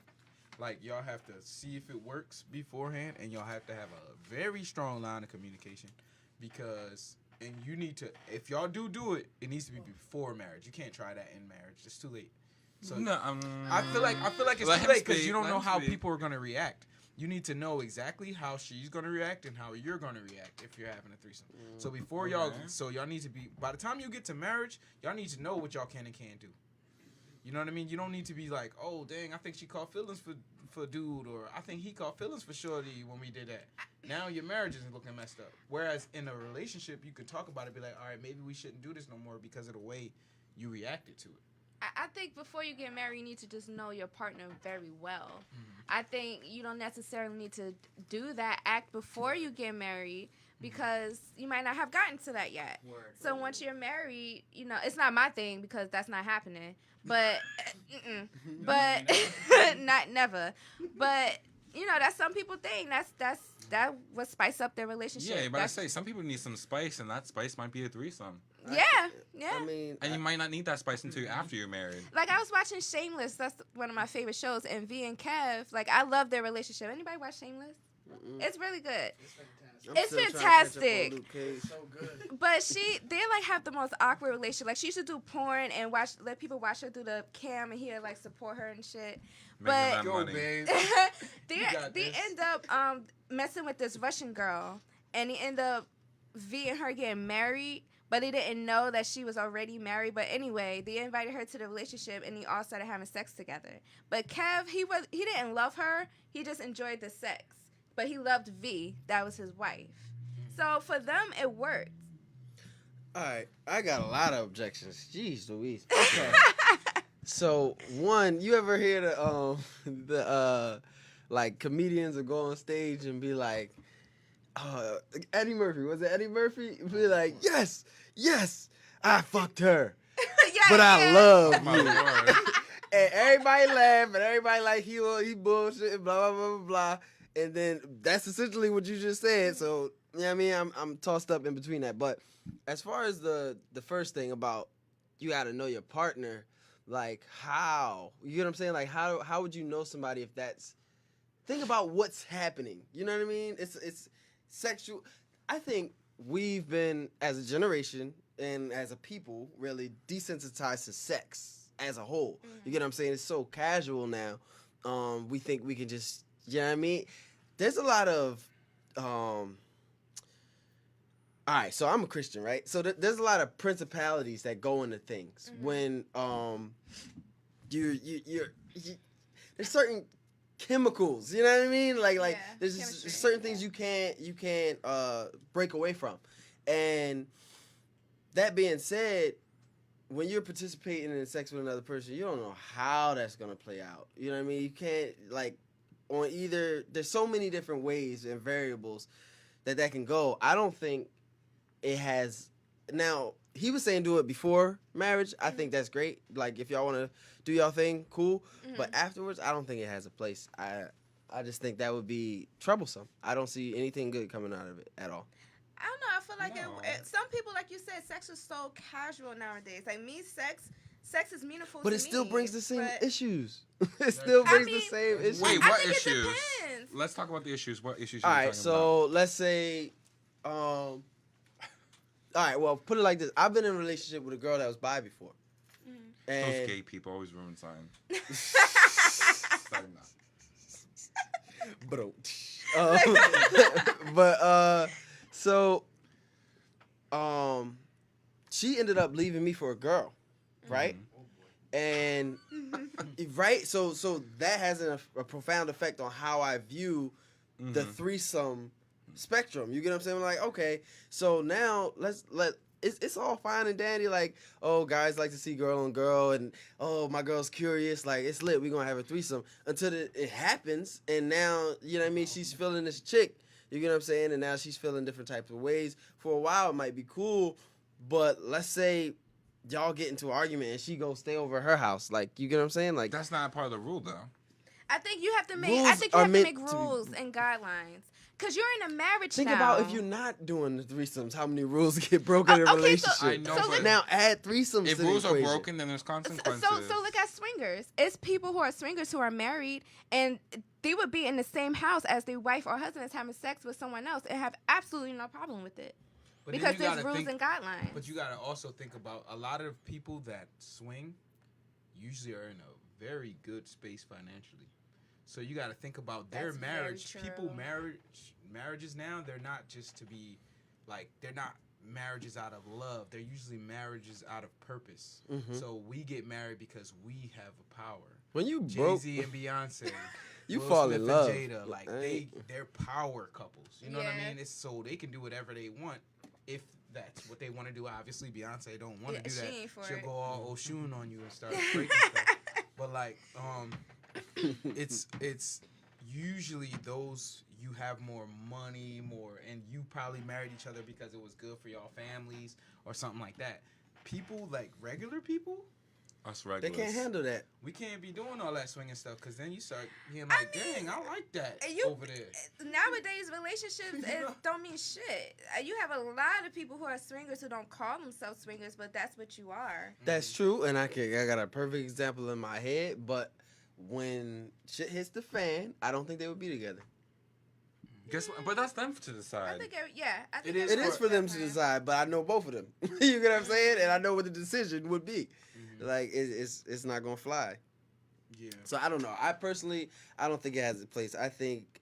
Like, y'all have to see if it works beforehand, and y'all have to have a very strong line of communication, because, and you need to, if y'all do it, it needs to be before marriage. You can't try that in marriage. It's too late. So no, I feel like it's too late because you don't know how people are gonna react. You need to know exactly how she's gonna react and how you're gonna react if you're having a threesome. So before y'all need to be. By the time you get to marriage, y'all need to know what y'all can and can't do. You know what I mean? You don't need to be like, oh dang, I think she caught feelings for dude, or I think he caught feelings for shorty when we did that. Now your marriage is looking messed up. Whereas in a relationship, you could talk about it, be like, all right, maybe we shouldn't do this no more because of the way you reacted to it. I think before you get married, you need to just know your partner very well. I think you don't necessarily need to do that act before you get married, because you might not have gotten to that yet. So once you're married, you know, it's not my thing because that's not happening. But, not never. But, you know, that's some people think. That would spice up their relationship. Yeah, but I say some people need some spice, and that spice might be a threesome. Yeah. I mean, and you might not need that spice until after you're married. Like, I was watching Shameless. That's one of my favorite shows. And V and Kev, like, I love their relationship. Anybody watch Shameless? It's really good. It's fantastic. It's so good. But they like have the most awkward relationship. Like, she used to do porn and let people watch her through the cam, and he'd like support her and shit. But babe. they end up messing with this Russian girl, and he end up V and her getting married. But they didn't know that she was already married. But anyway, they invited her to the relationship, and they all started having sex together. But Kev, he didn't love her. He just enjoyed the sex. But he loved V. That was his wife. So for them, it worked. All right, I got a lot of objections. Jeez Louise. Okay. So one, you ever hear the like comedians will go on stage and be like, Eddie Murphy, was it Eddie Murphy? Be like, yes, I fucked her, but I love you. And everybody laugh, and everybody like he bullshit, blah blah blah blah blah. And then that's essentially what you just said. So yeah, I mean, I'm tossed up in between that. But as far as the first thing about you got to know your partner, like how, you know what I'm saying? Like how would you know somebody if that's, think about what's happening. You know what I mean? It's sexual. I think we've been, as a generation and as a people, really desensitized to sex as a whole. You get what I'm saying? It's so casual now. We think we can just, you know what I mean? There's a lot of, all right, so I'm a Christian, right? So there's a lot of principalities that go into things when you're there's certain chemicals, you know what I mean? Like there's just certain things you can't break away from. And that being said, when you're participating in sex with another person, you don't know how that's gonna play out. You know what I mean? You can't, like, on either, there's so many different ways and variables that can go. I don't think it has. Now, he was saying do it before marriage. I think that's great. Like, if y'all want to do y'all thing, cool. But afterwards, I don't think it has a place. I just think that would be troublesome. I don't see anything good coming out of it at all. I don't know. I feel like some people, like you said, sex is so casual nowadays. Like, me, sex is meaningful but to it still me, brings the same but issues. It still brings the same issues. Wait, I what think issues? it depends. Let's talk about the issues. What issues All are you right, talking so let's say, all right, well, put it like this. I've been in a relationship with a girl that was bi before. about? And Those gay people always ruin sign. bro. So she ended up leaving me for a girl, right? And right, so that has a profound effect on how I view the threesome spectrum. You get what I'm saying? I'm like, okay, so now it's all fine and dandy, like, oh, guys like to see girl on girl, and oh, my girl's curious, like, it's lit, we're gonna have a threesome, until it happens, and now, you know what I mean, she's feeling this chick, you get what I'm saying, and now she's feeling different types of ways. For a while, it might be cool, but let's say y'all get into an argument, and she goes stay over at her house, like, you get what I'm saying? Like, That's not part of the rule, though. I think you have to make. Rules I think you are have to meant make to- rules and guidelines. Cause you're in a marriage Think now. about if you're not doing the threesomes, how many rules get broken in a okay, so- relationship? I know, So but Now add threesomes if to the rules are equation. broken, then there's consequences. So look at swingers. It's people who are swingers who are married and they would be in the same house as their wife or husband is having sex with someone else and have absolutely no problem with it. But then Because you there's gotta rules think- and guidelines. But you gotta also think about a lot of people that swing usually are in a very good space financially. So you gotta think about their That's very marriage. People true. marriages now, they're not just to be like they're not marriages out of love. They're usually marriages out of purpose. Mhm. So we get married because we have a power. When you broke, Jay-Z and Beyonce. you Will fall Smith in and love. Jada, like they're power couples. You know what I Yeah. mean? It's so they can do whatever they want if that's what they want to do. Obviously, Beyonce don't want to do she that. ain't for She'll it. go all Oshun on you and start breaking stuff. But like, it's usually those you have more money, and you probably married each other because it was good for y'all families or something like that. People like regular people, Us They regulars. can't handle that. we can't be doing all that swinging stuff because then you start being like, dang, I like that you- over there. Nowadays, relationships don't mean shit. You have a lot of people who are swingers who don't call themselves swingers, but that's what you are. That's true, and I got a perfect example in my head. But when shit hits the fan, I don't think they would be together. Guess what? But that's them to I decide. think, I think It is It is for them to different. decide, but I know both of them. You get what I'm saying? And I know what the decision would be. Like it's not gonna fly. Yeah. So I don't know. I don't think it has a place. I think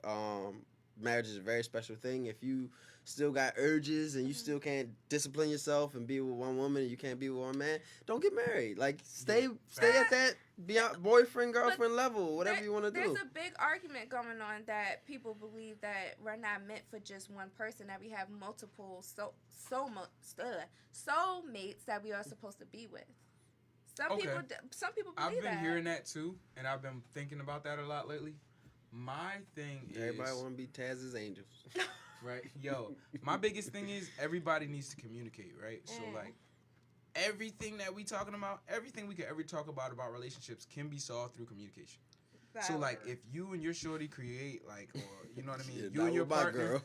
marriage is a very special thing. If you still got urges and you still can't discipline yourself and be with one woman and you can't be with one man, don't get married. Like stay at that beyond boyfriend girlfriend level, whatever you want to do. There's a big argument going on that people believe that we're not meant for just one person, that we have multiple soulmates that we are supposed to be with. Some Okay. people believe I've been that. hearing that too, and I've been thinking about that a lot lately. My thing Everybody is want to be Taz's angels. right, yo. My biggest thing is everybody needs to communicate, right? So like everything that we talking about, everything we could ever talk about relationships can be solved through communication. So like if you and your shorty create like, or you know what I mean, Yeah, you not and your with my partner. girl.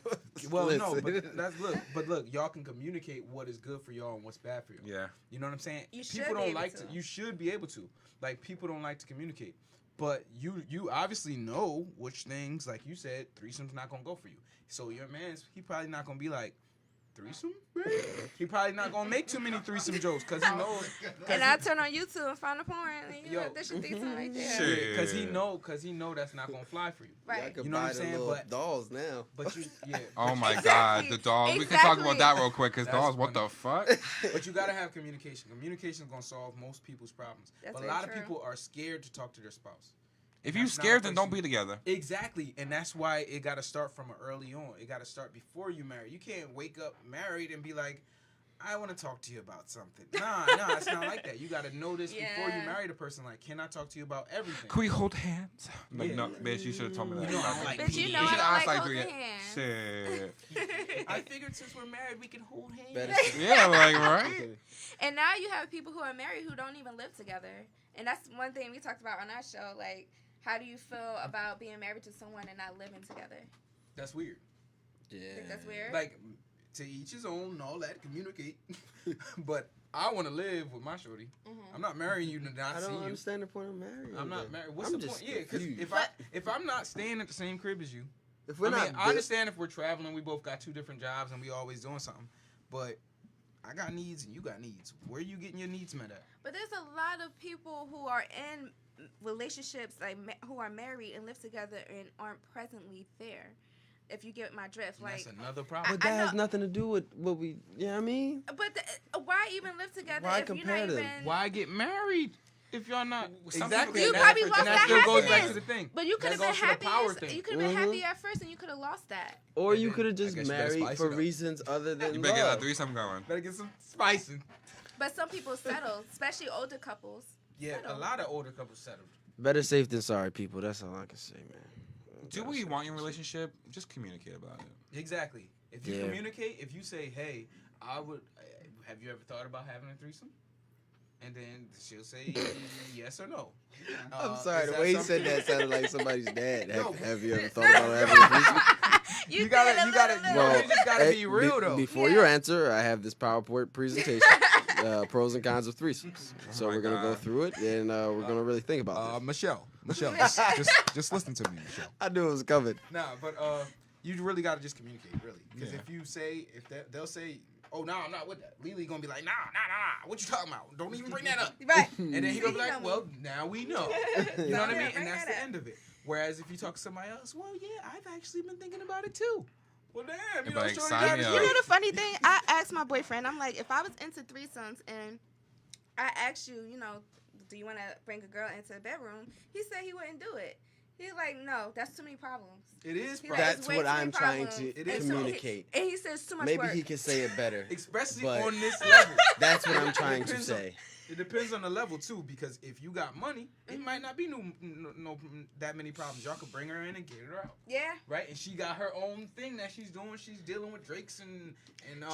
Well, no, Listen. but look, y'all can communicate what is good for y'all and what's bad for y'all. Yeah. You know what I'm saying? You should People be don't able like to. You should be able to. Like people don't like to communicate, but you obviously know which things, like you said, threesome's not gonna go for you. So your man's he probably not gonna be like threesome. He probably not gonna make too many threesome jokes because he knows. And I turn on YouTube and find a porn. And, Yo. this should be something right there. Shit. Because he know that's not gonna fly for you. I Right. could You know what buy I'm the saying? little But- dolls now. But you, yeah. Oh my Exactly. God, the dog. We can talk about that real quick, because That's dolls, what funny. the fuck? But you gotta have communication. Communication is gonna solve most people's problems. That's but a very lot of true. people are scared to talk to their spouse. If you That's not scared, a then place don't be together. Exactly, and that's why it got to start from early on. It got to start before you marry. You can't wake up married and be like, I want to talk to you about something. Nah, it's not like that. You got to know this before you Yeah. marry the person. Like, can I talk to you about everything? Can we hold hands? Like, Yeah. no, bitch, you should have told me that. You know I don't like But you know You I should don't ask like like three. holding hands. Shit. I figured since we're married, we can hold hands. Better Yeah, like, right? And now you have people who are married who don't even live together. And that's one thing we talked about on our show. Like, how do you feel about being married to someone and not living together? That's weird. You think that's weird? Like, to each his own and all that, communicate. But I want to live with my shorty. I'm not marrying you to not I see don't you. understand the point of marrying. I'm not married. What's I'm the just point? Yeah, because confused. if I'm not staying at the same crib as you, If we're I not, mean, I understand if we're traveling, we both got two different jobs and we always doing something. But I got needs and you got needs. Where you getting your needs met at? But there's a lot of people who are in relationships, like who are married and live together and aren't presently there. If you get my drift, And like, that's another problem. But that has know. nothing to do with what we. You know what I mean? but why even live together Why if you're compare not them? even? Why get married if y'all not Some exactly? people You and that- probably and lost that that still goes back happiness. to the thing. But you could have That been goes to the happy. power thing. You could have been happy at first, and you could have lost that. Or And you then could have I just guess you better married spice for it up. reasons other than You better get that love. threesome going. Better get some spicing. But some people settle, especially older couples. Yeah, a lot of older couples settled. Better safe than sorry, people. That's all I can say, man. Do what you want in your relationship. Just communicate about it. Exactly. If you Yeah. communicate, if you say, "Hey, I would," have you ever thought about having a threesome? and then she'll say yes or no. I'm sorry, is the that way he something- said that sounded like somebody's dad. No. Have you ever thought about that? You gotta, Well, you just gotta be real though. Before your answer, I have this PowerPoint presentation, pros and cons of threesomes. So we're gonna go through it, and we're gonna really think about this. Michelle, just listen to me, Michelle. I knew it was coming. Nah, but you really gotta just communicate, really, because if you say they'll say, oh no, I'm not with that. Lily gonna be like, nah, what you talking about? Don't even bring that up. Right. And then he gonna be like, well, now we know. You know what I mean? And that's the end of it. Whereas if you talk to somebody else, well, yeah, I've actually been thinking about it too. Well, damn, you know, Like, shorty sign got me it. up. You know the funny thing? I asked my boyfriend, I'm like, if I was into threesomes and I asked you, you know, do you want to bring a girl into the bedroom? He said he wouldn't do it. He's like, no, that's too many problems. It is. He's like, That's it's way what too I'm many trying problems. to It is. communicate. And he says too much Maybe work. he can say it better. Especially But- on this level. That's what I'm trying to Depends on- say. It depends on the level too, because if you got money, it might not be no that many problems. Y'all could bring her in and get her out, Yeah. right? And she got her own thing that she's doing. She's dealing with Drakes and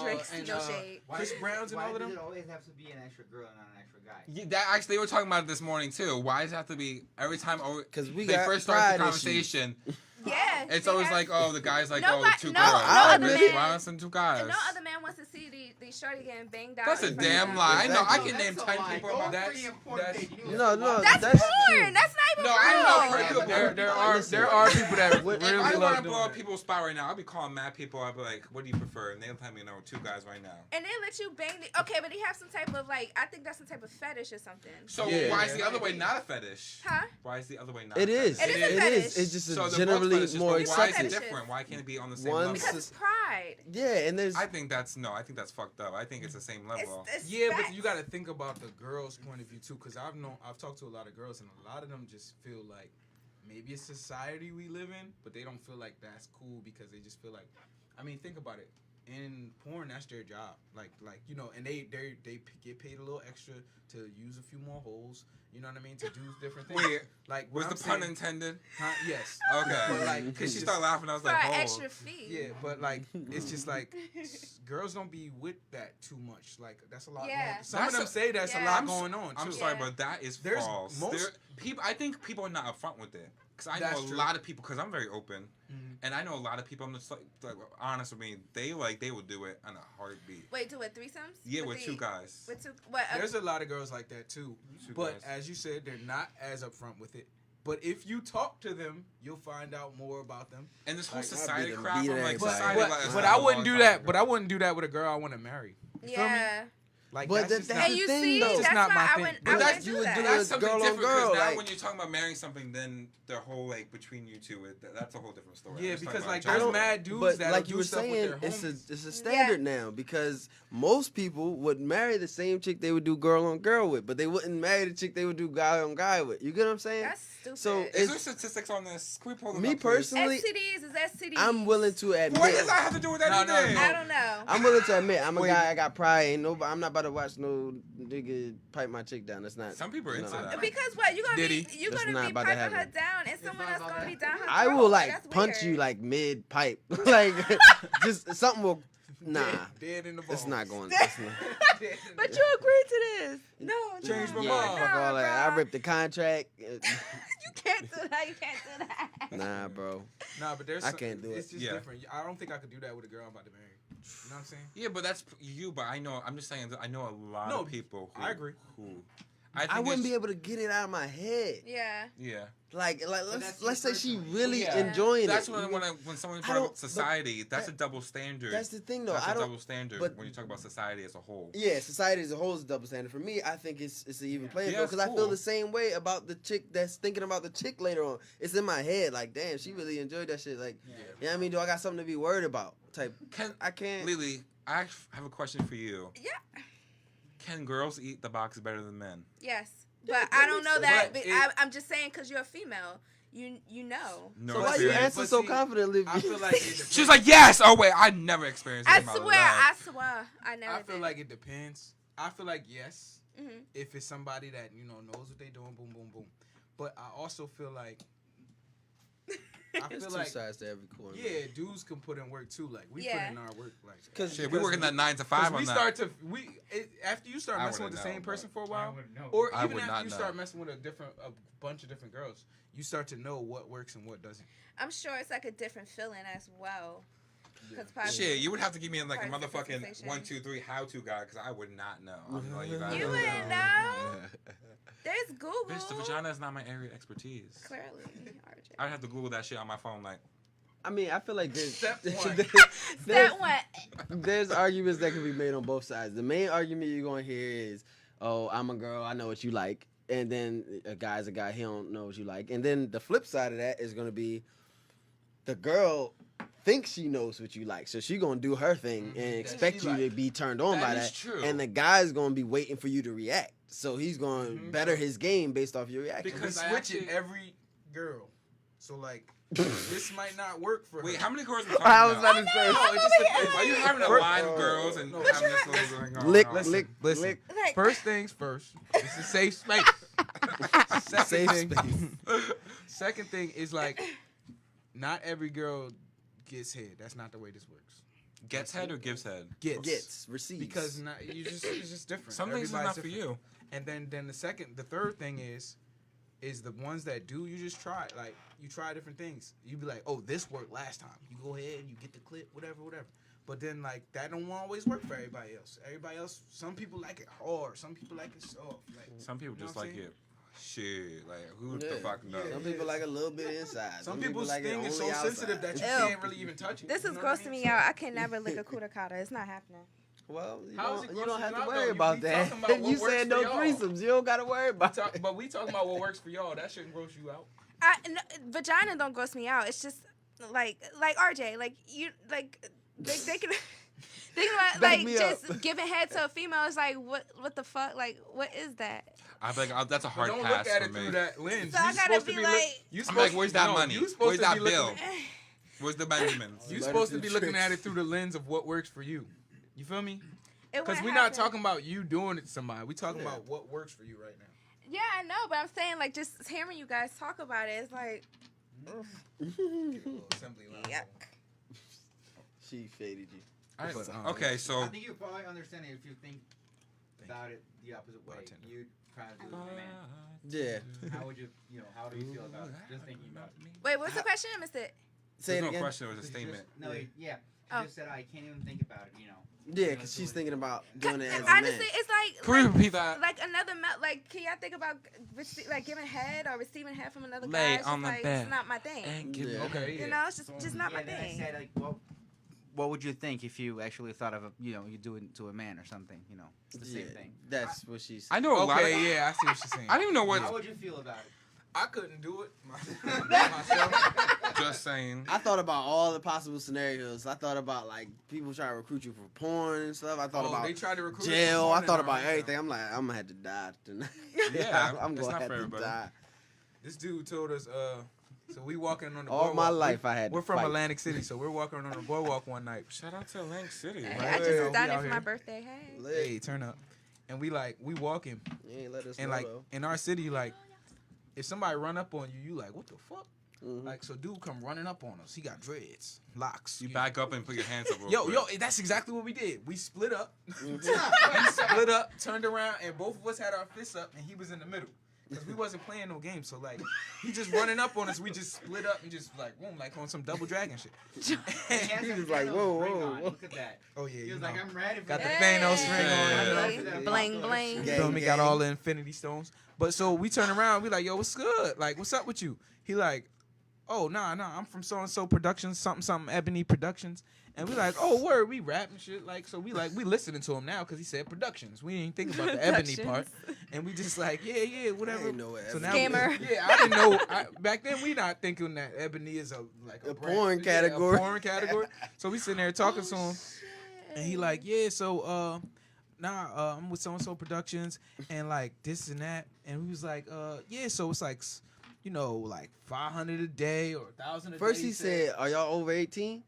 Drakes, and no shade. Chris Browns and all of Why does them. it always have to be an extra girl and not an extra guy? Yeah, that actually, they were talking about it this morning too. Why does it have to be every time? Because we they got first start the pride issues. conversation. Yeah. It's they always have- like, oh, the guy's like, No, oh, but- two no, girls. no other man- Why not two guys? And no other man wants to see the shorty getting banged out. That's a in front of damn him. lie. I know. I Exactly. can name 10 people. Go That's- free and porn that's- page. You No, know, That's that's porn. true. That's not even No, real. I know. Yeah, but There are people that If really I love want to doing blow up that. people's spot right now, I'll be calling mad people. I'll be like, what do you prefer? And they'll tell me, no, two guys right now. And they let you bang the. Okay, but they have some type of like. I think that's some type of fetish or something. So Yeah. why is the other way not a fetish? Huh? Why is the other way not It a is. fetish? It is a fetish. It's just So a they're both generally fetishes, more but why is it accepted. different? Why can't it be on the same One's level? Because it's pride. Yeah, and there's I think that's fucked up. I think it's the same level. It's Yeah, facts. but you got to think about the girl's point of view too, because I've talked to a lot of girls, and a lot of them just feel like maybe it's society we live in, but they don't feel like that's cool because they just feel like, I mean, think about it. In porn, that's their job. Like you know, and they get paid a little extra to use a few more holes. You know what I mean? To do different things. Wait, like was what the I'm pun saying- intended? Huh? Yes. Okay. But like, Because it's she just- started laughing, I was For like, an oh. extra fee. Yeah, but like it's just like girls don't be with that too much. Like that's a lot. Yeah. Going. Some That's of them a- say that's yeah. a lot I'm going on. I'm too. sorry, Yeah. but that is There's false. most- I think people are not upfront with it. Because I That's know a true. lot of people, because I'm very open, Mhm. and I know a lot of people, I'm just like honest with me, they will do it on a heartbeat. Wait, do it threesomes? Yeah, with the- two guys. With two. What? There's a lot of girls like that too. Two But guys. as you said, they're not as upfront with it. But if you talk to them, you'll find out more about them. And this whole Like, society I'd be crap, the I'm like, beat of society, everybody. like, it's But not I a wouldn't long do time that. ago. But I wouldn't do that with a girl I want to marry. You feel me? Yeah. Like But that's just that's not, And the you thing, see, though. that's It's not why my I thing. wouldn't. But I that's- wouldn't you do would that. do That's it something girl on different girl, because now like- when you're talking about marrying something, then the whole like between you two, that's a whole different story. I'm Yeah, just talking because about like general. there's mad dudes But that like do you were stuff saying, with their homies. it's a standard now because most people would marry the same chick they would do girl on girl with, but they wouldn't marry the chick they would do guy on guy with. You get what I'm saying? That's stupid. So Is there it's statistics on this? Can we pull them me up, please? personally. STDs is STDs. I'm willing to admit. What does that have to do with anything? I don't know. I'm willing to admit I'm a guy. I got pride. Ain't nobody. I'm not about to watch no nigga pipe my chick down. That's not. Some people are into no. that. Because what you gonna Diddy. be? You That's gonna not be about to piping her happen. down, and someone not else about gonna to be down her I throat. will like That's punch weird. you like mid pipe. Like just something will. Nah, Dead in the it's balls. not going. It's not. Dead in the But you agreed to this. No, Change my no, mind. Fuck all that. bro. I ripped the contract. You can't do that. You can't do that. Nah, bro. Nah, but there's I some- can't do It's it. just Yeah. different. I don't think I could do that with a girl I'm about to marry. You know what I'm saying? Yeah, but that's you. But I know. I'm just saying that I know a lot No, of people. Who, I agree. Who I think wouldn't be it's- able to get it out of my head. Yeah. Yeah, Like that's let's you say she personally. really Yeah. enjoying that's it. when someone I brought don't- up society. That's a that- double standard. That's the thing, though. That's I a don't. double standard but- when you talk about society as a whole. Yeah, society as a whole is a double standard. For me, I think it's an even playing Yeah, field it's because I feel cool. the same way about the chick that's thinking about the chick later on. It's in my head, like, damn, she really enjoyed that shit. Like, you know what I mean? Do I got something to be worried about? Type. I can't. Lily, I have a question for you. Yeah. Can girls eat the box better than men? Yes. But I don't know that. But But I'm just saying because you're a female. You know. No So why you experience. answer But so see, confidently? I feel like it depends. She was like, yes. Oh wait, I never experienced it I in my swear. life. I swear. I never. I feel did. like it depends. I feel like yes, Mhm. if it's somebody that knows what they're doing, boom, boom, boom. But I also feel like I There's feel two like sides to every coin. yeah, dudes can put in work too. Like we Yeah. put in our work. Like Because Shit, we working that 9 to 5 on we that. start to after you start I messing with the wouldn't same know, person for a I while, wouldn't know. or I even would after not you know. start messing with a bunch of different girls, you start to know what works and what doesn't. I'm sure it's like a different feeling as well. 'Cause probably- Shit, you would have to give me like a Part of the motherfucking sensation. 1, 2, 3 how-to guide because I would not know. I'm telling you guys. You wouldn't know. There's Google. Bitch, the vagina is not my area of expertise. Clearly, RJ. I'd have to Google that shit on my phone. Like, I mean, I feel like there's Step one. there's, That one. there's arguments that can be made on both sides. The main argument you're gonna hear is, "Oh, I'm a girl. I know what you like," and then a guy's a guy. He don't know what you like. And then the flip side of that is gonna be, the girl thinks she knows what you like, so she gonna do her thing and expect she you to like. be turned on by That is that. true. And the guy's gonna be waiting for you to react. So he's gonna better his game based off your reaction. Because I switch it actually- every girl. So like this might not work for wait, her. how many girls are we talking I was about? about to say, No, it just depends. Are you having a First- line of girls and No, having this little going on? lick, Listen, lick, listen. lick. Like, First things first. This is safe space. Second Safe thing, space. Second thing is like, not every girl gets head. That's not the way this works. Gets head or gives head? Gets, receives. Because it's just different. Some things is Everybody's not for different. you. And then the third thing is the ones that do, you just try. Like, you try different things. You be like, oh, this worked last time. You go ahead, you get the clip, whatever. But then, like, that don't always work for everybody else. Everybody else, some people like it hard. Some people like it soft. Like, Some people you know just what I'm like saying? it. Shit, like who Yeah. the fuck knows? Some people like a little bit inside. Some people people's like it thing is so only sensitive outside. that you Ew. can't really even touch it. this You is know what I grossing mean? me out. I can never lick a cuda kata. It's not happening. Well, How is it you don't grossing have you to out, worry though? about We that. talking about what You works said for no y'all. threesomes. You don't got to worry about it. But we talking about what works for y'all. That shouldn't gross you out. Vagina don't gross me out. It's just like RJ, like you like they can. Think about Back like me just up. giving head to a female is like what the fuck, like what is that? I think that's a But hard don't pass look at for it me. through that lens. So I You gotta supposed to be be like- you I'm supposed like, to- where's that no, money? you supposed Where's to that be looking- bill? Where's the Benjamins? You Letters supposed to and be looking tricks. at it through the lens of what works for you. You feel me? It Because wouldn't we're not happen. talking about you doing it to somebody. We're talking about what works for you right now. Yeah, I know, but I'm saying like just hearing you guys talk about it, it's like Get a little assembly line. yuck. She faded you. Alright, But, okay, so I think you probably understand it if you think about it the opposite way. Bartender. You try to do it as a man. Yeah. How would you, how do you feel about it? Just thinking about it. Wait, what's the question? I missed it. Say there's it no again. question. It was a Just- statement. No, Yeah. yeah. She Oh. just said I can't even think about it. Yeah, because she's thinking about doing it as a Honestly, man. it's like Can we repeat that? like another like can y'all think about like giving head or receiving head from another Lay guy? It's on just the like bed. it's not my thing. And give me- Yeah. Okay, You yeah. know, it's just not my then I thing. said like, what would you think if you actually thought of you do it to a man or something? It's the same thing. That's what she's. I know a lot of. Okay, yeah, I see what you're saying. I don't even know How what. would you feel about it? I couldn't do it myself. Just saying. I thought about all the possible scenarios. I thought about like people try to recruit you for porn and stuff. I thought Oh, about they tried to recruit us jail. for I porn thought in about our everything. I'm like, I'm gonna have to die tonight. Yeah, I'm that's gonna not have for to everybody. die. This dude told us, so we walking on the All boardwalk. my life I had to We're from fight. Atlantic City, so we're walking on the boardwalk one night. Shout out to Atlantic City. Hey, Right. I just Yeah, done we it out for my here. birthday. Hey. Hey, turn up. And we walking. You ain't let us And know like though. in our city, like if somebody run up on you, you like, what the fuck? Mhm. Like, so dude come running up on us. He got dreads, locks. You back up and put your hands up. Real Yo, quick. that's exactly what we did. We split up. Mm-hmm. We split up, turned around, and both of us had our fists up, and he was in the middle. Because we wasn't playing no game. So, like, he just running up on us. We just split up and just, like, boom, like on some double dragon shit. He was like, whoa, whoa. Look at that. Oh, yeah, He you was know. like, I'm ready for Got the that. Thanos ring Hey. on. You know? Bling bling. You Gang, feel me? Got gang. all the Infinity Stones. But so we turn around, we like, yo, what's good? Like, what's up with you? He like, oh, nah, I'm from so-and-so Productions, something, Ebony Productions. And we like, oh, word, we rap and shit. Like, so we listening to him now because he said Productions. We didn't think about the Ebony part. And we just like, yeah, whatever. I didn't know what So Ebony now Scammer. yeah, I didn't know. Back then, we not thinking that Ebony is a A brand. porn Yeah, category. a porn category. So we sitting there talking to him. And he like, yeah, so I'm with so-and-so Productions and like this and that. And we was like, yeah, so it's like, like 500 a day or 1,000 a day. First he said, "Are y'all over 18?"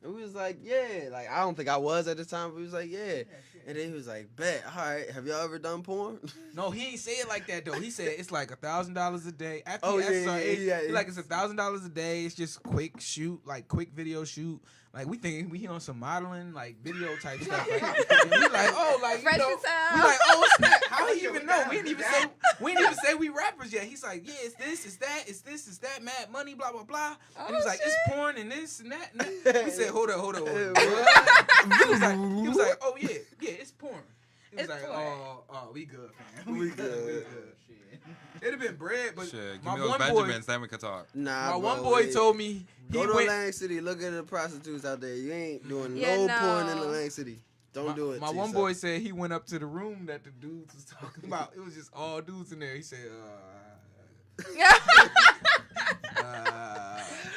And we was like, "Yeah." Like I don't think I was at the time, but we was like, "Yeah." And then he was like, bet, all right, have y'all ever done porn? No, he ain't say it like that though. He said it's like $1,000 a day. After Oh, he asked yeah, us, yeah. he like it's $1,000 a day. It's just quick shoot, like quick video shoot. Like we think we on some modeling, like video type stuff. Like, and we like, oh, like Fresh you know, as hell. we like, oh snap. How he even know? We didn't even say we rappers yet. He's like, yeah, it's this, it's that, it's this, it's that, mad money, blah blah blah. And he was like, it's porn and this and that. And that. We said, hold up. He was like, oh yeah, it's porn. He was It's like, porn. oh, we good, fam. We good. It'd have been bread, but Shit, give my me those one Benjamins, boy, then we could talk. Nah, my bro, one boy wait. told me Go he to went. Atlantic City. Look at the prostitutes out there. You ain't doing Yeah, no no. porn in Atlantic City. Don't do it. My to one yourself. boy said he went up to the room that the dudes was talking about. It was just all dudes in there. He said,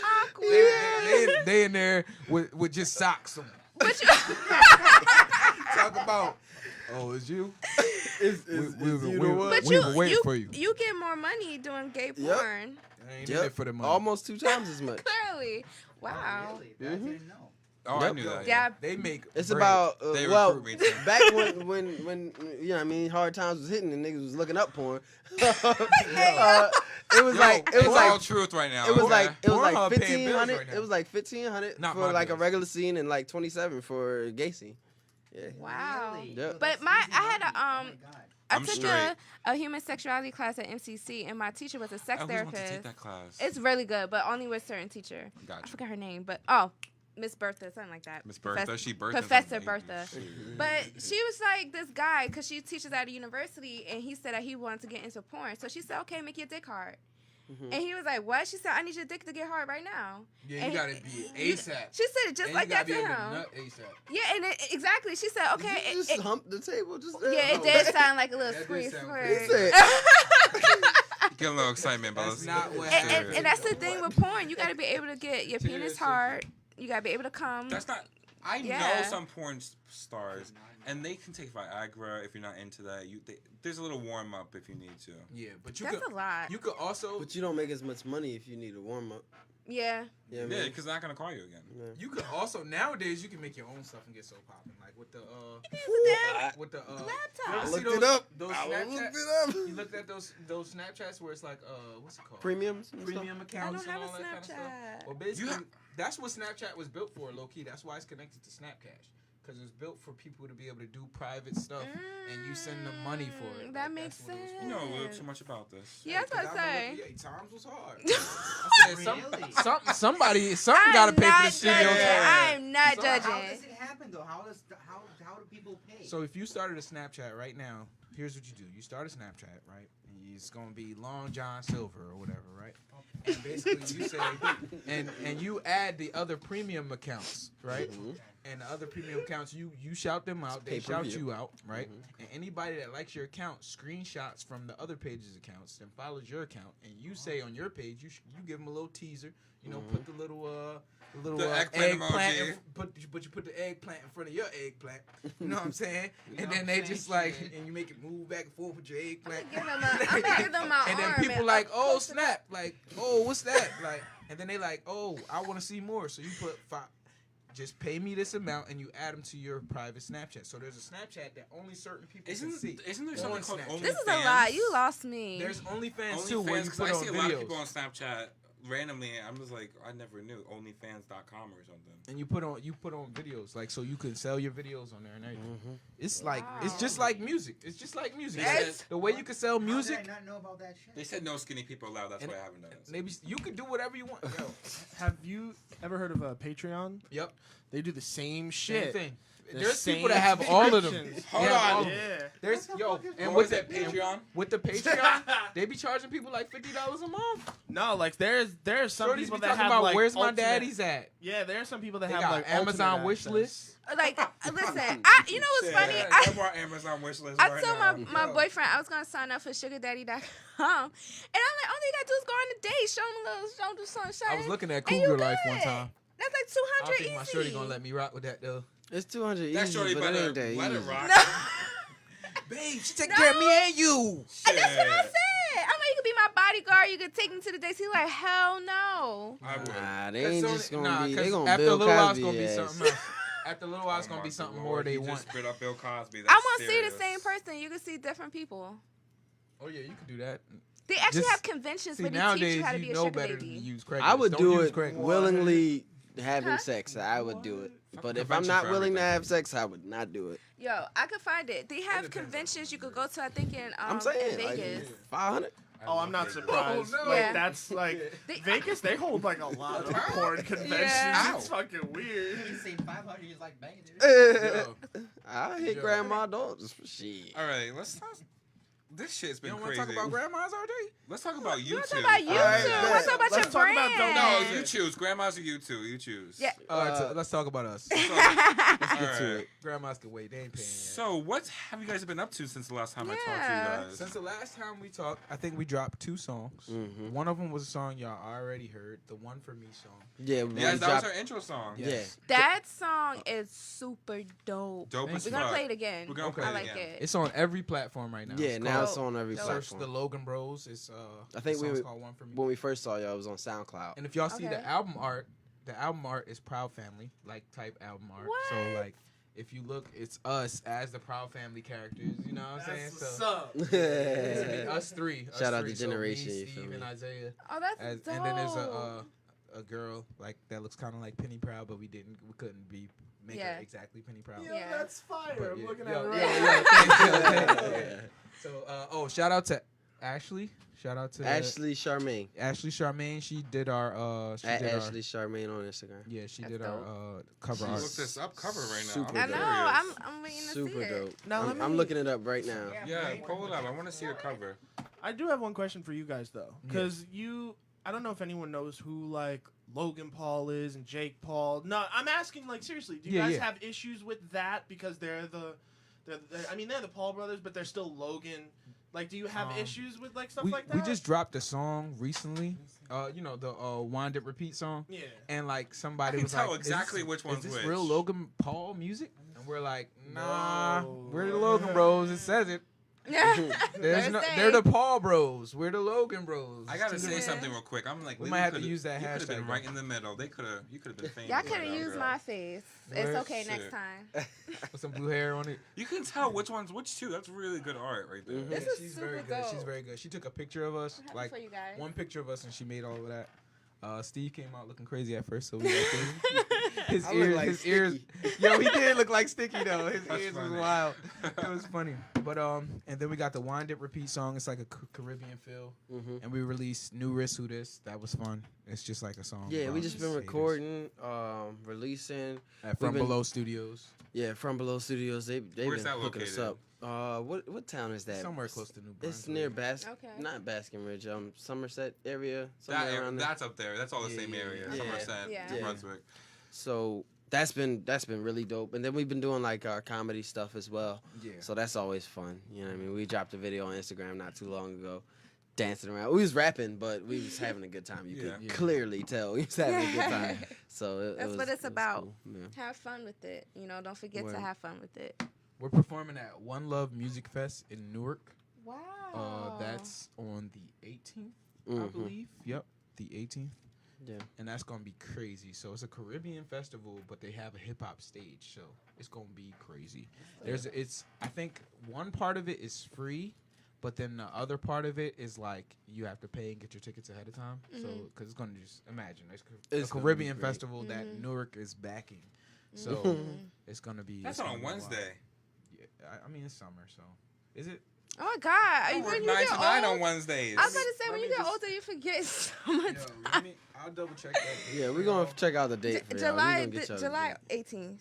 Awkward. they in there with just socks on. But you, Talk about, oh, it's you? It's We you were know what? but we were waiting for you. you get more money doing gay Yep. porn. I ain't in Yep. it for the money. Almost 2 times as much. Clearly. Wow. Really? That I didn't know. Oh, I Yep. knew that. Yeah. They make It's bread. about They well, recruit me too. back when you know what I mean, hard times was hitting and niggas was looking up porn. It was Yo, like it's all like truth right now. it was okay? like Pornhub paying bills 1500. right now. It was like 1500 Not for my like a bills. regular scene and like 27 for a gay scene. Yeah. Wow. Really? Yep. But I had a Oh my God. I I'm took straight. a human sexuality class at MCC, and my teacher was a sex I always wanted to therapist. take that class. It's really good, but only with certain teacher. I Gotcha. forgot her name, but Miss Bertha, something like that. Miss Bertha, she Bertha. Professor Bertha. But she was like this guy, because she teaches at a university, and he said that he wanted to get into porn. So she said, okay, make your dick hard. Mhm. And he was like, what? She said, I need your dick to get hard right now. Yeah, And you gotta he- be ASAP. She said it just And like you gotta that to be able him. nut ASAP. Yeah, and exactly. She said, okay. Did you just hump the table just there? yeah, it Oh, did sound like a little That squirt. did sound He squirt. said, Get a little excitement, but That's let's not what and, happened. and that's the thing with porn. You got to be able to get your penis Seriously. hard. You got to be able to come. That's not. I know Yeah. some porn stars, and they can take Viagra if you're not into that. There's a little warm up if you need to. Yeah, but you That's could a lot. you could also but you don't make as much money if you need a warm up. Yeah. Yeah, Yeah, man. because they're not gonna call you again. you could also nowadays you can make your own stuff and get so popping like with the with the I Laptop. looked it up. Those I Snapchat, looked it up. you looked at those Snapchats where it's like what's it called? Premiums. and stuff? Premium I accounts don't have and a all that kind of stuff. Snapchat. Well, basically, that's what Snapchat was built for, low key. That's why it's connected to Snapcash. Because it's built for people to be able to do private stuff, and you send them money for it. That Like, makes that's what it was for. You know a little too much about this. Yeah, that's what I say. Yeah, times was hard. I said, Really? something got to pay for the studio judging. time. I'm not So How judging. does it happen though? How do people pay? So if you started a Snapchat right now, here's what you do. You start a Snapchat, right? And it's going to be Long John Silver or whatever, right? And basically you say, and you add the other premium accounts, right? Mhm. And the other premium accounts, you shout them out. They shout pay-per-view. you out, right? Mhm. And anybody that likes your account screenshots from the other page's accounts and follows your account. And you say on your page, you give them a little teaser. You know, put the little The eggplant emoji. but you put the eggplant in front of your eggplant. You know what I'm saying? And then they just like, and you make it move back and forth with your eggplant. I'm gonna give them my And then arm people and like, up oh close to snap, like, oh what's that? Like, and then they like, oh I want to see more. So you put just pay me this amount, and you add them to your private Snapchat. So there's a Snapchat that only certain people can see. Isn't there On something called Snapchat. OnlyFans? This is a lie. You lost me. There's OnlyFans too, where OnlyFans, you 'cause put I on see a lot of people on videos, Snapchat randomly. I'm just like, I never knew OnlyFans.com or something. and you put on videos, like so you can sell your videos on there and everything. Mhm. It's like it's Wow. just like music. It's just like music. Yes. The way you can sell How music. did I not know about that shit? They said no skinny people allowed. That's And- why I haven't done it. Maybe you can do whatever you want. Yo, Have you ever heard of a Patreon? yep, They do the same same shit. thing. The There's same people that have all of them. descriptions. Hold They have on. all of them. Yeah. There's What the yo, fuck is and What with was the that Patreon? with the Patreon, they be charging people like $50 a month. No, like there's some Shorties people be that talking have about like where's my ultimate- daddy's at. Yeah, there are some people that They have got like Amazon ultimate wish access. list. Like, listen, you know what's Shit, funny? I'm on Amazon wish list I right told now. my Yo. boyfriend I was gonna sign up for SugarDaddy.com, and I'm like, all you gotta do is go on a date, show him the sunshine. I was looking at and you Cougar Life good. one time. That's like I 200 don't think my easy. shorty gonna let me rock with that though. It's 200 That easy, shorty but it better ain't that let it easy. rock. No. Babe, she take No. care of me and you. And that's what I Shit. said. I'm like, you could be my bodyguard. You could take me to the dates. He's like, hell no. I would. Nah, they Cause ain't so- just gonna nah, be. 'cause They gonna after Bill a little while, it's Cosby gonna be ass. something else. After a little while, it's gonna be something more they want. Just spit up Bill Cosby. I want to see the same person. You can see different people. Oh yeah, you can do that. They actually have conventions where they teach you how to be a sugar better baby. than use Craigslist. I would Don't do use it Craigslist. willingly. Having sex, I would do it. But if I'm convention not for willing to everything. have sex, I would not do it. Yo, I could find it. They have conventions you could go to. I think in I'm saying, in Vegas. like, 500. Oh, I'm not surprised. Oh, no. Like Yeah. that's like They- Vegas. They hold like a lot of porn conventions. Yeah. It's fucking weird. You see 500, he's like banging it. Yo, I hit Yo. grandma dogs for shit. All right, let's. This shit's you been don't want crazy. to talk about grandmas all day? Let's talk about You YouTube. want to talk about you Alright, too? bet. Let's talk about Let's your talk about brand. No, you choose. Grandmas or you two? You choose. Yeah. All right, so let's talk about us. All Get to right. it. Grandmas can wait. They ain't paying yet. So, what have you guys been up to since the last time I talked to Yeah. you guys? Since the last time we talked, I think we dropped 2 songs. Mhm. One of them was a song y'all already heard, the One For Me song. Yeah, we Yes, that dropped- was our intro song. Yeah. That song is super dope. Dope as We're gonna fuck. play it again. We're gonna play I it like again. it. It's on every platform right now. Yeah, It's now called- it's on every Dope. Search platform. the Logan Bros. It's I think the we song's were- called One For Me. When we first saw y'all, it was on SoundCloud. And if y'all see Okay. the album art is Proud Family, like type album art. So What? like, if you look, it's us as the Proud Family characters. You know what I'm saying? That's what's So up. it's gonna be us three. Shout out three. to So Generation, me, you feel Steve, me? and Isaiah. Oh, that's dope. And then there's a girl like that looks kind of like Penny Proud, but we couldn't make Yeah. her exactly Penny Proud. Yo, Yeah. that's fire. But I'm yeah, looking yo, at it yo, right yo, now. thank you. So shout out to Ashley. Shout out to Ashley Charmaine. Ashley Charmaine. She did our At Ashley Charmaine on Instagram. Yeah, she That's did dope. our cover She art. looked this up cover right now. Super I I'm know. curious. I'm waiting to see Super it. dope. Now, let I'm me- looking it up right now. Yeah, pull it up. I want to see the cover. I do have one question for you guys though, because I don't know if anyone knows who like Logan Paul is and Jake Paul. No, I'm asking like seriously. Do you Yeah, guys yeah. have issues with that because they're the Paul brothers, but they're still Logan? Like, do you have issues with like stuff like that? We just dropped a song recently. You know the Wind Up Repeat song. Yeah. And like somebody I can was tell like, exactly is this, which one's is this which. real Logan Paul music? And we're like, nah, No. we're the Logan Bros. It says it. They're the Paul Bros. We're the Logan Bros. I gotta It's two say different- something real quick. I'm like, We Lily might have to coulda- use that You could have been hashtag, right though. in the middle. You could have been famous. Y'all could right have now, used girl. my face. It's Word? okay Shit. next time. With some blue hair on it. You can tell which one's which too. That's really good art right there. Mhm. This Yeah, is she's super very good. She's dope. very good. She took a picture of us, Happy like for you guys. one picture of us, and she made all of that. Steve came out looking crazy at first, so we got his I look ears, like his ears. Yo, he did look like Sticky though. His That's ears funny. was wild. It was funny. But and then we got the Wind Up Repeat song. It's like a Caribbean feel, Mhm. and we released New Risk Who This. That was fun. It's just like a song. Yeah, we about just been haters. recording, releasing. at From we've been- Below Studios, Yeah, From Below Studios. They've Where's been that hooking us up. located? What town is that? somewhere close to New Brunswick. It's near Okay. not Baskin Ridge, Somerset area, somewhere That, around there. that's up there. That's all the Yeah, same yeah, area. yeah. Somerset, Yeah. New Yeah. Brunswick. So that's been really dope. And then we've been doing like our comedy stuff as well. Yeah. So that's always fun. You know what I mean? We dropped a video on Instagram not too long ago, dancing around. We was rapping, but we was having a good time. You Yeah. could clearly tell we was having a good time. So it That's was, what it's it was about. cool. Yeah. Have fun with it. You know, don't forget Word. to have fun with it. We're performing at One Love Music Fest in Newark. Wow. That's on the 18th, I Mhm. believe. Yep, the 18th. Yeah. And that's gonna be crazy. So it's a Caribbean festival, but they have a hip hop stage, so it's gonna be crazy. I think one part of it is free, but then the other part of it is like you have to pay and get your tickets ahead of time. So because it's gonna just imagine it's It's a gonna be Caribbean great. festival that Newark is backing, so it's gonna be. That's it's on gonna be wild. Wednesday. Yeah, I mean it's summer, so is it? Oh my God! I When work you 9 get to 9 old- on Wednesdays. I was about to say Let when me you get just- older, you forget so much. Yo, I'll double check that. Yeah, we're gonna check out the date for y'all. We July, gonna get y'all the July date. 18th.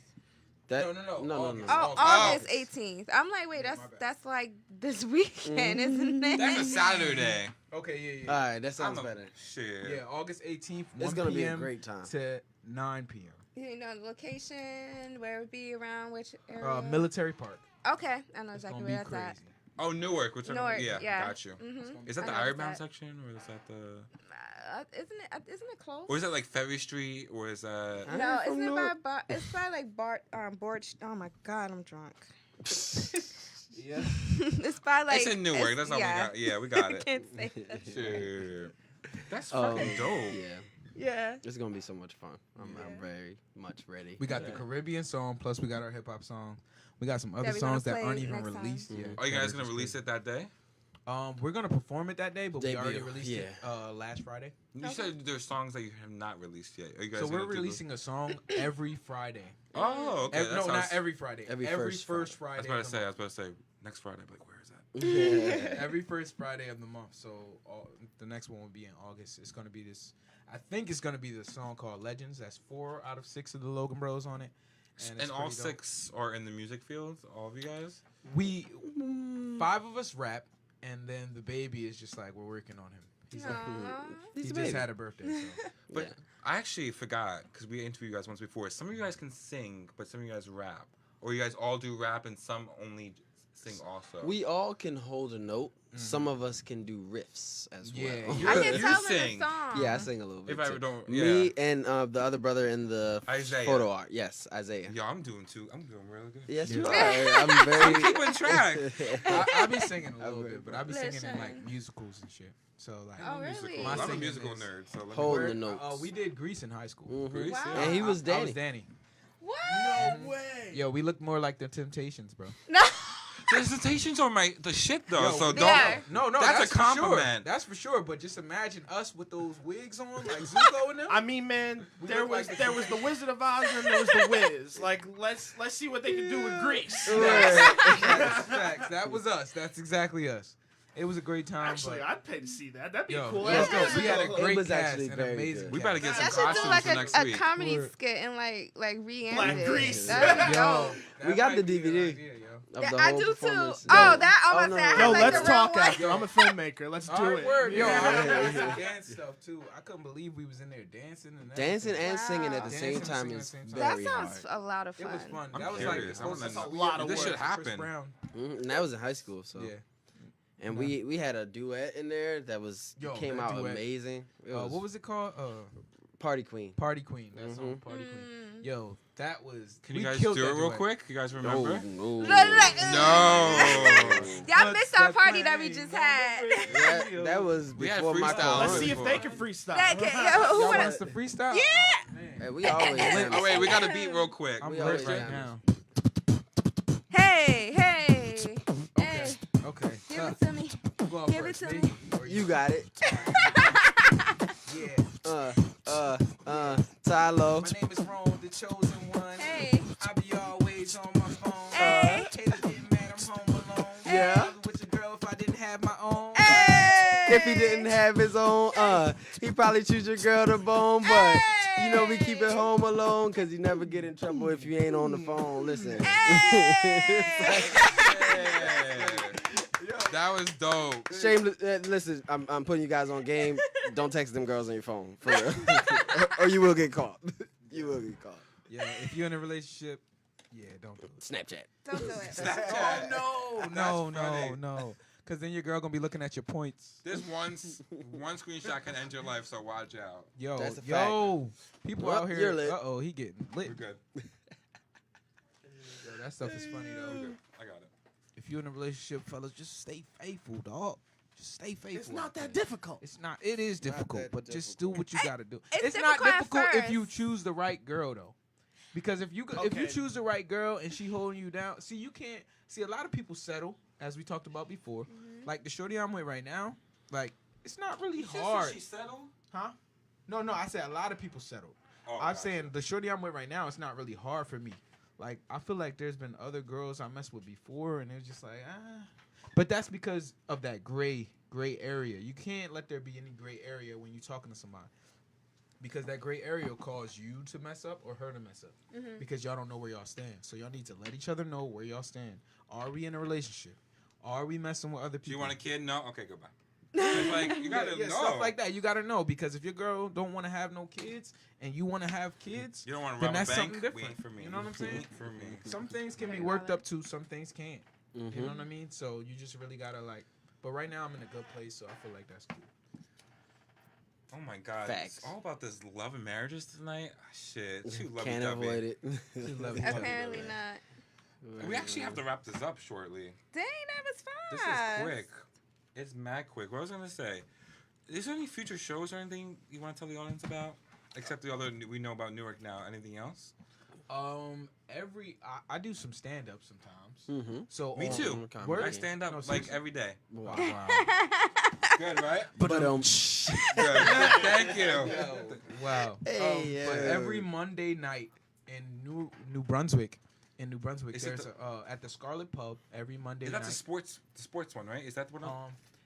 That, No, no. August. Oh, August. August 18th. I'm like, wait, Yeah, my bad. that's like this weekend, isn't it? That's a Saturday. Okay, yeah, All yeah. right, that sounds better. Shit. Yeah, August 18th, 1 It's gonna be a p.m. great time. to 9 p.m. You know, the location, where it would be around which area? Military Park. Okay, I know It's exactly gonna where be that's crazy. Oh, Newark. Which Newark, yeah, yeah. got you. at. Mm-hmm. Is that the I know Ironbound that. section, or is that the? Isn't it close? Or is that like Ferry Street, or is that? I'm No, from isn't it Newark. by it's by like Board. Oh my God, I'm drunk. Yeah. It's by like. It's in Newark. That's all we got. Yeah, we got I it. can't say that. Shit. That's Um, fucking dope. Yeah. Yeah. It's gonna be so much fun. I'm very much ready. We got the Caribbean song, plus we got our hip hop song. We got some other we're gonna songs that play aren't even next time. released yet. Are you guys gonna release it that day? We're gonna perform it that day, but we already Debut, released it last Friday. You said there's songs that you have not released yet. Are you guys So we're gonna do releasing a song every Friday. Oh, okay. No, not every Friday. Every first Friday. I was about to say next Friday. I'm like, where is that? Every first Friday of the month. So the next one will be in August. It's gonna be this. I think it's gonna be the song called Legends. That's 4 out of 6 of the Logan Bros on it. And all 6 are in the music field. All of you guys. We 5 of us rap, and then the baby is just like we're working on him. He's like, he just had a birthday. So. But I actually forgot because we interviewed you guys once before. Some of you guys can sing, but some of you guys rap, or you guys all do rap and some only sing also. We all can hold a note. Some of us can do riffs as well. I can you tell sing. in the song. Yeah, I sing a little bit. If I too. don't, Me and the other brother in the Isaiah. photo art. Yes, Isaiah. Yo, I'm doing really good. Yes, you Yeah. are. I'm very. I'm keeping track. I be singing a little bit, but I be singing in like musicals and shit. So like, Oh, really? my I'm a singing musical is- nerd, so let me Holding the notes. we did Grease in high school. Grease, Wow. yeah. And he was I Danny. was Danny. What? No way. Yo, we look more like the Temptations, bro. No. The Temptations are the shit though. Yo, so they don't. are. No, That's a for sure. compliment. That's for sure. But just imagine us with those wigs on, like Zuko and them. I mean, man, We there look was like there was the Wizard of Oz and there was the Wiz. Like, let's see what they can do with Grease. Facts. That was us. That's exactly us. It was a great time. Actually, but I'd pay to see that. That'd be yo, cool. let's go. Let's We had a It great was cast actually and very amazing. good. We better get some Y'all should do costumes like for next a week. comedy Word. skit and like reamp Black it. Grease. That'd be Yo, dope. that We got might the be a good DVD. idea, yo. Of Yeah, the I whole do too. performance. Oh, that Oh, almost no, said. no. Yo, Like let's the talk real one. after. I'm a filmmaker. Let's do All right, it. word. Yo, Yeah. I heard some dance stuff too. I couldn't believe we was in there dancing and Dancing everything. and singing at the Dancing same and time singing is at the same That very sounds hard. a lot of It fun. was fun. I'm That was curious. like I wanna That's know. a lot of This work. should Chris happen. Brown. And that was in high school, so. Yeah. And we had a duet in there that Yo, came that out duet. amazing. It was What was it called? Party Queen. Party Queen. That song, Mhm. Party Queen. Yo, that was. Can you we guys killed do that it real duet. quick? You guys remember? No. Look, look. No. Y'all missed our Stop party that we playing. just had. That was We had before my freestyle. time. Let's see if they can freestyle. That can, yo, who Y'all wanna- wants to freestyle? Yeah. Oh, man. Hey, we always. jam Oh wait, we got something. a beat real quick. I'm We lit always right jam. now. Hey, hey. Hey, Okay. give it to me. Go on Give it first, to B. me. Or You got it. Yeah. Tylo. My name is Ron, the chosen one. Hey. I be always on my phone. Hey. Haters getting mad, I'm home alone. Yeah. I was with your girl if I didn't have my own. Hey. If he didn't have his own, he probably choose your girl to bone, but you know we keep it home alone, cause you never get in trouble if you ain't on the phone. Listen. That was dope. Shameless. Listen, I'm putting you guys on game. Don't text them girls on your phone, for real, or you will get caught. You will get caught. Yeah, if you're in a relationship, yeah, don't do it. Snapchat. Don't do it. Oh no, That's funny. no. Cause then your girl gonna be looking at your points. This one screenshot can end your life, so watch out. Yo, That's a fact. people Well, out here. you're lit. He getting lit. We're good. Yo, that stuff is funny We're though. good. I got it. If you're in a relationship, fellas, just stay faithful, dog. Just stay faithful. It's not out that there. difficult. It's not. It is difficult, that but just do difficult. what you gotta do. It's not difficult at difficult if you first. choose the right girl though, because if you Okay. choose the right girl and she holding you down, see you can't see a lot of people settle, as we talked about before. Like the shorty I'm with right now, like it's not really hard. settled? Huh? No, I said a lot of people settled. Oh, I'm gotcha. saying the shorty I'm with right now, it's not really hard for me. Like I feel like there's been other girls I messed with before, and it was just like But that's because of that gray area. You can't let there be any gray area when you're talking to somebody, because that gray area will cause you to mess up or her to mess up, because y'all don't know where y'all stand. So y'all need to let each other know where y'all stand. Are we in a relationship? Are we messing with other people? Do you want a kid? No. Okay, goodbye. It's like you gotta know. Stuff like that. You gotta know, because if your girl don't want to have no kids and you want to have kids, You don't want to then rob a that's bank? something We different. ain't for me. You know what I'm saying? For me. Some things can be worked up to, some things can't. You know what I mean? So you just really gotta But right now I'm in a good place, so I feel like that's cool. Oh my God. Facts. It's all about this love and marriages tonight. Ah, shit. Too lovey Can't dovey. avoid it. Apparently not. We actually have to wrap this up shortly. Dang, that was This fast. is quick. It's mad quick. What was I gonna say? Is there any future shows or anything you want to tell the audience about? Except the other we know about Newark now. Anything else? I do some stand up sometimes. Mm-hmm. So Me too. Word? I stand up No, like seriously? every day. Wow. Good, right? But Good. Thank you. Wow. Hey, But every Monday night in New Brunswick, Is it there's at the Scarlet Pub every Monday night. That's the sports one, right? Is that what?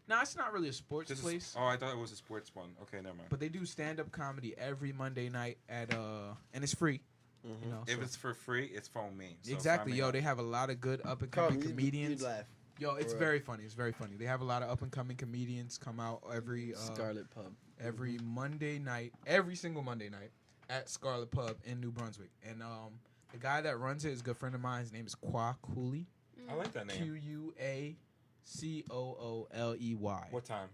No, it's not really a sports This is- place. I thought it was a sports one. Okay, never mind. But they do stand up comedy every Monday night at and it's free. Mm-hmm. You know, If so- it's for free, it's from me. So exactly, sign me yo. up. They have a lot of good up and Carlton, coming comedians. You'd laugh. Yo, it's For very funny. It's very funny. They have a lot of up and coming comedians come out every Scarlet Pub. every Monday night, every single Monday night at Scarlet Pub in New Brunswick. And the guy that runs it is a good friend of mine. His name is Qua Cooley. I like that name. QUACOOLEY. What time?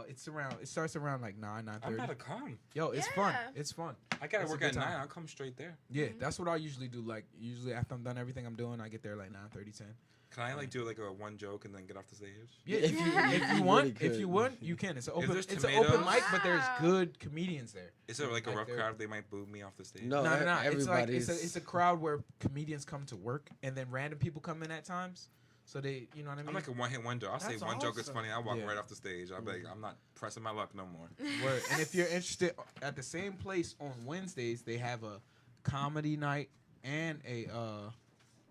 It starts around like 9:30. I'm about to come. Yo, it's fun. It's fun. I gotta It's a work good at time. 9. I'll come straight there. Yeah, that's what I usually do. Like usually after I'm done everything I'm doing, I get there like 9:30, 10. Can I like do like a one joke and then get off the stage? Yeah, if you You want, really if could. you want, you can. It's an open. there's It's an open tomatoes- mic, but there's Wow. good comedians there. Is it like a Like rough they're- crowd? They might boo me off the stage. No, No. It's like everybody's. it's a crowd where comedians come to work, and then random people come in at times. So they, you know what I mean? I'm like a one-hit wonder. I'll say That's one joke is awesome. funny. I'll walk Yeah. right off the stage. I'll be like, I'm not pressing my luck no more. Word. And if you're interested, at the same place on Wednesdays, they have a comedy night and a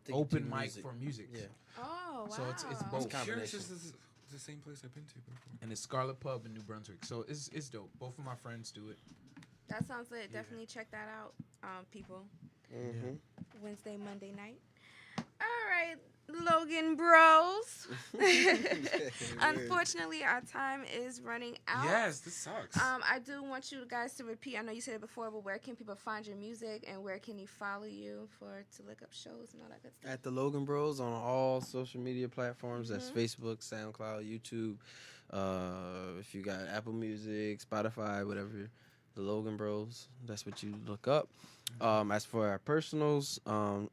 They open do mic music. for music. Yeah. Oh, wow. So it's It's both. Curious, combination. this is the same place I've been to before. And it's Scarlet Pub in New Brunswick. So it's dope. Both of my friends do it. That sounds lit. Definitely check that out, people. Mm-hmm. Wednesday, Monday night. All right, Logan Bros. Unfortunately, our time is running out. Yes, this sucks. I do want you guys to repeat. I know you said it before, but where can people find your music and where can you follow you to look up shows and all that good stuff? At the Logan Bros on all social media platforms. That's Mhm. Facebook, SoundCloud, YouTube. If you got Apple Music, Spotify, whatever, the Logan Bros. That's what you look up. As for our personals,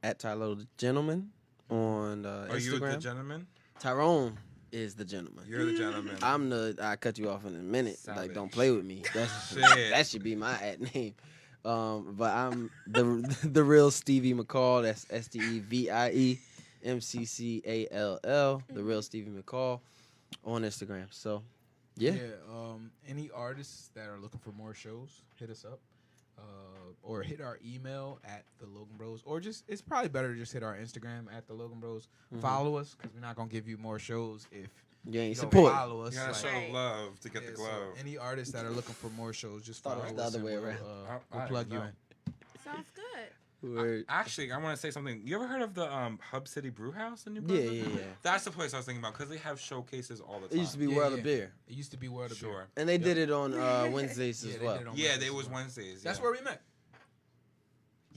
at Tyler the Gentleman on Are Instagram. you the gentleman? Tyrone is the gentleman. You're the gentleman. I cut you off in a minute. Savage. Like, don't play with me. Shit. That should be my ad name. But I'm the real Stevie McCall. That's STEVIEMCCALL. The real Stevie McCall on Instagram. So, yeah. Any artists that are looking for more shows, hit us up. Or hit our email at the Logan Bros, or it's probably better to just hit our Instagram at the Logan Bros. Mhm. Follow us because we're not gonna give you more shows if You ain't you don't support. follow us. You gotta like- show Right. love to get Yeah, the so glove. any artists that are looking for more shows, just Thought follow it was the us other and way we'll, around. we'll I plug don't you know. in. Sounds good. Word. Actually, I want to say something. You ever heard of the Hub City Brew House in New Yeah, Brunswick? yeah, yeah. That's the place I was thinking about because they have showcases all the It time. used to be Yeah, World yeah. of Beer. It used to be World of Beer. Sure. And they did it on Wednesdays Yeah, as they well. did it on Yeah, Wednesdays they as was well. Wednesdays. That's yeah. where we met.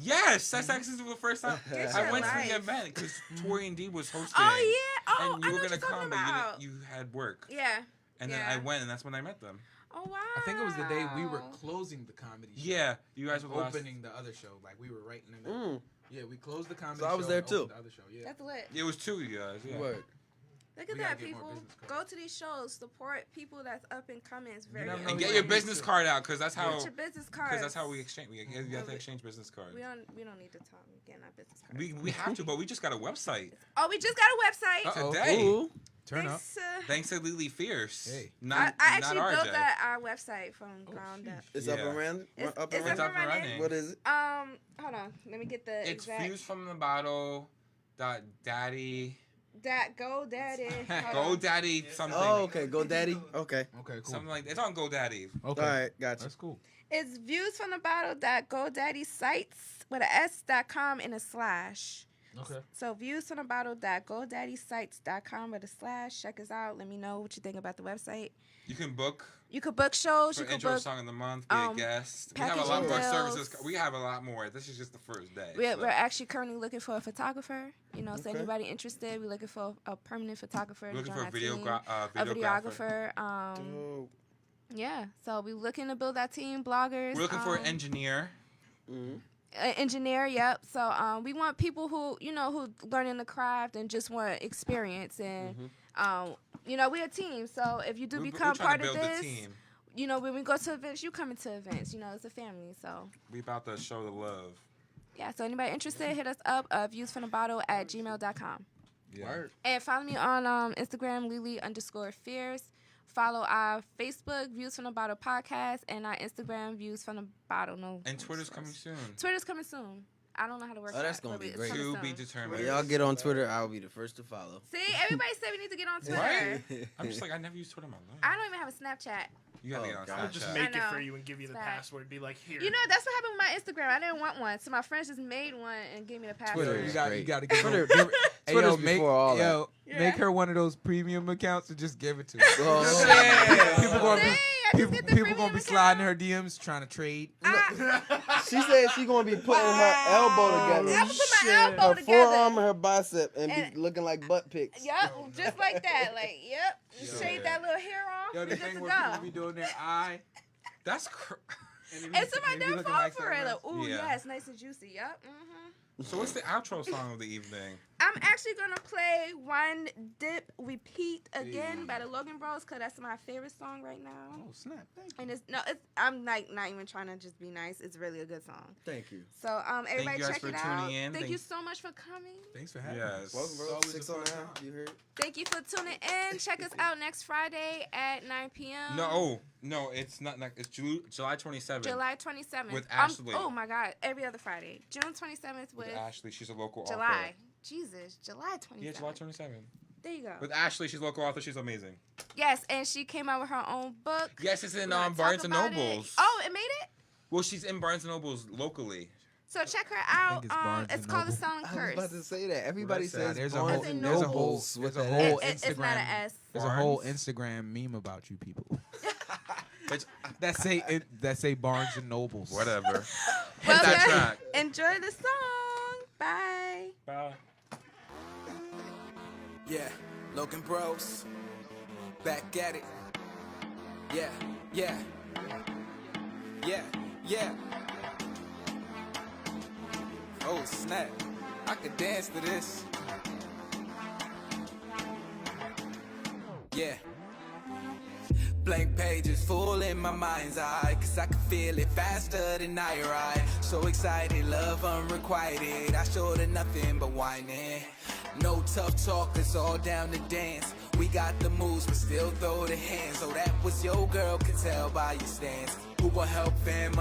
Yes, that's actually the first time. Get I your went to life. the event because Tori and D was hosting. Oh yeah. Oh, And you I were know gonna what you're come, talking but about. you had work. Yeah. And then Yeah. I went, and that's when I met them. Oh wow. I think it was the day we were closing the comedy show. Yeah, you guys were the last- opening the other show. Like we were right in the middle. Mm. Yeah, we closed the comedy So I was show there and too. opened the other show. Yeah. That's lit. It was two of you guys. Yeah. Word. Look at We gotta that, get more people. business Go cards. to these shows. Support people that's up and coming. It's very never know And who get you your might meet business too. card out because that's how. Get your business cards. Because that's how we exchange. We have to exchange business cards. We don't need to talk. Getting our business cards. We have to, but we just got a website Oh, we just got a website. Uh-oh. today. Ooh. Turn up. Thanks, Thanks to Lily Fierce. Hey. Not, I actually not built RJ. that our website from ground up. It's Yeah. up and running. It's- Up it's and up running. and running. What is it? Hold on. Let me get the It's exact. views from the bottle. Daddy. That GoDaddy. Hold Go on. Daddy something. Oh, okay. GoDaddy. Okay. Okay, cool. Something like it's on GoDaddy. Okay. All right. Gotcha. That's cool. It's views from the bottle that GoDaddy sites with a s.com and a slash. Okay. So views from the bottle that GoDaddySites.com with a slash. Check us out. Let me know what you think about the website. You can book You could book shows. for You could intro book. song of the month, be a guest. We have a lot packaging more deals. services. We have a lot more. This is just the first day. We're, so. we're actually currently looking for a photographer. You know, so Okay. anybody interested, we're looking for a permanent photographer. We're to looking join for our team. a A videographer. videographer. Dope. Yeah. So we're looking to build that team. Bloggers. We're looking for an engineer. Mhm. An engineer. Yep. So we want people who who learning the craft and just want experience and Mm-hmm. we're a team. So if you do We're become trying part to of build this, the team. when we go to events, you coming to events. It's a family, so. We about to show the love. Yeah, so anybody interested, hit us up, viewsfromthebottle@gmail.com. Yeah. And follow me on Instagram, Lily_Fears. Follow our Facebook, Views from the Bottle Podcast, and our Instagram, Views from the Bottle. No. And Twitter's coming soon. Twitter's coming soon. I don't know how to work. Oh, that's that, gonna but be it's great. coming To be soon. determined. When y'all get on Twitter, I'll be the first to follow. See, everybody said we need to get on Twitter. Right? I'm just like, I never used Twitter in my life. I don't even have a Snapchat. You gotta Oh, get on God. I would just Snapchat. make I it for know. you and give you the Snap. password. Be like, here. That's what happened with my Instagram. I didn't want one, so my friends just made one and gave me the password. Twitter, is you great. got to give Twitter- her. Hey, Twitter's yo, before all that. make her one of those premium accounts and just give it to her. Oh, Yeah. People gonna See, be I just get the people premium gonna be account. sliding her DMs trying to trade. She said she gonna be putting her elbow together. I would put my elbow Her together. forearm and her bicep and And- be looking like butt pics. Yep, just like that. Like, yep. You Yeah. shave that little hair off, Yo, we the good thing to where people go. be doing their eye. That's And it And somebody be done looking fall like for it. something Like, else. ooh, Yeah. yes, nice and juicy. Yep. So what's the outro song of the evening? I'm actually gonna play "One Dip Repeat" again by the Logan Bros because that's my favorite song right now. Oh snap! Thank you. And I'm like not even trying to just be nice. It's really a good song. Thank you. So everybody you guys check for it out. tuning in. Thank Thank- you so much for coming. Thanks for having Yes. us. Welcome, bro. It's always 6 a on fun now. time. You heard? Thank you for tuning in. Check us out next Friday at 9 p.m. No, it's not. It's July 27th. July 27th. With Ashley. Oh my God, every other Friday. June 27th with Ashley. She's a local author. July. Jesus, July 27th. Yeah, July 27th. There you go. With Ashley, she's a local author. She's amazing. Yes, and she came out with her own book. Yes, it's in We're gonna Barnes talk and about it. Nobles. Oh, it made it? Well, she's in Barnes and Nobles locally. So check her out. it's Barnes It's and called The Noble. Sound I was about to Curse. say that. Everybody Nah, says there's a Barnes whole, As in and there's a whole, Nobles there's with a an whole S. It's not an Instagram. S. There's a whole Barnes? Instagram meme about you people It's that say Barnes and Nobles. whatever. Well, that guys, track. enjoy the song. Bye. Bye. Yeah, Logan Bros, back at it. Yeah, yeah, yeah, yeah. Oh snap, I could dance to this. Yeah. Blank pages full in my mind's eye, cause I can feel it faster than I ride. So excited, love unrequited. I showed her nothing but whining. No tough talk, it's all down to dance. We got the moves, but still throw the hands. So that was your girl, can tell by your stance. Who will help fam?